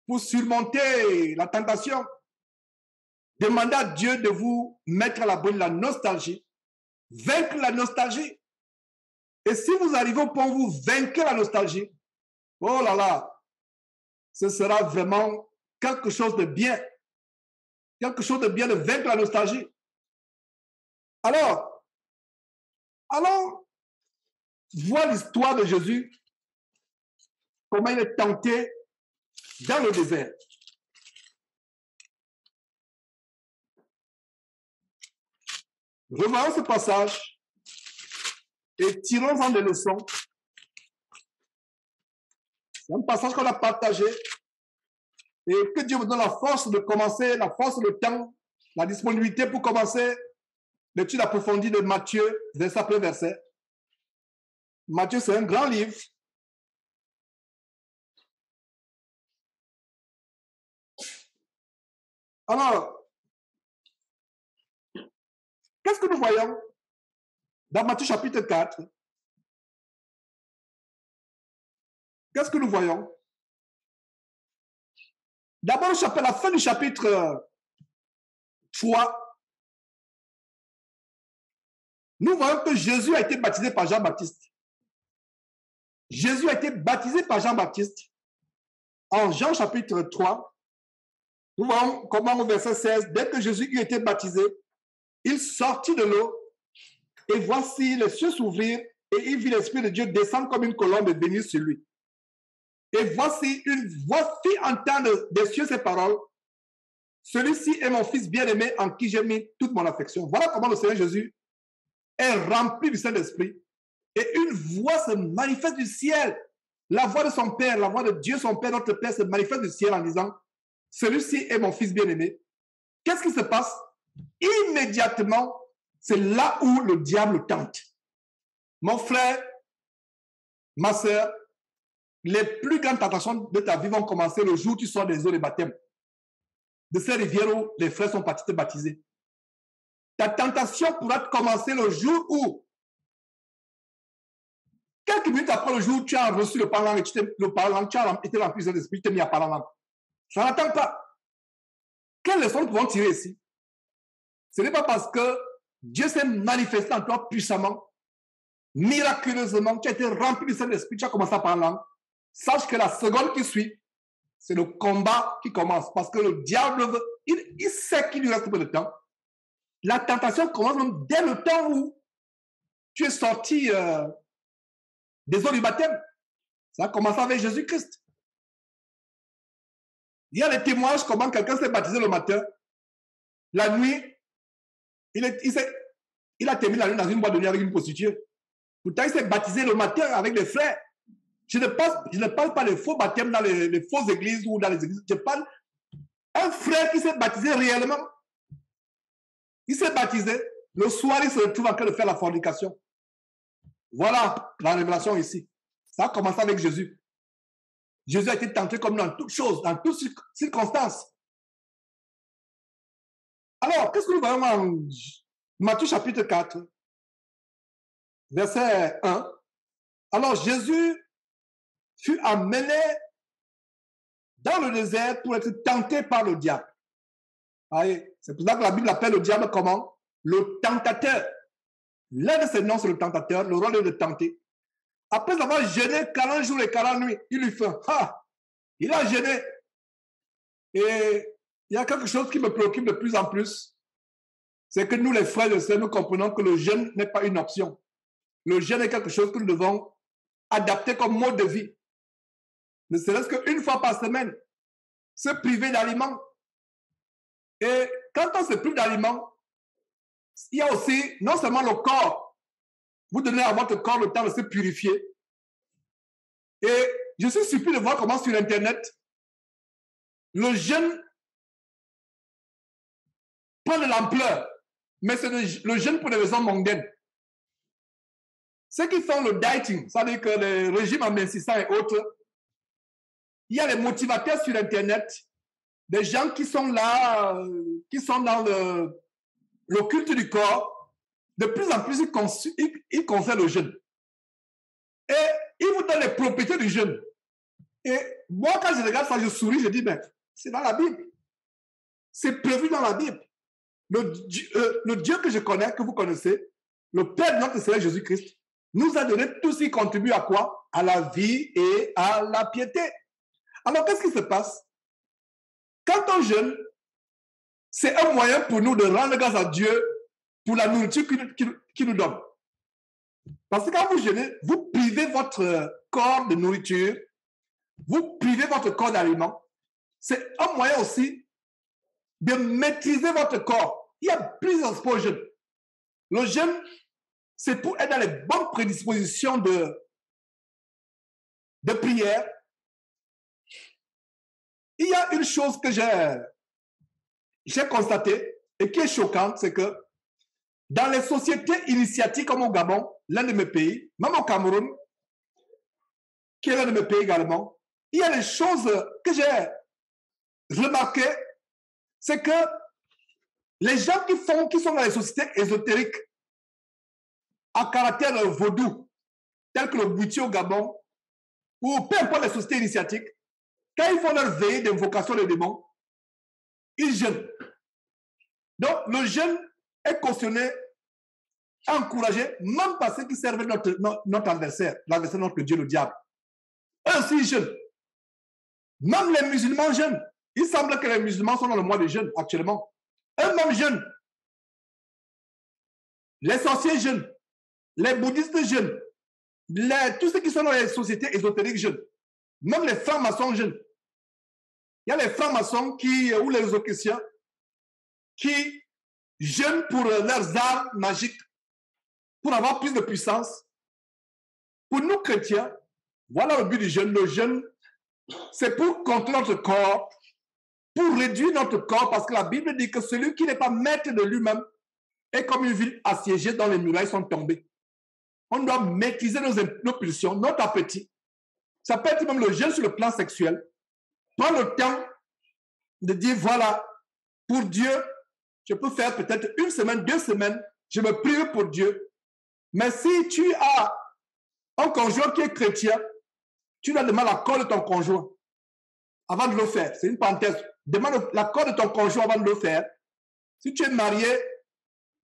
pour surmonter la tentation. Demandez à Dieu de vous mettre à l'abri de la nostalgie. Vaincre la nostalgie. Et si vous arrivez au point où vous vaincrez la nostalgie, oh là là, ce sera vraiment quelque chose de bien. Quelque chose de bien de vaincre la nostalgie. Alors, vois l'histoire de Jésus, comment il est tenté dans le désert. Revoyons ce passage et tirons-en des leçons. C'est un passage qu'on a partagé et que Dieu vous donne la force de commencer, la force, le temps, la disponibilité pour commencer l'étude approfondie de Matthieu, verset après verset. Matthieu, c'est un grand livre. Alors, qu'est-ce que nous voyons dans Matthieu chapitre 4? Qu'est-ce que nous voyons? D'abord, la fin du chapitre 3, nous voyons que Jésus a été baptisé par Jean-Baptiste. Jésus a été baptisé par Jean-Baptiste. En Jean chapitre 3, nous voyons comment au verset 16, dès que Jésus eut été baptisé, il sortit de l'eau et voici les cieux s'ouvrirent et il vit l'Esprit de Dieu descendre comme une colombe et venir sur lui. Et voici une voix fit entendre des cieux ces paroles. Celui-ci est mon fils bien-aimé en qui j'ai mis toute mon affection. Voilà comment le Seigneur Jésus est rempli du Saint-Esprit. Et une voix se manifeste du ciel. La voix de son Père, la voix de Dieu, son Père, notre Père, se manifeste du ciel en disant, celui-ci est mon fils bien-aimé. Qu'est-ce qui se passe? Immédiatement, c'est là où le diable tente. Mon frère, ma soeur, les plus grandes tentations de ta vie vont commencer le jour où tu sors des eaux de baptême. De ces rivières où les frères sont partis te baptiser. Ta tentation pourra commencer le jour où, quelques minutes après le jour où tu as reçu le parlant et tu as été rempli de l'esprit, tu t'es mis à parler en langue. Ça n'attend pas. Quelle leçon nous pouvons tirer ici? Ce n'est pas parce que Dieu s'est manifesté en toi puissamment, miraculeusement, tu as été rempli du Saint-Esprit, tu as commencé à parler en langue. Sache que la seconde qui suit, c'est le combat qui commence. Parce que le diable, il sait qu'il lui reste peu de temps. La tentation commence même dès le temps où tu es sorti des eaux du baptême. Ça a commencé avec Jésus-Christ. Il y a des témoignages comment quelqu'un s'est baptisé le matin. La nuit, il a terminé la nuit dans une boîte de nuit avec une prostituée. Pourtant, il s'est baptisé le matin avec des frères. Je ne parle pas des faux baptêmes dans les fausses églises ou dans les églises. Je parle d'un frère qui s'est baptisé réellement. Il s'est baptisé. Le soir, il se retrouve en train de faire la fornication. Voilà la révélation ici. Ça a commencé avec Jésus. Jésus a été tenté comme dans toutes choses, dans toutes circonstances. Alors, qu'est-ce que nous voyons en Matthieu chapitre 4, verset 1. Alors, Jésus fut amené dans le désert pour être tenté par le diable. C'est pour ça que la Bible appelle le diable comment? Le tentateur. L'un de ses noms, c'est le tentateur. Le rôle est de tenter. Après avoir jeûné 40 jours et 40 nuits, il lui fait, il a jeûné. Et il y a quelque chose qui me préoccupe de plus en plus. C'est que nous, les frères et sœurs, nous comprenons que le jeûne n'est pas une option. Le jeûne est quelque chose que nous devons adapter comme mode de vie. Ne serait-ce qu'une fois par semaine, se priver d'aliments. Et quand on se prive d'aliments, il y a aussi non seulement le corps, vous donnez à votre corps le temps de se purifier. Et je suis surpris de voir comment sur Internet, le jeûne prend de l'ampleur, mais c'est le jeûne pour des raisons mondaines. Ceux qui font le dieting, c'est-à-dire que les régimes amincissants et autres, il y a les motivateurs sur Internet, des gens qui sont là, qui sont dans le culte du corps. De plus en plus, ils concernent le jeûne. Et ils vous donnent les propriétés du jeûne. Et moi, quand je regarde ça, je souris, je dis, mais c'est dans la Bible. C'est prévu dans la Bible. Le Dieu que je connais, que vous connaissez, le Père de notre Seigneur Jésus-Christ, nous a donné tout ce qui contribue à quoi? À la vie et à la piété. Alors, qu'est-ce qui se passe? Quand on jeûne, c'est un moyen pour nous de rendre grâce à Dieu pour la nourriture qu'il nous donne. Parce que quand vous jeûnez, vous privez votre corps de nourriture, vous privez votre corps d'aliments. C'est un moyen aussi de maîtriser votre corps. Il y a plusieurs aspects au jeûne. Le jeûne, c'est pour être dans les bonnes prédispositions de prière. Il y a une chose que j'ai constatée et qui est choquante, c'est que dans les sociétés initiatiques comme au Gabon, l'un de mes pays, même au Cameroun, qui est l'un de mes pays également, il y a des choses que j'ai remarquées, c'est que les gens qui sont dans les sociétés ésotériques à caractère vaudou, tels que le Bouti au Gabon, ou peu importe les sociétés initiatiques, quand ils font leur veillée d'invocation des démons, ils jeûnent. Donc, le jeûne est cautionné, encouragé, même par ceux qui servent notre adversaire, l'adversaire de notre Dieu, le diable. Eux aussi, ils jeûnent. Même les musulmans jeûnent. Il semble que les musulmans sont dans le mois de jeûne actuellement. Eux-mêmes jeûnent. Les sorciers jeûnent. Les bouddhistes jeûnent. Tous ceux qui sont dans les sociétés ésotériques jeûnent. Même les francs-maçons jeûnent. Il y a les francs-maçons ou les chrétiens qui jeûnent pour leurs armes magiques, pour avoir plus de puissance. Pour nous chrétiens, voilà le but du jeûne. Le jeûne, c'est pour contrôler notre corps, pour réduire notre corps, parce que la Bible dit que celui qui n'est pas maître de lui-même est comme une ville assiégée dont les murailles sont tombées. On doit maîtriser nos pulsions, notre appétit. Ça peut être même le jeûne sur le plan sexuel. Prends le temps de dire, voilà, pour Dieu, je peux faire peut-être 1 semaine, 2 semaines, je me prive pour Dieu. Mais si tu as un conjoint qui est chrétien, tu dois demander l'accord de ton conjoint avant de le faire. C'est une parenthèse. Demande l'accord de ton conjoint avant de le faire. Si tu es marié,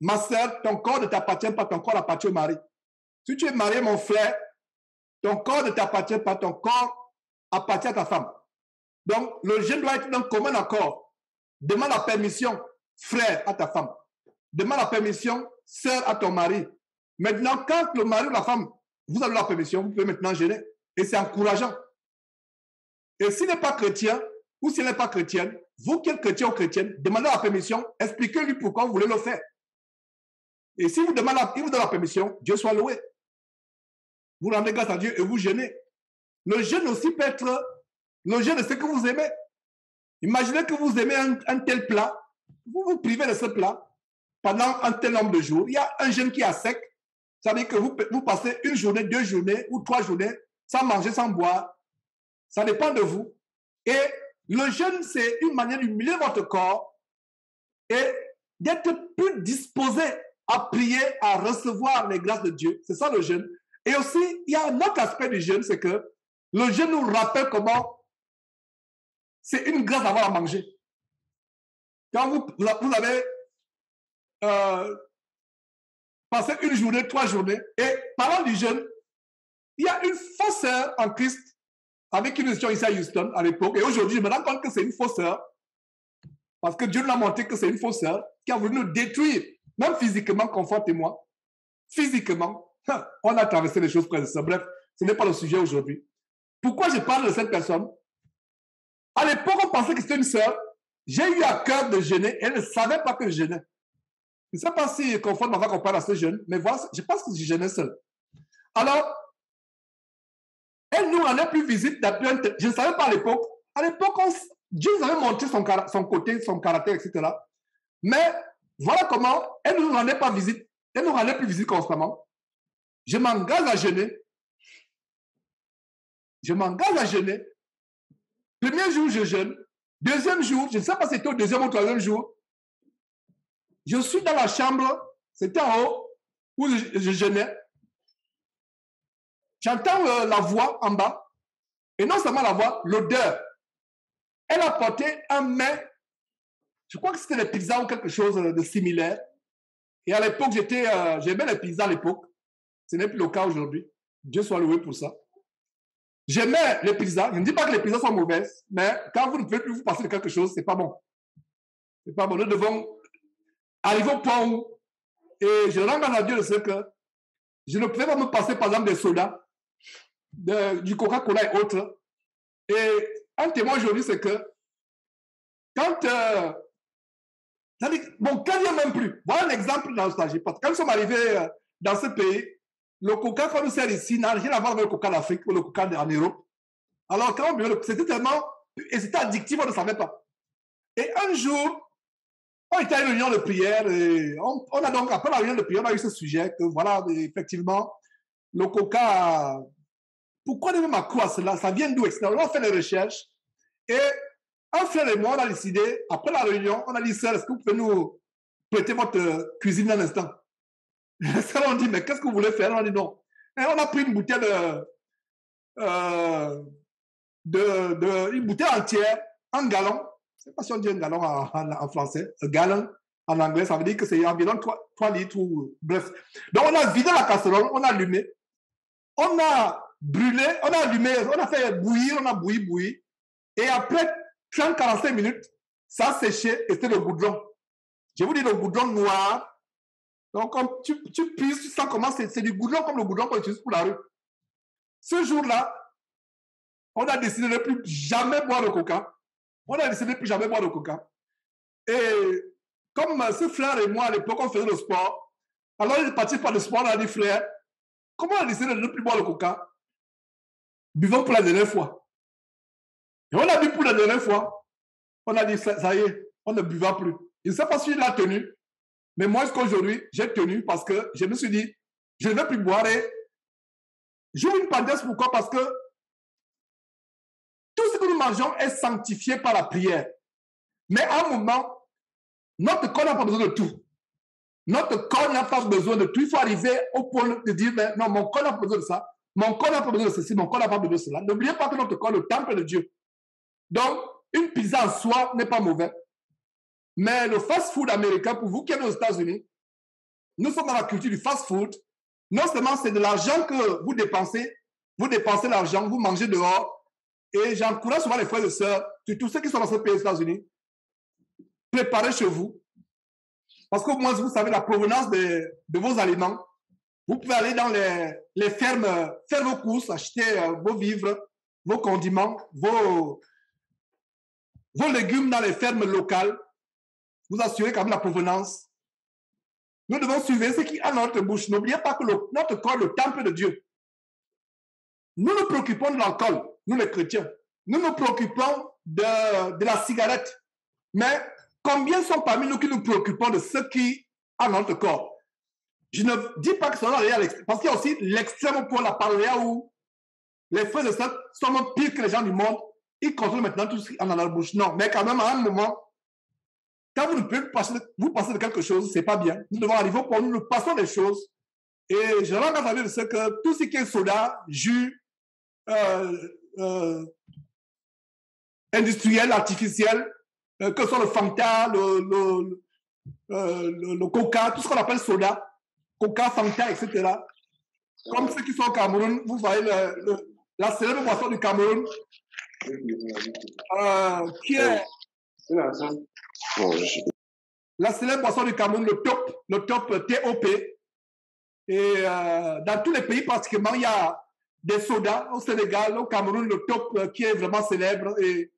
ma soeur, ton corps ne t'appartient pas, ton corps appartient au mari. Si tu es marié, mon frère, ton corps ne t'appartient pas, ton corps appartient à ta femme. Donc, le jeûne doit être dans commun accord. Demande la permission, frère, à ta femme. Demande la permission, sœur, à ton mari. Maintenant, quand le mari ou la femme, vous avez la permission, vous pouvez maintenant jeûner. Et c'est encourageant. Et s'il n'est pas chrétien, ou s'il n'est pas chrétienne, vous qui êtes chrétien ou chrétienne, demandez la permission, expliquez-lui pourquoi vous voulez le faire. Et si vous demandez, il vous donne la permission, Dieu soit loué. Vous rendez grâce à Dieu et vous jeûnez. Le jeûne aussi peut être le jeûne de ce que vous aimez. Imaginez que vous aimez un tel plat, vous vous privez de ce plat pendant un tel nombre de jours. Il y a un jeûne qui est à sec, ça veut dire que vous passez 1 journée, 2 journées ou 3 journées sans manger, sans boire. Ça dépend de vous. Et le jeûne, c'est une manière d'humilier votre corps et d'être plus disposé à prier, à recevoir les grâces de Dieu. C'est ça le jeûne. Et aussi, il y a un autre aspect du jeûne, c'est que le jeûne nous rappelle comment c'est une grâce d'avoir à manger. Quand vous avez passé 1 journée, 3 journées, et parlant du jeûne, il y a une fausse sœur en Christ avec qui nous étions ici à Houston à l'époque, et aujourd'hui, je me rends compte que c'est une fausse sœur, parce que Dieu nous a montré que c'est une fausse sœur qui a voulu nous détruire, même physiquement, confortez-moi. Physiquement, on a traversé les choses près de ça. Bref, ce n'est pas le sujet aujourd'hui. Pourquoi je parle de cette personne? À l'époque, on pensait que c'était une sœur. J'ai eu à cœur de jeûner et elle ne savait pas que je jeûnais. Je ne sais pas si conforme va qu'on parle à ce jeûne, mais voilà, je pense que je jeûnais seul. Alors, elle nous rendait plus visite. Je ne savais pas à l'époque. À l'époque, Dieu nous avait montré son côté, son caractère, etc. Mais voilà comment elle ne nous rendait pas visite. Elle nous rendait plus visite constamment. Je m'engage à jeûner. Je m'engage à jeûner. Premier jour, je jeûne. Deuxième jour, je ne sais pas si c'était au 2e ou 3e jour, je suis dans la chambre, c'était en haut, où je jeûnais. J'entends la voix en bas. Et non seulement la voix, l'odeur. Elle a porté un mets, je crois que c'était des pizzas ou quelque chose de similaire. Et à l'époque, j'aimais les pizzas à l'époque. Ce n'est plus le cas aujourd'hui. Dieu soit loué pour ça. J'aimais les pizzas. Je ne dis pas que les pizzas sont mauvaises, mais quand vous ne pouvez plus vous passer de quelque chose, c'est pas bon. C'est pas bon. Nous devons arriver au point où, et je rends grâce à Dieu de ce que je ne pouvais pas me passer, par exemple, des sodas, du Coca-Cola et autres. Et un témoin aujourd'hui, c'est que quand il n'y a même plus. Voilà un exemple dans le stage. Quand nous sommes arrivés dans ce pays, le coca qu'on nous sert ici n'a rien à voir avec le coca d'Afrique ou le coca en Europe. Alors, quand c'était tellement... Et c'était addictif, on ne savait pas. Et un jour, on était à une réunion de prière et on a donc, après la réunion de prière, on a eu ce sujet que, voilà, effectivement, le coca... Pourquoi on est même accro à cela? Ça vient d'où, etc. On a fait les recherches et un frère et moi, on a décidé, après la réunion, on a dit, sœur, est-ce que vous pouvez nous prêter votre cuisine un instant? Ça, on dit, mais qu'est-ce que vous voulez faire? On a dit non. Et on a pris une bouteille une bouteille entière, un gallon. Je ne sais pas si on dit un gallon en français. Un gallon en anglais, ça veut dire que c'est environ 3 litres ou bref. Donc on a vidé la casserole, on a allumé. On a brûlé, on a allumé, on a fait bouillir, on a bouilli. Et après 30-45 minutes, ça a séché et c'était le goudron. Je vous dis le goudron noir. Donc, comme tu puisses, tu sens comment c'est du goudron comme le goudron qu'on utilise pour la rue. Ce jour-là, on a décidé de ne plus jamais boire de coca. On a décidé de ne plus jamais boire de coca. Et comme ce frère et moi, à l'époque, on faisait le sport, alors il est parti par le sport, on a dit, frère, comment on a décidé de ne plus boire de coca? Buvons pour la dernière fois. Et on a bu pour la dernière fois. On a dit, ça y est, on ne buvra plus. Je ne sais pas si il a tenu. Mais moi, jusqu'aujourd'hui, j'ai tenu parce que je me suis dit, je ne vais plus boire. Et j'ouvre une parenthèse, pourquoi? Parce que tout ce que nous mangeons est sanctifié par la prière. Mais à un moment, Notre corps n'a pas besoin de tout. Notre corps n'a pas besoin de tout. Il faut arriver au point de dire, mais non, mon corps n'a pas besoin de ça. Mon corps n'a pas besoin de ceci. Mon corps n'a pas besoin de cela. N'oubliez pas que notre corps est le temple de Dieu. Donc, une pizza en soi n'est pas mauvais. Mais le fast-food américain, pour vous qui êtes aux États-Unis, nous sommes dans la culture du fast-food. Non seulement c'est de l'argent que vous dépensez l'argent, vous mangez dehors. Et j'encourage souvent les frères et sœurs, surtout ceux qui sont dans ce pays aux États-Unis, préparez chez vous. Parce qu'au moins, vous savez la provenance de vos aliments. Vous pouvez aller dans les fermes, faire vos courses, acheter vos vivres, vos condiments, vos légumes dans les fermes locales. Vous assurez quand même la provenance. Nous devons surveiller ce qui est à notre bouche. N'oubliez pas que notre corps est le temple de Dieu. Nous nous préoccupons de l'alcool, nous les chrétiens. Nous nous préoccupons de la cigarette. Mais combien sont parmi nous qui nous préoccupons de ce qui est à notre corps? Je ne dis pas que ça va aller à l'extrême. Parce qu'il y a aussi l'extrême pour la parole où les frères et sœurs sont même pires que les gens du monde. Ils contrôlent maintenant tout ce qui est dans leur bouche. Non, mais quand même, à un moment, quand vous ne pouvez vous passer de quelque chose, ce n'est pas bien. Nous devons arriver au point où nous passons des choses. Et je rends compte de ce que tout ce qui est soda, jus, industriel, artificiel, que ce soit le Fanta, le Coca, tout ce qu'on appelle soda, Coca, Fanta, etc. Comme ceux qui sont au Cameroun, vous voyez la célèbre boisson du Cameroun, qui est la célèbre boisson du Cameroun, le top TOP. Et dans tous les pays, pratiquement, il y a des sodas au Sénégal, au Cameroun, le top qui est vraiment célèbre. Et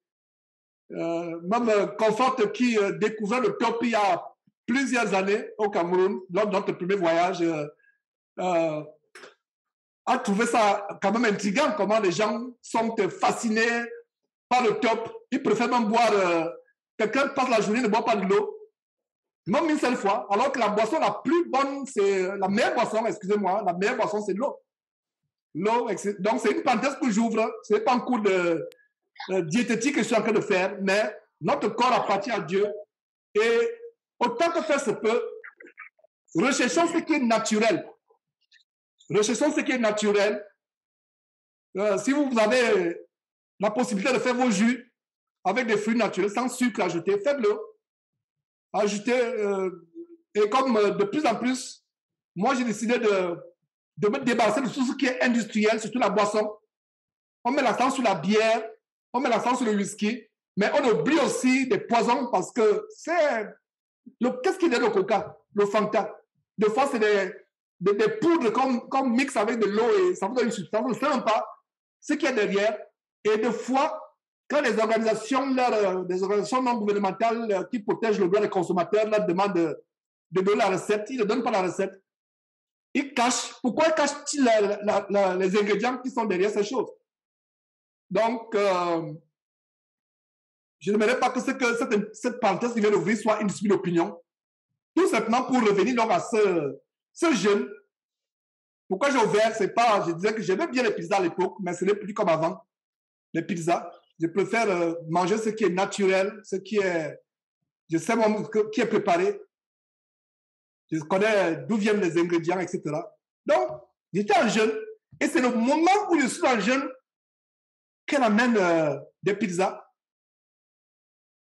même Comfort qui découvrait le top il y a plusieurs années au Cameroun, lors de notre premier voyage, a trouvé ça quand même intriguant, comment les gens sont fascinés par le top. Ils préfèrent même boire, quelqu'un passe la journée, ne boit pas de l'eau, même une seule fois, alors que la boisson la plus bonne, c'est la meilleure boisson, excusez-moi, la meilleure boisson, c'est l'eau. L'eau, donc c'est une parenthèse que j'ouvre, ce n'est pas un cours de diététique que je suis en train de faire, mais notre corps appartient à Dieu. Et autant que faire se peut, recherchons ce qui est naturel. Recherchons ce qui est naturel. Si vous avez la possibilité de faire vos jus avec des fruits naturels, sans sucre ajouté, faites-le. Ajoutez. Et comme de plus en plus, moi j'ai décidé de me débarrasser de tout ce qui est industriel, surtout la boisson. On met l'accent sur la bière, on met l'accent sur le whisky, mais on oublie aussi des poisons parce que c'est... Qu'est-ce qu'il y a dans le Coca, le Fanta? Des fois, c'est des poudres qu'on mixe avec de l'eau et ça vous donne une substance. On ne sait même pas ce qu'il y a derrière. Et des fois, quand les organisations non gouvernementales qui protègent le droit des consommateurs leur demandent de donner la recette, ils ne donnent pas la recette. Ils cachent. Pourquoi cachent-ils les ingrédients qui sont derrière ces choses? Donc, je n'aimerais pas que cette parenthèse qui vient d'ouvrir soit une dispute d'opinion. Tout simplement pour revenir donc à ce jeûne. Pourquoi j'ai ouvert, c'est pas, je disais que j'aimais bien les pizzas à l'époque, mais ce n'est plus comme avant. Les pizzas, je préfère manger ce qui est naturel, ce qui est, je sais qui est préparé. Je connais d'où viennent les ingrédients, etc. Donc, j'étais en jeûne, et c'est le moment où je suis en jeûne qu'elle amène des pizzas.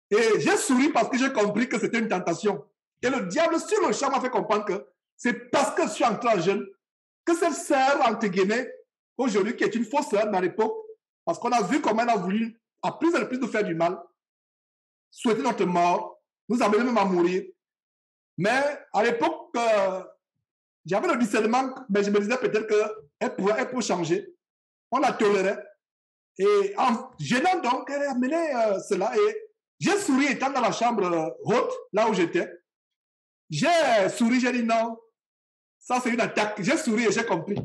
Et j'ai souri parce que j'ai compris que c'était une tentation. Et le diable, sur le champ, m'a fait comprendre que c'est parce que je suis entré en jeûne que cette sœur, entre guillemets, aujourd'hui, qui est une fausse sœur, mais à l'époque, parce qu'on a vu comment elle a voulu, à plusieurs reprises, nous faire du mal, souhaiter notre mort, nous amener même à mourir. Mais à l'époque, j'avais le discernement, mais je me disais peut-être qu'elle pourrait changer. On la tolérait. Et en gênant donc, elle a amené cela. Et j'ai souri étant dans la chambre haute, là où j'étais. J'ai souri, j'ai dit non, ça c'est une attaque. J'ai souri et j'ai compris.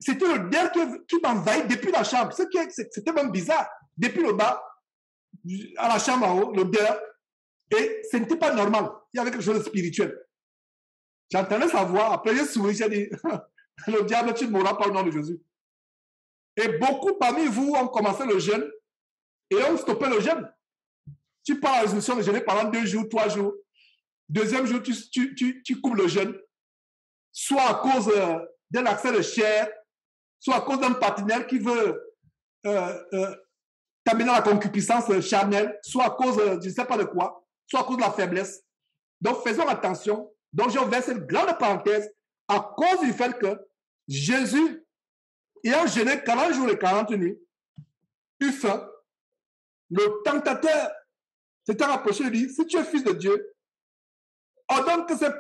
C'était l'odeur qui m'envahit depuis la chambre. C'était même bizarre. Depuis le bas, à la chambre en haut, l'odeur. Et ce n'était pas normal. Il y avait quelque chose de spirituel. J'entendais sa voix. Après, j'ai souri, j'ai dit, le diable, tu ne mourras pas au nom de Jésus. Et beaucoup parmi vous ont commencé le jeûne et ont stoppé le jeûne. tu prends la résolution de jeûner pendant 2 jours, 3 jours. Deuxième jour, tu coupes le jeûne. Soit à cause d'un accès de chair, soit à cause d'un partenaire qui veut t'amener à la concupiscence charnelle, soit à cause, je ne sais pas de quoi, soit à cause de la faiblesse. Donc, faisons attention. Donc, j'ai ouvert cette grande parenthèse à cause du fait que Jésus, ayant jeûné 40 jours et 40 nuits, eut faim. Le tentateur s'était rapproché et dit, si tu es fils de Dieu, ordonne que ces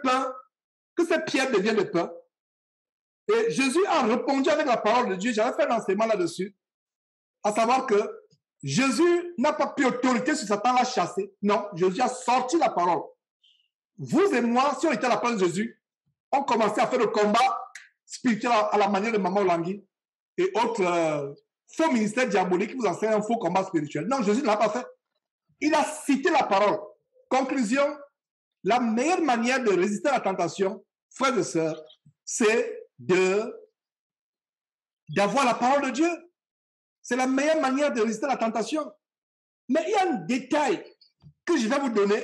pierres deviennent de pain. Et Jésus a répondu avec la parole de Dieu. J'avais fait un enseignement là-dessus. À savoir que Jésus n'a pas pris autorité sur Satan à chasser. Non, Jésus a sorti la parole. Vous et moi, si on était à la place de Jésus, on commençait à faire le combat spirituel à la manière de Maman Langui et autres faux ministères diaboliques qui vous enseignent un faux combat spirituel. Non, Jésus ne l'a pas fait. Il a cité la parole. Conclusion, la meilleure manière de résister à la tentation, frères et sœurs, c'est d'avoir la parole de Dieu. C'est la meilleure manière de résister à la tentation. Mais il y a un détail que je vais vous donner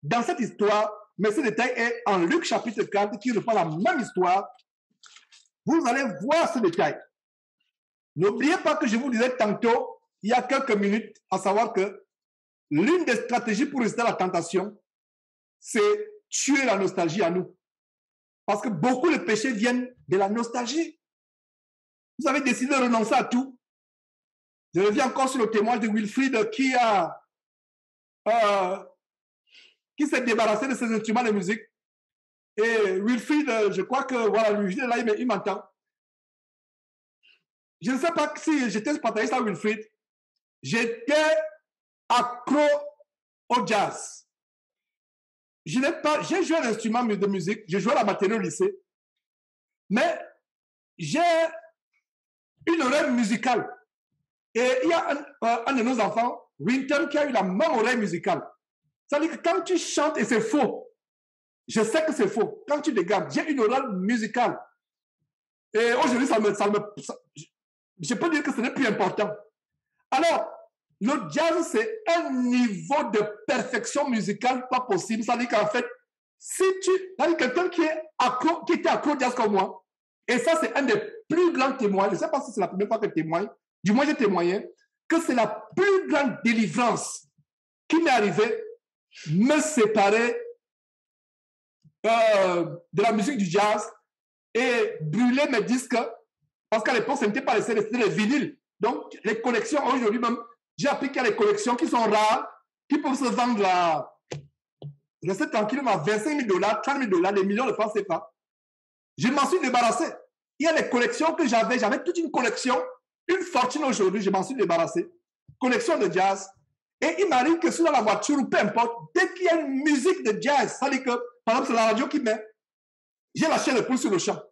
dans cette histoire, mais ce détail est en Luc chapitre 4 qui reprend la même histoire. Vous allez voir ce détail. N'oubliez pas que je vous disais tantôt, il y a quelques minutes, à savoir que l'une des stratégies pour résister à la tentation, c'est tuer la nostalgie à nous. Parce que beaucoup de péchés viennent de la nostalgie. Vous avez décidé de renoncer à tout. Je reviens encore sur le témoignage de Wilfried qui s'est débarrassé de ses instruments de musique. Et Wilfried, je crois que, voilà, lui, là, il m'entend. Je ne sais pas si j'étais spontané à Wilfried. J'étais accro au jazz. J'ai joué un instrument de musique, j'ai joué la batterie au lycée, mais j'ai une oreille musicale. Et il y a un de nos enfants, Winton, qui a eu la même oreille musicale. Ça veut dire que quand tu chantes, et c'est faux, je sais que c'est faux, quand tu dégages, j'ai une oreille musicale. Et aujourd'hui, je peux dire que ce n'est plus important. Alors, le jazz, c'est un niveau de perfection musicale pas possible. Ça veut dire qu'en fait, si tu as quelqu'un qui était accro au jazz comme moi, et ça, c'est un des plus grands témoins, je ne sais pas si c'est la première fois que je témoigne, du moins j'ai témoigné, que c'est la plus grande délivrance qui m'est arrivée, me séparer de la musique du jazz et brûler mes disques, parce qu'à l'époque, ce n'était pas les CD, c'était les vinyles. Donc, les collections, aujourd'hui même, j'ai appris qu'il y a des collections qui sont rares, qui peuvent se vendre à, je sais tranquillement, à $25 000, $30 000, des millions de francs CFA. Je m'en suis débarrassé. Il y a des collections que j'avais toute une collection, une fortune aujourd'hui, je m'en suis débarrassé. Collection de jazz. Et il m'arrive que sur la voiture, ou peu importe, dès qu'il y a une musique de jazz, ça veut dire que, par exemple, c'est la radio qui met, j'ai lâché le pouls sur le champ.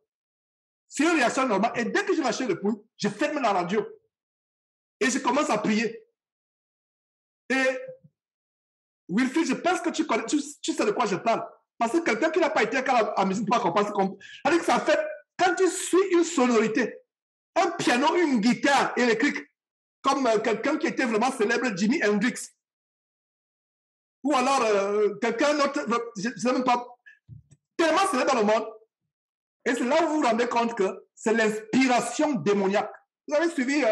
C'est une réaction normale. Et dès que j'ai lâché le pouls, je ferme la radio. Et je commence à prier. Et Wilfried, je pense que tu sais de quoi je parle. Parce que quelqu'un qui n'a pas été à la musique ne peut pas comprendre. C'est-à-dire que ça fait, quand tu suis une sonorité, un piano, une guitare électrique, comme quelqu'un qui était vraiment célèbre, Jimi Hendrix, ou alors quelqu'un d'autre, je ne sais même pas, tellement célèbre dans le monde. Et c'est là où vous vous rendez compte que c'est l'inspiration démoniaque. Vous avez suivi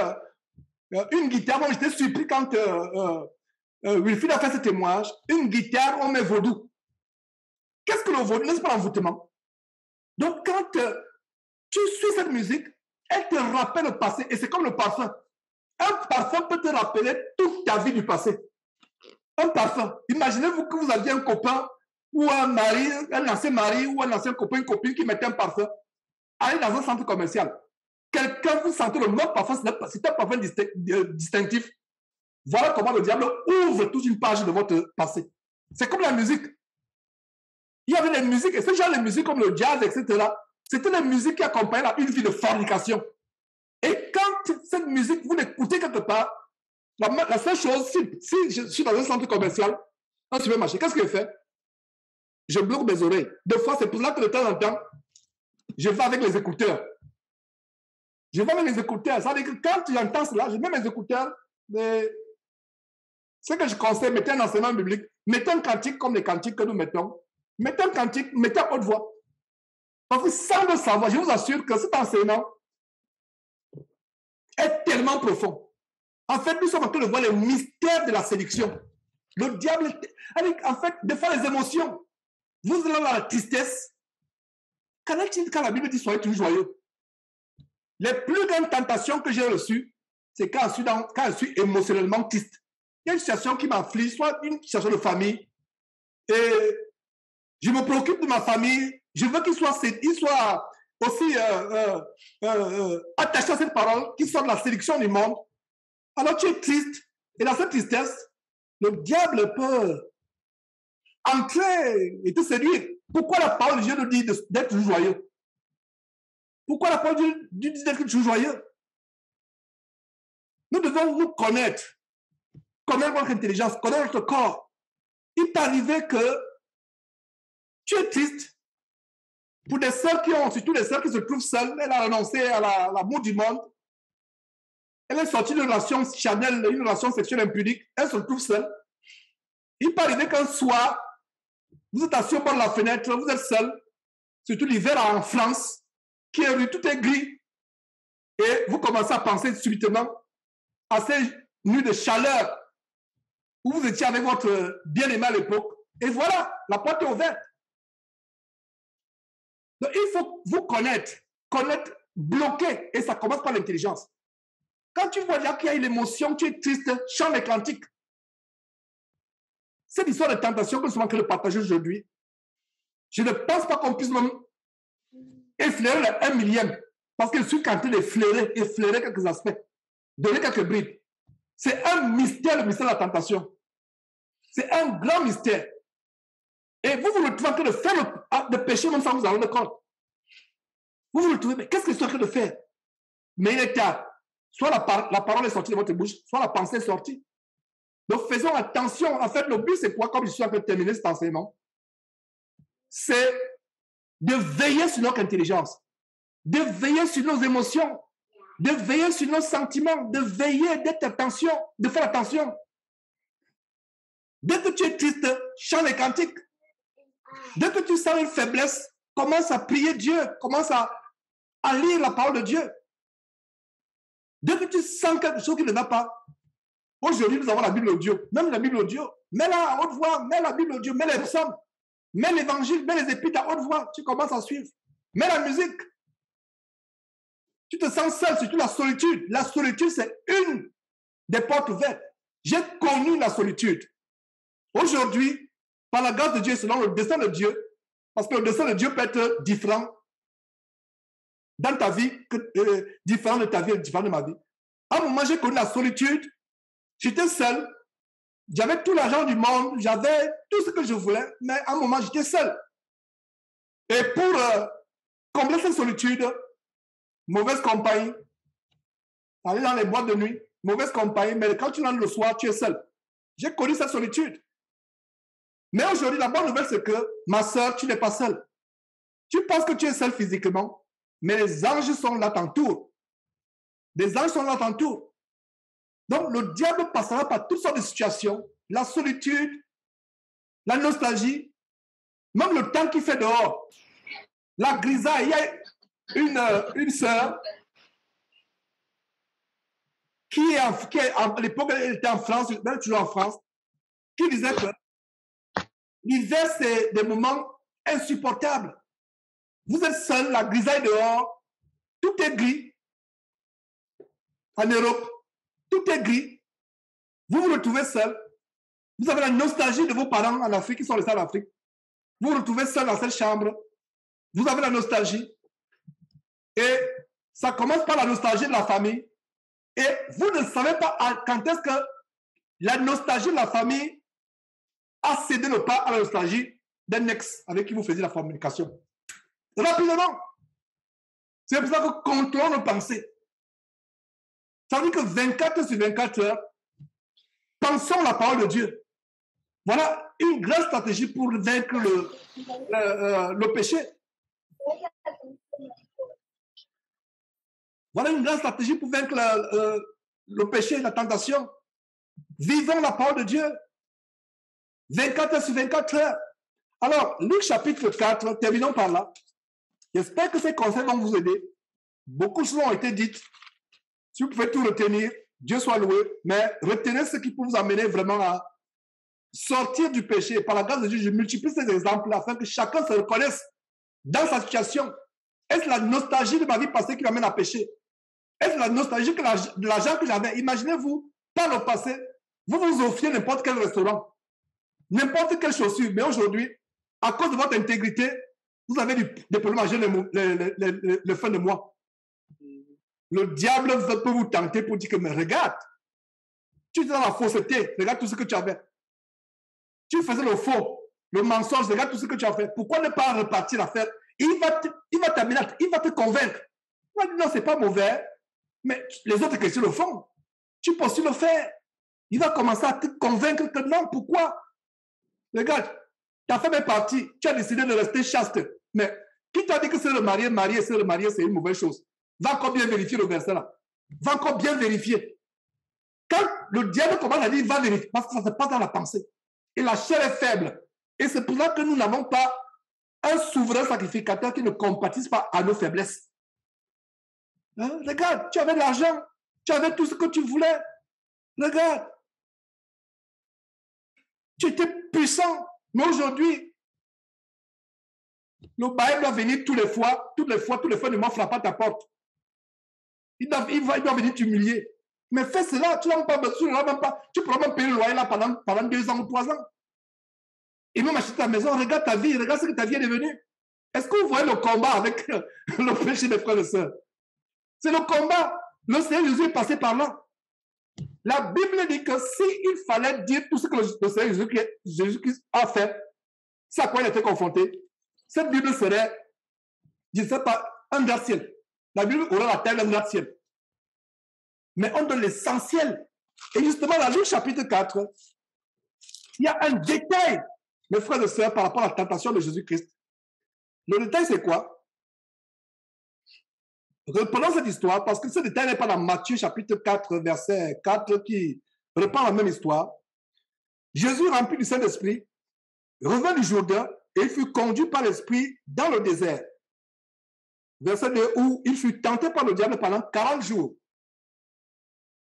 une guitare, moi j'étais surpris quand Wilfried a fait ce témoignage, une guitare, on met vaudou. Qu'est-ce que le vaudou? N'est-ce pas l'envoûtement? Donc quand tu suis cette musique, elle te rappelle le passé, et c'est comme le parfum. Un parfum peut te rappeler toute ta vie du passé. Un parfum. Imaginez-vous que vous aviez un copain, ou un mari, un ancien mari, ou un ancien copain, une copine qui mettait un parfum. Allez dans un centre commercial. Quelqu'un, vous sentez le même parfum, c'est un parfum distinctif. Voilà comment le diable ouvre toute une page de votre passé. C'est comme la musique. Il y avait des musiques, et ce genre de musique comme le jazz, etc., c'était la musique qui accompagnait une vie de fornication. Et quand cette musique, vous l'écoutez quelque part, la seule chose, si je suis dans un centre commercial, un supermarché, qu'est-ce que je fais? Je bloque mes oreilles. Des fois, c'est pour ça que de temps en temps, je vais avec les écouteurs. Je vais avec les écouteurs. Ça veut dire que quand j'entends cela, je mets mes écouteurs, mais Ce que je conseille, mettez un enseignement biblique, mettez un cantique comme les cantiques que nous mettons, mettez un cantique, mettez à haute voix. Parce que sans le savoir, je vous assure que cet enseignement est tellement profond. En fait, nous sommes en train de voir les mystères de la séduction. Le diable, en fait, des fois les émotions. Vous allez dans la tristesse. Quand la Bible dit soyez toujours joyeux, les plus grandes tentations que j'ai reçues, c'est quand je suis émotionnellement triste. Il y a une situation qui m'afflige, soit une situation de famille, et je me préoccupe de ma famille, je veux qu'il soit aussi attaché à cette parole, qu'il soit de la séduction du monde. Alors tu es triste, et dans cette tristesse, le diable peut entrer et te séduire. Pourquoi la parole de Dieu nous dit d'être joyeux? Pourquoi la parole de Dieu dit d'être joyeux? Nous devons nous connaître notre intelligence, connaître notre corps. Il peut arriver que tu es triste. Pour des sœurs surtout des sœurs qui se trouvent seules, elle a renoncé à l'amour du monde. Elle est sortie d'une relation charnelle, une relation sexuelle impudique. Elle se trouve seule. Il peut arriver qu'un soir, vous êtes assis au bord de la fenêtre, vous êtes seul, surtout l'hiver en France, qui est rue, tout est gris. Et vous commencez à penser subitement à ces nuits de chaleur où vous étiez avec votre bien-aimé à l'époque. Et voilà, la porte est ouverte. Donc, il faut vous connaître, bloquer, et ça commence par l'intelligence. Quand tu vois qu'il y a une émotion, tu es triste, chante les cantiques. Cette histoire de tentation que nous sommes en train de partager aujourd'hui, je ne pense pas qu'on puisse même effleurer le 1 millième, parce que je suis en train d'effleurer quelques aspects, donner quelques bribes. C'est un mystère, le mystère de la tentation. C'est un grand mystère. Et vous vous retrouvez en train de faire de péché même sans vous en rendre compte. Vous vous retrouvez, mais qu'est-ce que je suis en train de faire? Mais il est tard. Soit la parole est sortie de votre bouche, soit la pensée est sortie. Donc faisons attention. En fait, le but, c'est quoi, comme je suis en train de terminer cet enseignement? C'est de veiller sur notre intelligence, de veiller sur nos émotions, de veiller sur nos sentiments, de veiller, d'être attention, de faire attention. Dès que tu es triste, chante les cantiques. Dès que tu sens une faiblesse, commence à prier Dieu, commence à lire la parole de Dieu. Dès que tu sens quelque chose qui ne va pas, aujourd'hui nous avons la Bible audio, même la Bible audio, mets-la à haute voix, mets la Bible audio, mets les psaumes, mets l'évangile, mets les épîtres à haute voix, tu commences à suivre. Mets la musique. Tu te sens seul, surtout la solitude. La solitude, c'est une des portes ouvertes. J'ai connu la solitude. Aujourd'hui, par la grâce de Dieu, selon le dessein de Dieu, parce que le dessein de Dieu peut être différent dans ta vie, différent de ta vie et différent de ma vie. À un moment, j'ai connu la solitude. J'étais seul. J'avais tout l'argent du monde. J'avais tout ce que je voulais. Mais à un moment, j'étais seul. Et pour combler cette solitude, mauvaise compagnie, aller dans les boîtes de nuit, mauvaise compagnie, mais quand tu rentres le soir, tu es seul. J'ai connu cette solitude. Mais aujourd'hui, la bonne nouvelle, c'est que, ma soeur, tu n'es pas seule. Tu penses que tu es seul physiquement, mais les anges sont là, t'entourent. Les anges sont là, t'entourent. Donc, le diable passera par toutes sortes de situations, la solitude, la nostalgie, même le temps qu'il fait dehors, la grisaille. Il y a une sœur qui à l'époque, elle était en France, même toujours en France, qui disait que l'hiver, c'est des moments insupportables. Vous êtes seul, la grisaille dehors, tout est gris. En Europe, tout est gris. Vous vous retrouvez seul. Vous avez la nostalgie de vos parents en Afrique, qui sont restés en Afrique. Vous vous retrouvez seul dans cette chambre. Vous avez la nostalgie. Et ça commence par la nostalgie de la famille. Et vous ne savez pas quand est-ce que la nostalgie de la famille a cédé le pas à la nostalgie d'un ex avec qui vous faisiez la communication. Rapidement. C'est pour ça que contrôlons nos pensées. Ça veut dire que 24 heures sur 24 heures, pensons la parole de Dieu. Voilà une grande stratégie pour vaincre le péché. Voilà une grande stratégie pour vaincre le péché, la tentation. Vivons la parole de Dieu. 24 heures sur 24 heures. Alors, Luc chapitre 4, terminons par là. J'espère que ces conseils vont vous aider. Beaucoup de choses ont été dites. Si vous pouvez tout retenir, Dieu soit loué, mais retenez ce qui peut vous amener vraiment à sortir du péché. Par la grâce de Dieu, je multiplie ces exemples afin que chacun se reconnaisse dans sa situation. Est-ce la nostalgie de ma vie passée qui m'amène à pécher? Est-ce la nostalgie de l'argent que j'avais? Imaginez-vous, par le passé, vous vous offriez n'importe quel restaurant, n'importe quelle chaussure, mais aujourd'hui, à cause de votre intégrité, vous avez des problèmes à gérer le fin de mois. Le diable peut vous tenter pour dire que, mais regarde, tu es dans la fausseté, regarde tout ce que tu avais. Tu faisais le faux, le mensonge, regarde tout ce que tu as fait. Pourquoi ne pas repartir l'affaire? Il va t'amener, il va te convaincre. Il va dire, non, c'est pas mauvais, mais les autres questions le font. Tu peux aussi le faire. Il va commencer à te convaincre que non, pourquoi? Regarde, ta femme est partie, tu as décidé de rester chaste. Mais qui t'a dit que c'est le marié, c'est une mauvaise chose? Va encore bien vérifier le verset là. Va encore bien vérifier. Quand le diable commence à dire, il va vérifier, parce que ça se passe dans la pensée. Et la chair est faible. Et c'est pour ça que nous n'avons pas un souverain sacrificateur qui ne compatisse pas à nos faiblesses. Hein? Regarde, tu avais de l'argent, tu avais tout ce que tu voulais. Regarde. Tu étais puissant. Mais aujourd'hui, le bail doit venir toutes les fois, ne m'en frappe pas ta porte. Il doit venir t'humilier. Mais fais cela, tu n'as même pas besoin, tu pourras même payer le loyer là pendant 2 ans ou 3 ans. Et même acheter ta maison, regarde ta vie, regarde ce que ta vie est devenue. Est-ce que vous voyez le combat avec le péché des frères et sœurs? C'est le combat. Le Seigneur Jésus est passé par là. La Bible dit que s'il fallait dire tout ce que le Seigneur Jésus-Christ a fait, c'est à quoi il a été confronté, cette Bible serait, je ne sais pas, un gratte-ciel. La Bible aurait la taille d'un gratte-ciel. Mais on donne l'essentiel. Et justement, dans Luc chapitre 4, il y a un détail, mes frères et sœurs, par rapport à la tentation de Jésus-Christ. Le détail, c'est quoi? Reprenons cette histoire, parce que ce détail n'est pas dans Matthieu chapitre 4, verset 4, qui reprend la même histoire. Jésus, rempli du Saint-Esprit, revint du Jourdain et il fut conduit par l'Esprit dans le désert. Verset 2, où il fut tenté par le diable pendant 40 jours.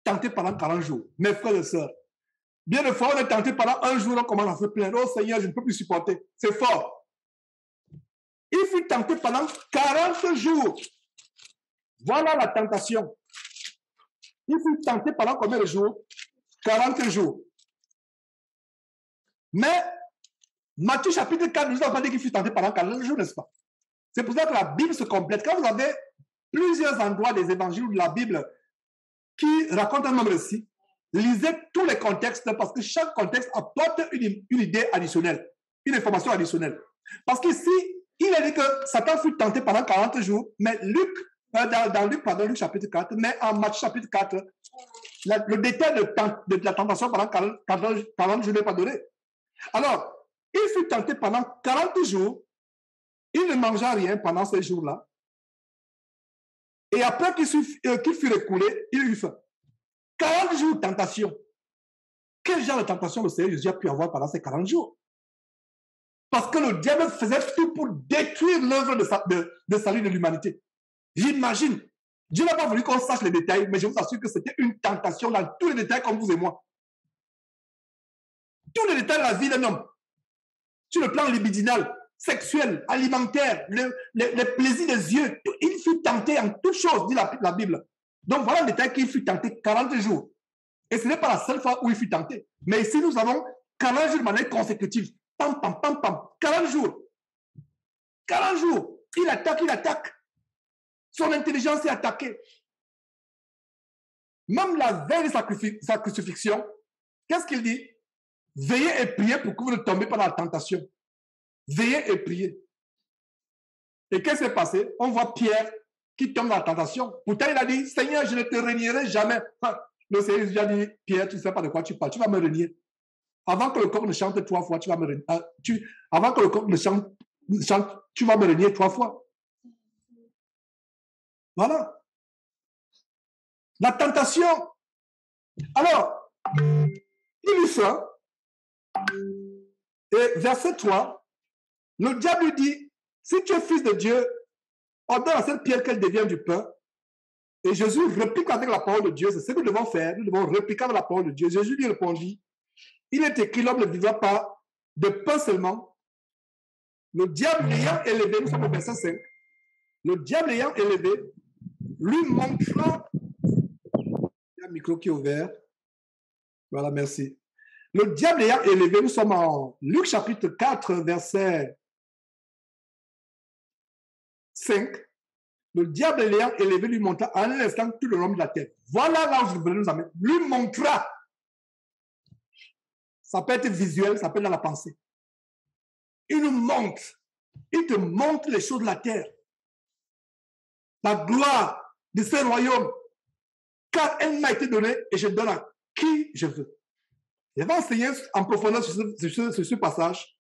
Tenté pendant 40 jours. Mes frères et sœurs, bien de fois, on est tenté pendant 1 jour, on commence à se plaindre. Oh Seigneur, je ne peux plus supporter. C'est fort. Il fut tenté pendant 40 jours. Voilà la tentation. Il fut tenté pendant combien de jours? 40 jours. Mais Matthieu chapitre 4 nous a pas dit qu'il fut tenté pendant 40 jours, n'est-ce pas? C'est pour ça que la Bible se complète. Quand vous avez plusieurs endroits des évangiles ou de la Bible qui racontent un même récit, lisez tous les contextes parce que chaque contexte apporte une idée additionnelle, une information additionnelle. Parce qu'ici, il a dit que Satan fut tenté pendant 40 jours, mais dans Luc chapitre 4, mais en Matthieu chapitre 4, le détail de la tentation pendant 40 jours n'est pas donné. Alors, il fut tenté pendant 40 jours, il ne mangea rien pendant ces jours-là, et après qu'il fut écoulé, il eut faim. 40 jours de tentation. Quel genre de tentation le Seigneur Jésus a pu avoir pendant ces 40 jours? Parce que le diable faisait tout pour détruire l'œuvre de salut de l'humanité. J'imagine. Dieu n'a pas voulu qu'on sache les détails, mais je vous assure que c'était une tentation dans tous les détails comme vous et moi. Tous les détails de la vie d'un homme. Sur le plan libidinal, sexuel, alimentaire, les plaisirs des yeux. Il fut tenté en toutes choses, dit la Bible. Donc voilà le détail qu'il fut tenté 40 jours. Et ce n'est pas la seule fois où il fut tenté. Mais ici, nous avons 40 jours de manière consécutive. Pam, pam, pam, pam. 40 jours. 40 jours. Il attaque. Son intelligence est attaquée. Même la veille de sa crucifixion, qu'est-ce qu'il dit? Veillez et priez pour que vous ne tombez pas dans la tentation. Veillez et priez. Et qu'est-ce qui s'est passé? On voit Pierre qui tombe dans la tentation. Pourtant, il a dit, Seigneur, je ne te renierai jamais. Le Seigneur Jésus a dit, Pierre, tu ne sais pas de quoi tu parles, tu vas me renier. Avant que le coq ne chante 3 fois, tu vas me renier. Avant que le coq ne chante, tu vas me renier 3 fois. Voilà. La tentation. Alors, Il lui sort. Et verset 3, le diable lui dit, si tu es fils de Dieu, ordonne à cette pierre qu'elle devienne du pain. Et Jésus réplique avec la parole de Dieu. C'est ce que nous devons faire. Nous devons répliquer avec la parole de Dieu. Jésus lui répondit, il est écrit, l'homme ne vivra pas de pain seulement. Le diable l'ayant élevé, nous sommes au verset 5, le diable l'ayant élevé, lui montra, il y a un micro qui est ouvert, voilà, merci. Le diable l'ayant élevé, nous sommes en Luc chapitre 4, verset 5, le diable l'ayant élevé, lui montra à un instant tout le long de la terre. Voilà là où je voulais nous amener. Lui montra. Ça peut être visuel, ça peut être dans la pensée. Il nous montre. Il te montre les choses de la terre. La gloire de ce royaume. Car elle m'a été donnée et je donne à qui je veux. Je vais enseigner en profondeur sur ce passage.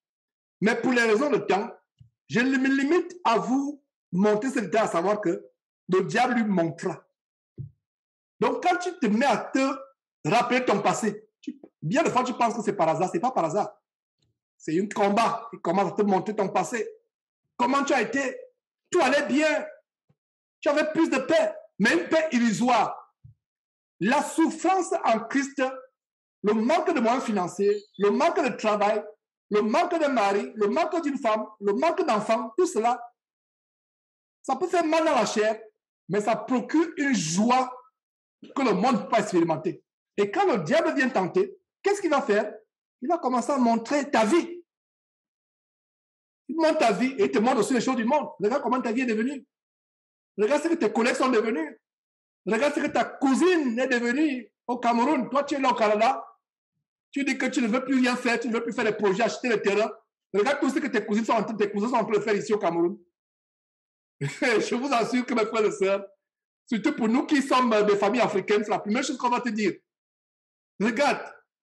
Mais pour les raisons de temps, je me limite à vous montrer ce détail, à savoir que le diable lui montra. Donc, quand tu te mets à te rappeler ton passé, bien de fois tu penses que c'est par hasard. Ce n'est pas par hasard. C'est un combat qui commence à te montrer ton passé. Comment tu as été? Tout allait bien. Tu avais plus de paix, mais une paix illusoire. La souffrance en Christ, le manque de moyens financiers, le manque de travail, le manque de mari, le manque d'une femme, le manque d'enfants, tout cela, ça peut faire mal dans la chair, mais ça procure une joie que le monde ne peut pas expérimenter. Et quand le diable vient tenter, qu'est-ce qu'il va faire? Il va commencer à montrer ta vie. Il montre ta vie et il te montre aussi les choses du monde. Regarde comment ta vie est devenue. Regarde ce que tes collègues sont devenus. Regarde ce que ta cousine est devenue au Cameroun. Toi, tu es là au Canada. Tu dis que tu ne veux plus rien faire, tu ne veux plus faire des projets, acheter les terrains. Regarde tout ce que tes cousins sont en train de faire ici au Cameroun. Je vous assure que mes frères et sœurs, surtout pour nous qui sommes des familles africaines, c'est la première chose qu'on va te dire. Regarde,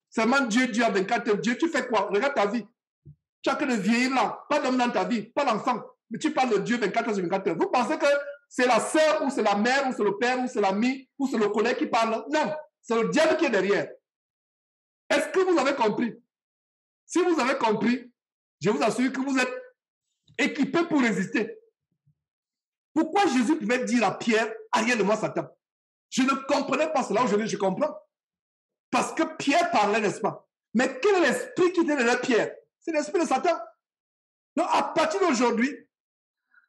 seulement Dieu, Dieu a 24 heures. Dieu, tu fais quoi? Regarde ta vie. Tu as que de vieillir là, pas d'homme dans ta vie, pas d'enfant. Mais tu parles de Dieu 24 heures sur 24 heures. Vous pensez que c'est la sœur, ou c'est la mère, ou c'est le père, ou c'est l'ami, ou c'est le collègue qui parle? Non, c'est le diable qui est derrière. Est-ce que vous avez compris? Si vous avez compris, je vous assure que vous êtes équipés pour résister. Pourquoi Jésus pouvait dire à Pierre, arrière de moi Satan? Je ne comprenais pas cela, aujourd'hui je comprends. Parce que Pierre parlait, n'est-ce pas? Mais quel est l'esprit qui était derrière Pierre? C'est l'esprit de Satan. Donc à partir d'aujourd'hui,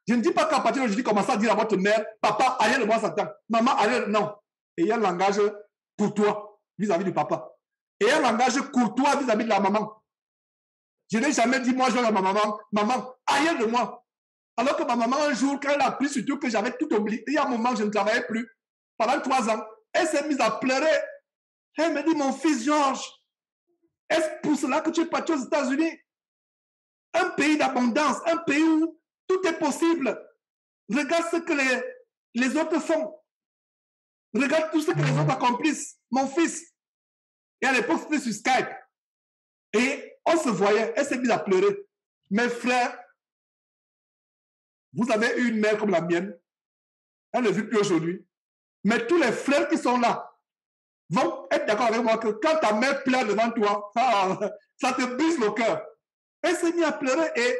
je ne dis pas qu'à partir d'aujourd'hui, commencez à dire à votre mère, papa, arrière de moi Satan. Maman, arrière, non. Et il y a un langage courtois vis-à-vis du papa. Et il y a un langage courtois vis-à-vis de la maman. Je n'ai jamais dit, moi, je vais à ma maman, maman, arrière de moi. Alors que ma maman, un jour, quand elle a appris surtout que j'avais tout oublié, il y a un moment, je ne travaillais plus. Pendant 3 ans, elle s'est mise à pleurer. Elle me dit, mon fils Georges, est-ce pour cela que tu es parti aux États-Unis? Un pays d'abondance, un pays où tout est possible. Regarde ce que les autres font. Regarde tout ce que les autres accomplissent. Mon fils. Et à l'époque, c'était sur Skype. Et on se voyait. Elle s'est mise à pleurer. Mes frères, vous avez eu une mère comme la mienne. Elle ne vit plus aujourd'hui. Mais tous les frères qui sont là vont être d'accord avec moi que quand ta mère pleure devant toi, ça te brise le cœur. Elle s'est mise à pleurer et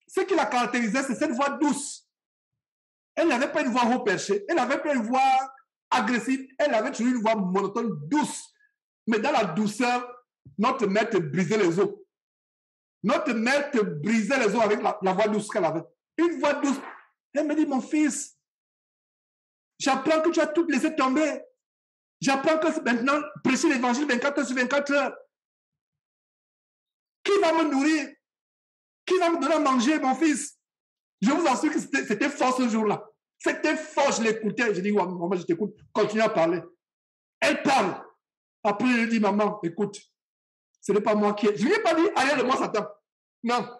ce qui la caractérisait, c'est cette voix douce. Elle n'avait pas une voix haut perchée. Elle n'avait pas une voix agressive. Elle avait toujours une voix monotone, douce. Mais dans la douceur, notre mère te brisait les os. Notre mère te brisait les os avec la voix douce qu'elle avait. Une voix douce. Elle me dit, mon fils, j'apprends que tu as tout laissé tomber. J'apprends que maintenant, prêcher l'évangile 24 heures sur 24 heures. Qui va me nourrir? Qui va me donner à manger, mon fils? Je vous assure que c'était fort ce jour-là. C'était fort, je l'écoutais. Je dis, ouais, maman, je t'écoute. Continue à parler. Elle parle. Après, je dis, maman, écoute, ce n'est pas moi qui ai... Je ne lui ai pas dit, allez, de moi, Satan. Non.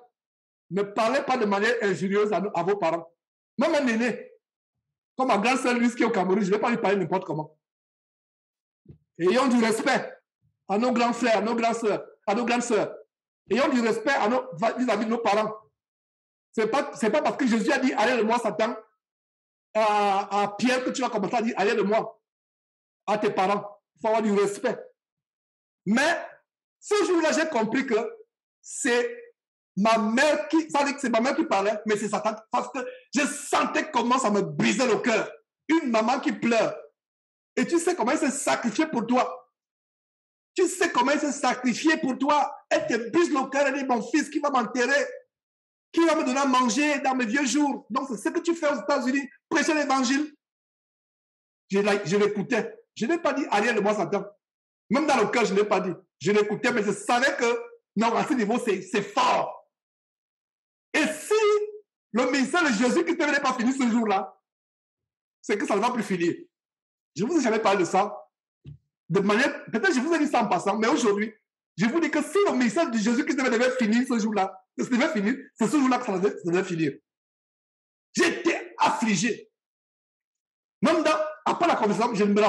Ne parlez pas de manière injurieuse à vos parents. Même un aîné, comme ma grande sœur Louise qui est au Cameroun, je ne vais pas lui parler n'importe comment. Ayons du respect à nos grands frères, à nos grandes sœurs, à nos grandes sœurs. Ayons du respect vis-à-vis de nos parents. Ce n'est pas parce que Jésus a dit, allez de moi, Satan, à Pierre que tu vas commencer à dire, allez de moi, à tes parents. Il faut avoir du respect. Mais ce jour-là, j'ai compris que c'est ma mère qui, ça veut dire que c'est ma mère qui parlait, mais c'est Satan, parce que je sentais comment ça me brisait le cœur. Une maman qui pleure. Et tu sais comment elle s'est sacrifiée pour toi. Tu sais comment elle s'est sacrifiée pour toi. Elle te brise le cœur, elle dit, mon fils qui va m'enterrer, qui va me donner à manger dans mes vieux jours. Donc c'est ce que tu fais aux États-Unis, prêcher l'évangile. Je l'écoutais. Je n'ai pas dit arrière de moi Satan. Même dans le cœur, je ne l'ai pas dit. Je l'écoutais, mais je savais que non, à ce niveau, c'est fort. Et si le ministère de Jésus qui ne pas fini ce jour-là, c'est que ça ne va plus finir. Je ne vous ai jamais parlé de ça. De manière, peut-être je vous ai dit ça en passant, mais aujourd'hui, je vous dis que si le ministère de Jésus qui devait finir ce jour-là, c'est ce jour-là que ça devait finir. J'étais affligé. Même après la conversation, je me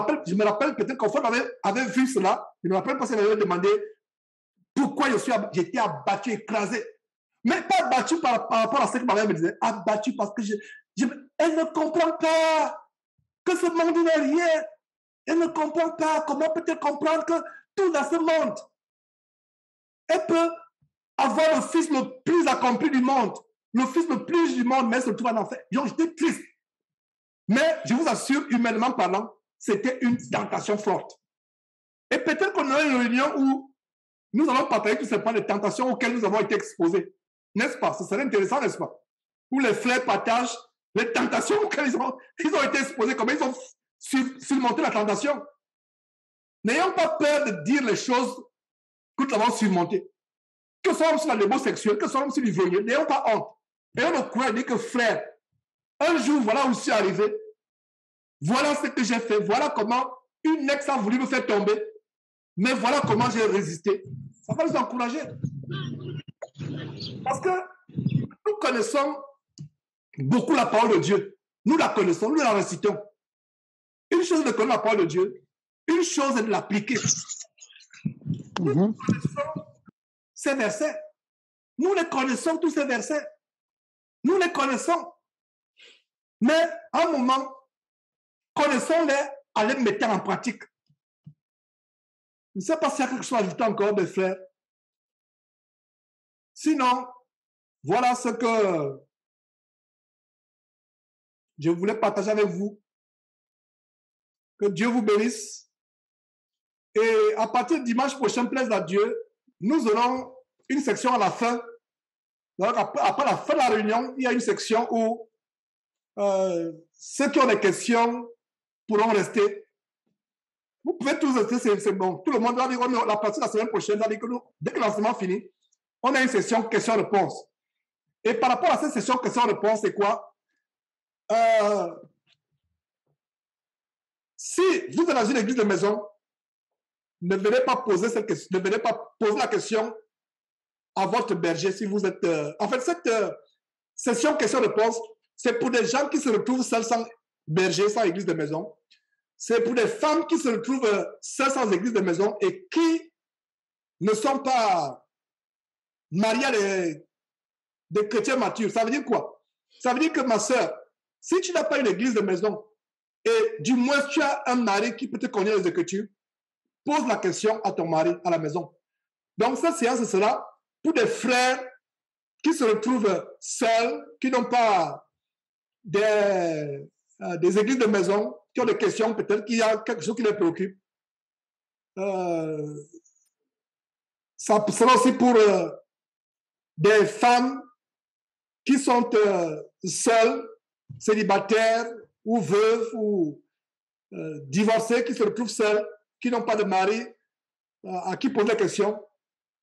rappelle peut-être qu'en fait, on avait vu cela. Je me rappelle parce qu'elle avait demandé pourquoi j'étais abattu, écrasé. Mais pas abattu par rapport à ce que ma mère me disait. Abattu parce que elle ne comprend pas que ce monde n'est rien. Elle ne comprend pas. Comment peut-elle comprendre que tout dans ce monde, elle peut avoir le fils le plus accompli du monde, le fils le plus du monde, mais elle se trouve en enfer. J'étais triste. Mais je vous assure, humainement parlant, c'était une tentation forte. Et peut-être qu'on a une réunion où nous allons partager tous ces points de tentation auxquels nous avons été exposés. N'est-ce pas? Ce serait intéressant, n'est-ce pas? Où les frères partagent les tentations auxquelles ils ont été exposés, comment ils ont surmonté la tentation. N'ayons pas peur de dire les choses que nous avons surmontées. Que ce soit sur la démo sexuelle, que ce soit sur l'ivoirien, n'ayons pas honte. Ayons le courage de dire que frère, un jour, voilà où je suis arrivé. Voilà ce que j'ai fait. Voilà comment une ex a voulu me faire tomber. Mais voilà comment j'ai résisté. Ça va nous encourager. Parce que nous connaissons beaucoup la parole de Dieu. Nous la connaissons, nous la récitons. Une chose est de connaître la parole de Dieu. Une chose est de l'appliquer. Nous connaissons ces versets. Nous les connaissons, tous ces versets. Nous les connaissons. Mais à un moment, connaissons-les en les mettant en pratique. Je ne sais pas s'il y a quelque chose à ajouter encore, mes frères. Sinon, voilà ce que je voulais partager avec vous. Que Dieu vous bénisse. Et à partir de dimanche prochain, plaise à Dieu, nous aurons une section à la fin. Donc, après la fin de la réunion, il y a une section où ceux qui ont des questions pourront rester. Vous pouvez tous rester, c'est bon. Tout le monde va dire, la partie de la semaine prochaine, va dire que dès que l'enseignement finit, on a une session questions-réponses. Et par rapport à cette session questions-réponses, c'est quoi? Si vous êtes dans une église de maison, ne venez pas poser cette question, ne venez pas poser la question à votre berger si vous êtes... En fait, cette session questions-réponses, c'est pour des gens qui se retrouvent seuls sans berger, sans église de maison. C'est pour des femmes qui se retrouvent seules sans église de maison et qui ne sont pas mariées à des chrétiens matures. Ça veut dire quoi? Ça veut dire que ma soeur, si tu n'as pas une église de maison et du moins tu as un mari qui peut te connaître les Écritures, pose la question à ton mari à la maison. Donc cette séance sera pour des frères qui se retrouvent seuls, qui n'ont pas des églises de maison, qui ont des questions, peut-être qu'il y a quelque chose qui les préoccupe. Ça sera aussi pour des femmes qui sont seules, célibataires ou veuves ou divorcées, qui se retrouvent seules, qui n'ont pas de mari, à qui poser des questions.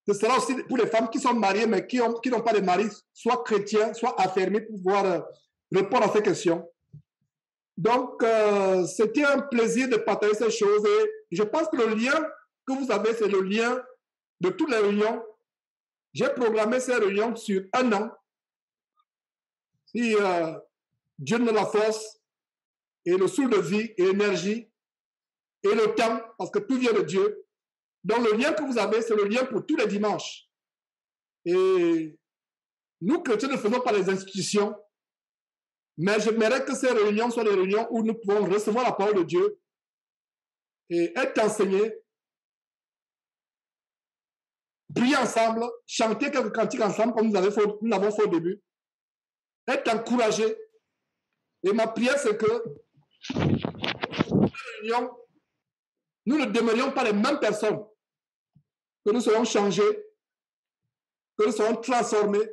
Ce sera aussi pour les femmes qui sont mariées mais qui n'ont pas de mari, soit chrétiens, soit affermés, pour pouvoir répondre à ces questions. Donc, c'était un plaisir de partager ces choses et je pense que le lien que vous avez, c'est le lien de toutes les réunions. J'ai programmé ces réunions sur 1 an. Si Dieu nous la force et le souffle de vie et l'énergie et le temps, parce que tout vient de Dieu. Donc, le lien que vous avez, c'est le lien pour tous les dimanches. Et nous, chrétiens, ne faisons pas les institutions. Mais j'aimerais que ces réunions soient des réunions où nous pouvons recevoir la parole de Dieu et être enseignés prier ensemble, chanter quelques cantiques ensemble, comme nous l'avons fait au début, être encouragé. Et ma prière, c'est que nous ne demeurions pas les mêmes personnes, que nous serons changés, que nous serons transformés.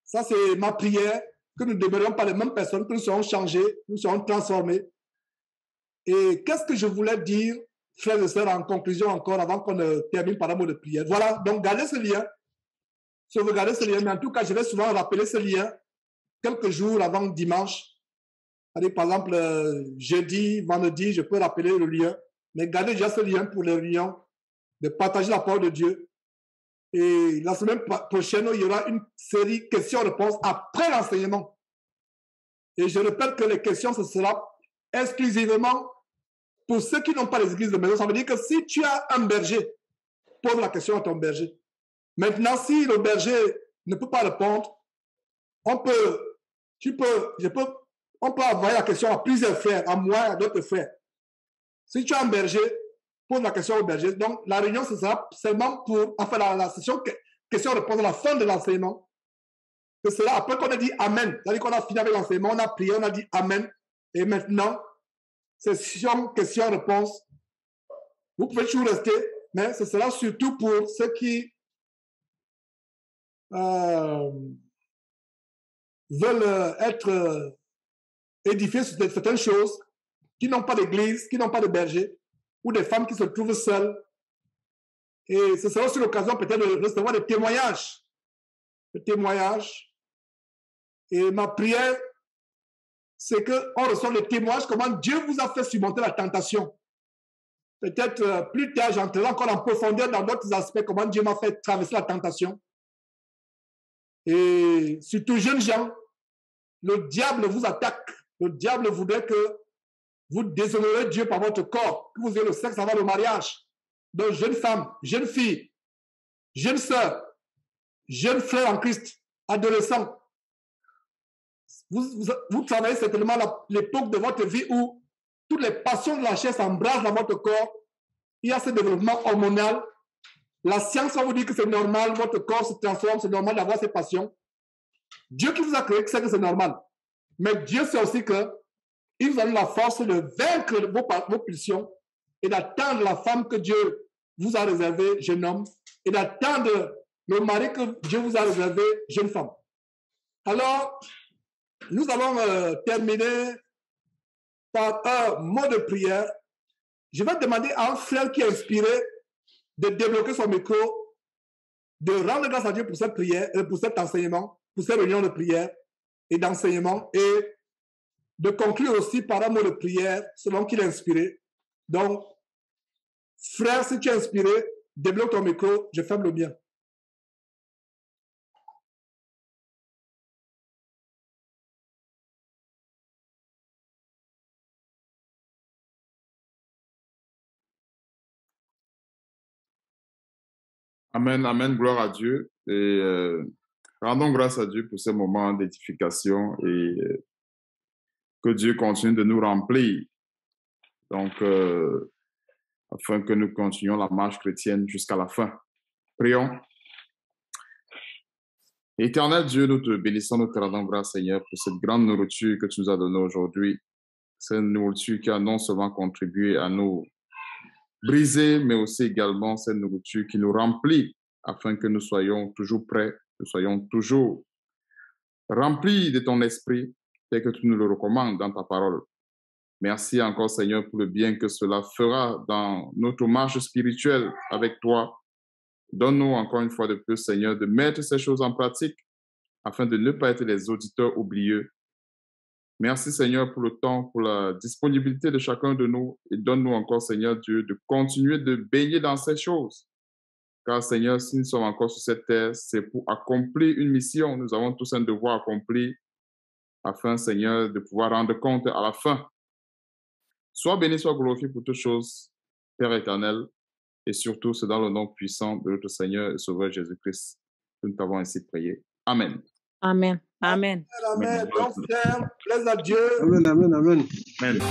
Ça, c'est ma prière, que nous ne demeurions pas les mêmes personnes, que nous serons changés, nous serons transformés. Et qu'est-ce que je voulais dire, frères et sœurs, en conclusion encore, avant qu'on ne termine par un mot de prière. Voilà, donc gardez ce lien. Sauvegardez ce lien, mais en tout cas, je vais souvent rappeler ce lien quelques jours avant dimanche. Par exemple, jeudi, vendredi, je peux rappeler le lien, mais gardez déjà ce lien pour les réunions, de partager la parole de Dieu. Et la semaine prochaine, il y aura une série questions-réponses après l'enseignement. Et je répète que les questions, ce sera exclusivement pour ceux qui n'ont pas les églises de maison. Ça veut dire que si tu as un berger, pose la question à ton berger. Maintenant, si le berger ne peut pas répondre, on peut envoyer la question à plusieurs frères, à moi et à d'autres frères. Si tu as un berger, pose la question au berger. Donc, la réunion, ce sera seulement pour, enfin, la session question-réponse à la fin de l'enseignement. Ce sera après qu'on a dit Amen. C'est-à-dire qu'on a fini avec l'enseignement, on a prié, on a dit Amen. Et maintenant, session question-réponse. Vous pouvez toujours rester, mais ce sera surtout pour ceux qui veulent être édifiés sur certaines choses, qui n'ont pas d'église, qui n'ont pas de berger, ou des femmes qui se trouvent seules. Et ce sera aussi l'occasion peut-être de recevoir des témoignages. Et ma prière, c'est qu'on reçoive des témoignages, comment Dieu vous a fait surmonter la tentation. Peut-être plus tard, j'entrerai encore en profondeur dans d'autres aspects, comment Dieu m'a fait traverser la tentation. Et surtout, jeunes gens, le diable vous attaque. Le diable voudrait que vous déshonorez Dieu par votre corps, que vous ayez le sexe avant le mariage. Donc, jeunes femmes, jeunes filles, jeunes sœurs, jeunes frères en Christ, adolescents, vous travaillez certainement l'époque de votre vie où toutes les passions de la chair s'embrassent dans votre corps. Il y a ce développement hormonal. La science va vous dire que c'est normal, votre corps se transforme, c'est normal d'avoir ces passions. Dieu qui vous a créé sait que c'est normal. Mais Dieu sait aussi que il vous donne la force de vaincre vos pulsions et d'attendre la femme que Dieu vous a réservée, jeune homme, et d'attendre le mari que Dieu vous a réservé, jeune femme. Alors, nous allons terminer par un mot de prière. Je vais demander à un frère qui est inspiré de débloquer son micro, de rendre grâce à Dieu pour cette prière, pour cet enseignement, pour cette réunion de prière et d'enseignement, et de conclure aussi par un mot de prière selon qu'il est inspiré. Donc, frère, si tu es inspiré, débloque ton micro, je ferme le mien. Amen, amen, gloire à Dieu. Et rendons grâce à Dieu pour ce moment d'édification et que Dieu continue de nous remplir. Donc, afin que nous continuions la marche chrétienne jusqu'à la fin. Prions. Éternel Dieu, nous te bénissons, nous te rendons grâce, Seigneur, pour cette grande nourriture que tu nous as donnée aujourd'hui. Cette nourriture qui a non seulement contribué à nous briser, mais aussi également cette nourriture qui nous remplit afin que nous soyons toujours prêts, nous soyons toujours remplis de ton esprit, tel que tu nous le recommandes dans ta parole. Merci encore, Seigneur, pour le bien que cela fera dans notre marche spirituelle avec toi. Donne-nous encore une fois de plus, Seigneur, de mettre ces choses en pratique afin de ne pas être les auditeurs oublieux. Merci, Seigneur, pour le temps, pour la disponibilité de chacun de nous. Et donne-nous encore, Seigneur Dieu, de continuer de baigner dans ces choses. Car, Seigneur, si nous sommes encore sur cette terre, c'est pour accomplir une mission. Nous avons tous un devoir accompli afin, Seigneur, de pouvoir rendre compte à la fin. Sois béni, sois glorifié pour toutes choses, Père éternel. Et surtout, c'est dans le nom puissant de notre Seigneur et Sauveur Jésus-Christ que nous t'avons ainsi prié. Amen. Amen. Amen. Amen. Donc, frère, plaise à Dieu. Amen, amen, amen. Amen.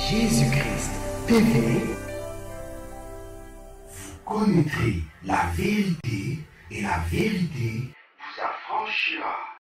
Jésus-Christ TV, vous connaîtrez la vérité et la vérité